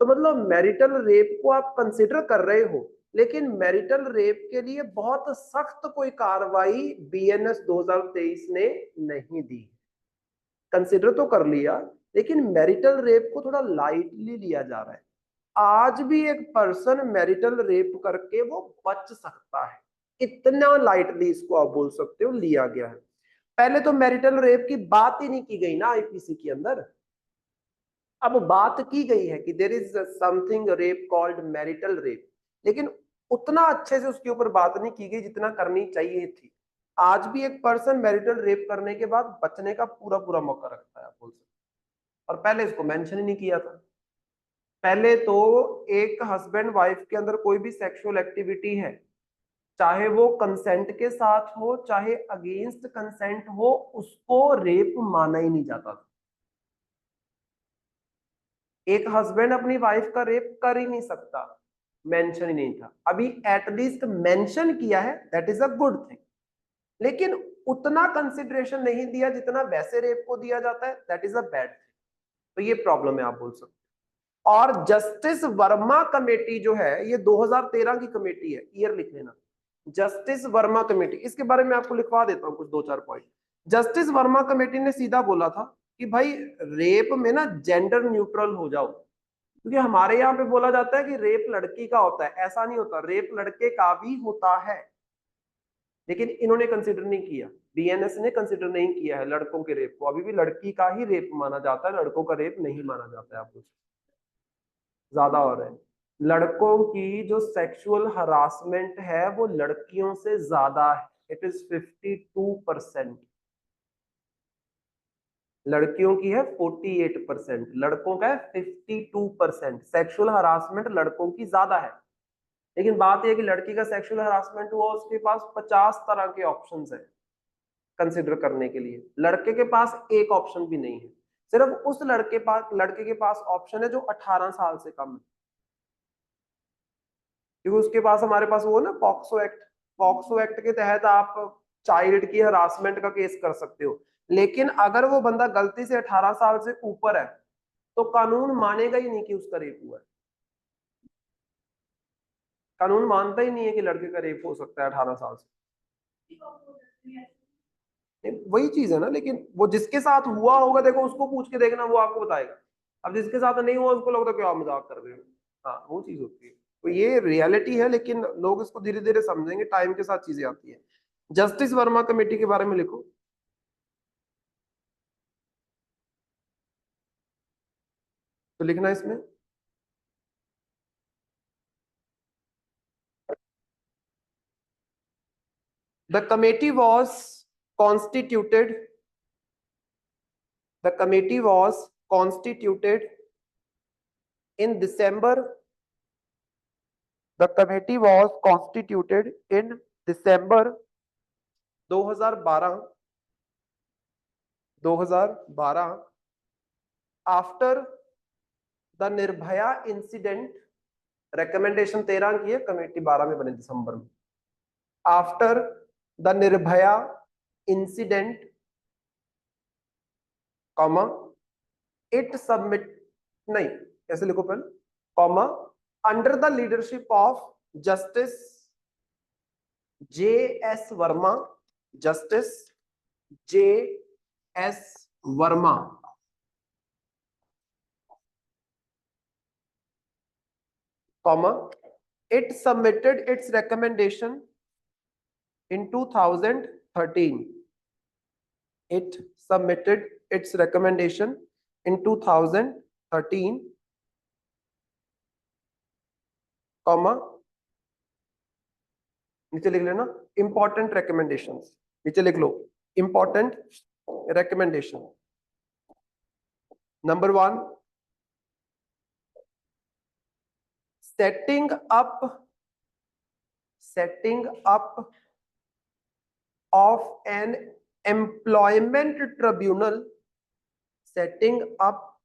[SPEAKER 2] तो मतलब मैरिटल रेप को आप कंसिडर कर रहे हो, लेकिन मैरिटल रेप के लिए बहुत सख्त कोई कार्रवाई BNS 2023 ने नहीं दी। कंसिडर तो कर लिया, लेकिन मैरिटल रेप को थोड़ा लाइटली लिया जा रहा है। आज भी एक पर्सन मैरिटल रेप करके वो बच सकता है, इतना लाइटली इसको आप बोल सकते हो लिया गया है। पहले तो मैरिटल रेप की बात ही नहीं की गई ना IPC के अंदर, अब बात की गई है कि there is something rape called marital rape, लेकिन उतना अच्छे से उसके ऊपर बात नहीं की गई जितना करनी चाहिए थी। आज भी एक पर्सन मैरिटल रेप करने के बाद बचने का पूरा पूरा मौका रखता है, आप बोल सकते, और पहले इसको मेंशन ही नहीं किया था। पहले तो एक हस्बैंड वाइफ के अंदर कोई भी सेक्सुअल एक्टिविटी है, चाहे वो कंसेंट के साथ हो चाहे अगेंस्ट कंसेंट हो, उसको रेप माना ही नहीं जाता था। एक हस्बैंड अपनी वाइफ का रेप कर ही नहीं सकता, मेंशन ही नहीं था। अभी एटलीस्ट मेंशन किया है, that is a good thing, लेकिन उतना कंसिडरेशन नहीं दिया जितना वैसे रेप को दिया जाता है, that is a bad thing. तो ये प्रॉब्लम है, आप बोल सकते हो। और जस्टिस वर्मा कमेटी जो है, ये 2013 की कमेटी है, ईयर लिख लेना, जस्टिस वर्मा कमेटी। इसके बारे में आपको लिखवा देता हूं कुछ 2-4 पॉइंट। जस्टिस वर्मा कमेटी ने सीधा बोला था कि भाई रेप में ना जेंडर न्यूट्रल हो जाओ, क्योंकि हमारे यहाँ पे बोला जाता है कि रेप लड़की का होता है, ऐसा नहीं होता, रेप लड़के का भी होता है। लेकिन इन्होंने कंसिडर नहीं किया, बीएनएस ने कंसिडर नहीं किया है लड़कों के रेप को। अभी भी लड़की का ही रेप माना जाता है, लड़कों का रेप नहीं माना जाता है। आपको ज्यादा हो रहा है, लड़कों की जो सेक्सुअल हरासमेंट है वो लड़कियों से ज्यादा है, इट इज 52%। लड़कियों की है 48%, लड़कों का है 52%। सेक्सुअल हरासमेंट लड़कों की ज्यादा है। लेकिन बात यह है कि लड़की का सेक्सुअल हरासमेंट हुआ, उसके पास 50 तरह के ऑप्शंस है कंसिडर करने के लिए, लड़के के पास एक ऑप्शन भी नहीं है। सिर्फ उस लड़के के पास ऑप्शन है जो 18 साल से कम है, क्योंकि उसके पास, हमारे पास वो ना पॉक्सो एक्ट के तहत आप चाइल्ड की हरासमेंट का केस कर सकते हो। लेकिन अगर वो बंदा गलती से 18 साल से ऊपर है तो कानून मानेगा ही नहीं कि उसका रेप हुआ है। कानून मानता ही नहीं है कि लड़के का रेप हो सकता है 18 साल से। वही चीज है ना, लेकिन वो जिसके साथ हुआ होगा, देखो उसको पूछ के देखना, वो आपको बताएगा। अब जिसके साथ नहीं हुआ उसको लगता है क्या मजाक कर रहे हो। हाँ, वो चीज होती है। तो ये रियलिटी है, लेकिन लोग इसको धीरे धीरे समझेंगे, टाइम के साथ चीजें आती है। जस्टिस वर्मा कमेटी के बारे में लिखो। तो लिखना इसमें, the committee was constituted the committee was constituted in December the committee was constituted in December 2012 after the Nirbhaya incident. Recommendation 13 की है, कमेटी 12 में बनी दिसंबर में। After the Nirbhaya incident, comma, it submit, नहीं ऐसे लिखो पहले, comma, under the leadership of justice J S Verma, justice J S Verma, comma, it submitted its recommendation in 2013. It submitted its recommendation in 2013, comma, नीचे लिख लेना important recommendations, नीचे लिख लो important recommendation. Number 1, setting up of an employment tribunal, setting up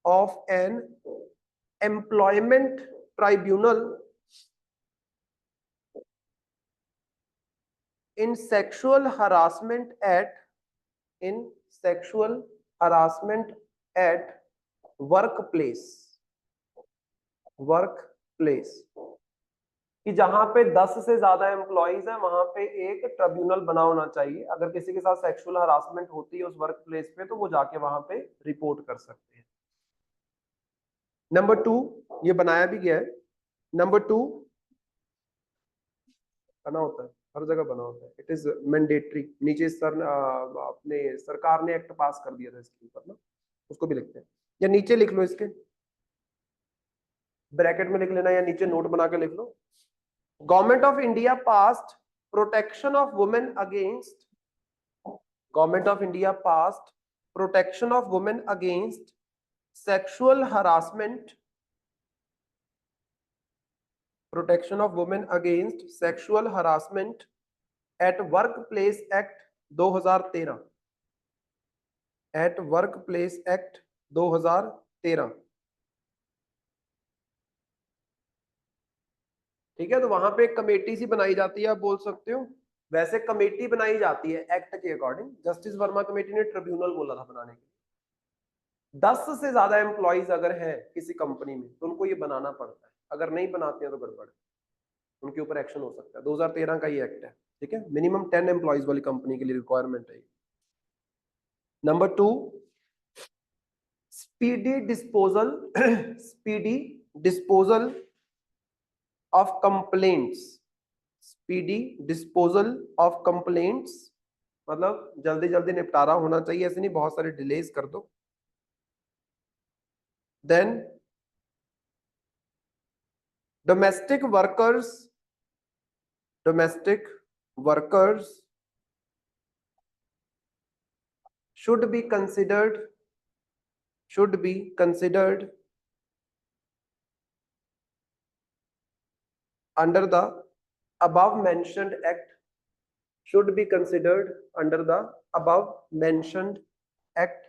[SPEAKER 2] of an employment tribunal in sexual harassment at workplace, कि जहां पे 10 से ज्यादा एम्प्लॉइज हैं वहां पे एक ट्रिब्यूनल बना होना चाहिए। अगर किसी के साथ सेक्सुअल हरासमेंट होती है उस वर्क प्लेस पे, तो वो जाके वहां पे रिपोर्ट कर सकते हैं। नंबर 2, ये बनाया भी गया है। नंबर 2 बना होता है, हर जगह बना होता है, इट इज मैंडेटरी। नीचे अपने सरकार ने एक्ट पास कर दिया था इसके ऊपर ना, उसको भी लिखते हैं, या नीचे लिख लो, इसके ब्रैकेट में लिख लेना या नीचे नोट बना के लिख लो। Government of India passed protection of women against sexual harassment protection of women against sexual harassment at work place act 2013, at work place act 2013। ठीक है, तो वहां पे एक कमेटी सी बनाई जाती है, आप बोल सकते हो। वैसे कमेटी बनाई जाती है एक्ट के अकॉर्डिंग, जस्टिस वर्मा कमेटी ने ट्रिब्यूनल बोला था बनाने के लिए। 10 से ज्यादा एम्प्लॉइज अगर है किसी कंपनी में तो उनको ये बनाना पड़ता है, अगर नहीं बनाते हैं तो गड़बड़ है, उनके ऊपर एक्शन हो सकता है। 2013 का ये एक्ट है, ठीक है। मिनिमम 10 एम्प्लॉइज वाली कंपनी के लिए रिक्वायरमेंट है। Number 2, speedy disposal speedy disposal of complaints, speedy disposal of complaints मतलब जल्दी जल्दी निपटारा होना चाहिए, ऐसे नहीं बहुत सारे डिलेज कर दो। Then domestic workers should be considered under the above mentioned act, should be considered under the above mentioned act।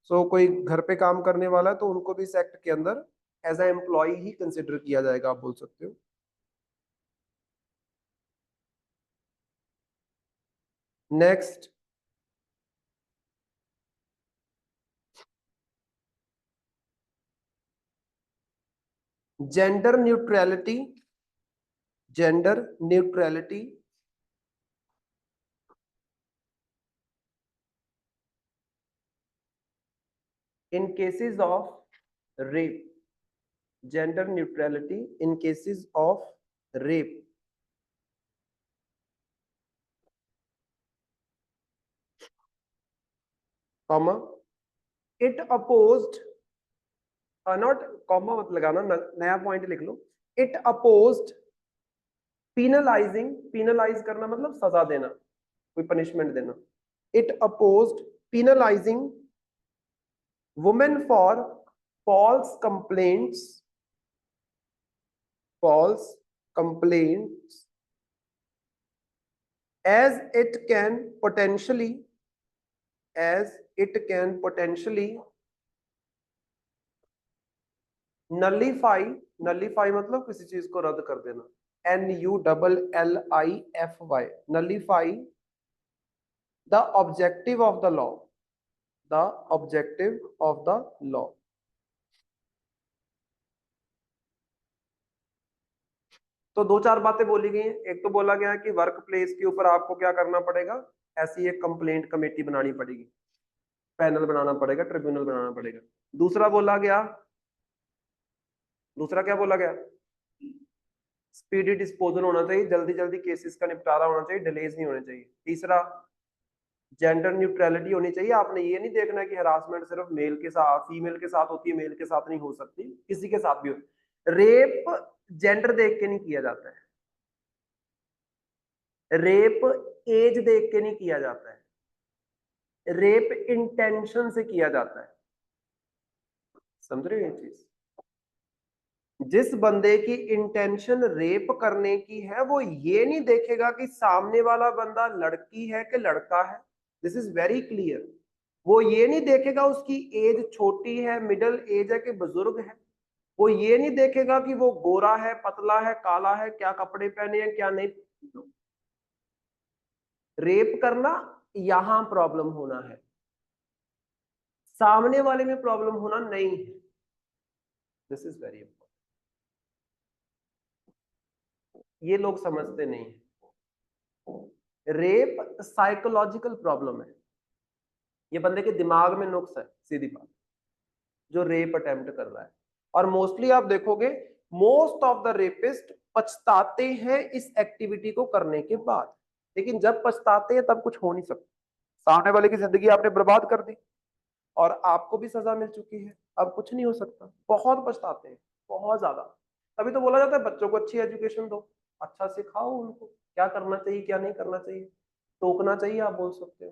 [SPEAKER 2] सो कोई घर पे काम करने वाला है तो उनको भी इस एक्ट के अंदर एज ए एम्प्लॉय ही कंसिडर किया जाएगा, आप बोल सकते हो। Next, gender neutrality, gender neutrality in cases of rape, gender neutrality in cases of rape, comma it opposed, not comma मत लगाना, नया पॉइंट लिख लो। इट अपोज्ड penalize करना मतलब सजा देना, कोई पनिशमेंट देना। It opposed penalizing women for false complaints as it can potentially nullify मतलब किसी चीज को रद्द कर देना, NULLIFY, nullify the objective of the law, the objective of the law। तो दो चार बातें बोली गई हैं। एक तो बोला गया है कि वर्क प्लेस के ऊपर आपको क्या करना पड़ेगा, ऐसी एक कंप्लेंट कमेटी बनानी पड़ेगी, पैनल बनाना पड़ेगा, ट्रिब्यूनल बनाना पड़ेगा। दूसरा क्या बोला गया, स्पीडी डिस्पोजल होना चाहिए, जल्दी जल्दी केसेस का निपटारा होना चाहिए, डिलेज नहीं होने चाहिए। तीसरा, जेंडर न्यूट्रलिटी होनी चाहिए। आपने ये नहीं देखना कि हरासमेंट सिर्फ मेल के साथ, फीमेल के साथ होती है, मेल के साथ नहीं हो सकती, किसी के साथ भी हो। रेप जेंडर देख के नहीं किया जाता है, रेप एज देख के नहीं किया जाता है, रेप इंटेंशन से किया जाता है। समझ रहे हो ये चीज? जिस बंदे की इंटेंशन रेप करने की है वो ये नहीं देखेगा कि सामने वाला बंदा लड़की है कि लड़का है, दिस इज वेरी क्लियर। वो ये नहीं देखेगा उसकी एज छोटी है, मिडिल एज है कि बुजुर्ग है, वो ये नहीं देखेगा कि वो गोरा है, पतला है, काला है, क्या कपड़े पहने हैं, क्या नहीं। रेप करना यहां प्रॉब्लम होना है, सामने वाले में प्रॉब्लम होना नहीं है। दिस इज वेरी इंपॉर्टेंट, ये लोग समझते नहीं है। रेप साइकोलॉजिकल प्रॉब्लम है, ये बंदे के दिमाग में नुक्स है, सीधी बात, जो रेप अटेम्प्ट कर रहा है। और मोस्टली आप देखोगे मोस्ट ऑफ द रेपिस्ट पछताते हैं इस एक्टिविटी को करने के बाद, लेकिन जब पछताते हैं तब कुछ हो नहीं सकता, सामने वाले की जिंदगी आपने बर्बाद कर दी और आपको भी सजा मिल चुकी है, अब कुछ नहीं हो सकता। बहुत पछताते हैं, बहुत ज्यादा। तभी तो बोला जाता है बच्चों को अच्छी एजुकेशन दो, अच्छा सिखाओ उनको क्या करना चाहिए क्या नहीं करना चाहिए, टोकना चाहिए, आप बोल सकते हो।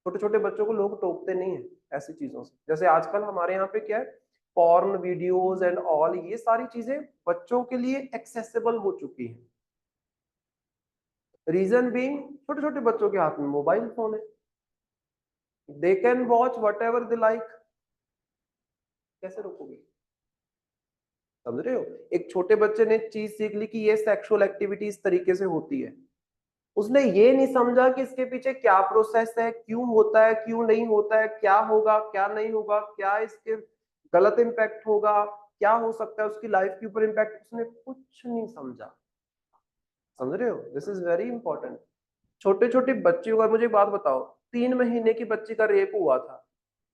[SPEAKER 2] छोटे छोटे बच्चों को लोग टोकते नहीं है ऐसी चीजों से। जैसे आजकल हमारे यहाँ पे क्या है, पॉर्न वीडियोस एंड ऑल, ये सारी चीजें बच्चों के लिए एक्सेसिबल हो चुकी हैं। रीजन बीइंग, छोटे छोटे बच्चों के हाथ में मोबाइल फोन है, they can watch what ever they like. कैसे रोकोगे? समझ रहे हो? एक छोटे बच्चे ने चीज सीख ली कि ये सेक्सुअल एक्टिविटी इस तरीके से होती है, उसने ये नहीं समझा कि इसके पीछे क्या प्रोसेस है, क्यों होता है, क्यों नहीं होता है, क्या होगा, क्या नहीं होगा, क्या इसके गलत इम्पैक्ट होगा, क्या हो सकता है उसकी लाइफ के ऊपर इम्पैक्ट, उसने कुछ नहीं समझा। समझ रहे हो? This is very important. छोटे छोटे बच्चे को, मुझे एक बात बताओ, 3 महीने की बच्ची का रेप हुआ था,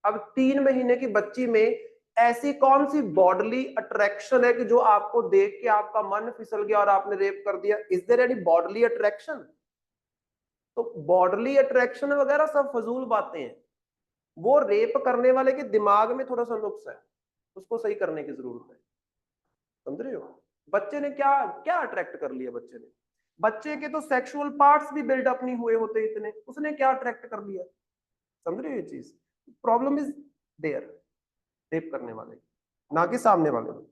[SPEAKER 2] अब 3 महीने की बच्ची में ऐसी कौन सी बॉडली अट्रैक्शन है कि जो आपको देख के आपका मन फिसल गया और आपने रेप कर दिया? Is there any bodily attraction? तो बॉडली अट्रैक्शन वगैरह सब फजूल बातें हैं, वो रेप करने वाले के दिमाग में थोड़ा सा नुक्स है, उसको सही करने की जरूरत है। समझ रहे हो? बच्चे ने क्या क्या अट्रैक्ट कर लिया? बच्चे ने, बच्चे के तो सेक्सुअल पार्ट्स भी बिल्डअप नहीं हुए होते इतने, उसने क्या अट्रैक्ट कर लिया? समझ रहे हो ये चीज? प्रॉब्लम इज देयर रेप करने वाले, ना कि सामने वाले में।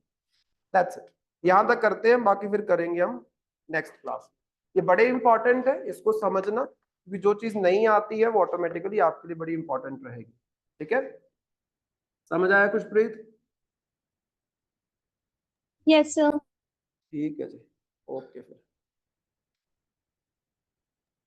[SPEAKER 2] That's it. यहां तक करते हैं, बाकी फिर करेंगे हम नेक्स्ट क्लास। ये बड़े इंपॉर्टेंट है, इसको समझना, क्योंकि जो चीज नहीं आती है वो ऑटोमेटिकली आपके लिए बड़ी इंपॉर्टेंट रहेगी। ठीक है? समझ आया कुछ प्रीत?
[SPEAKER 1] Yes sir.
[SPEAKER 2] ठीक है जी, ओके फिर।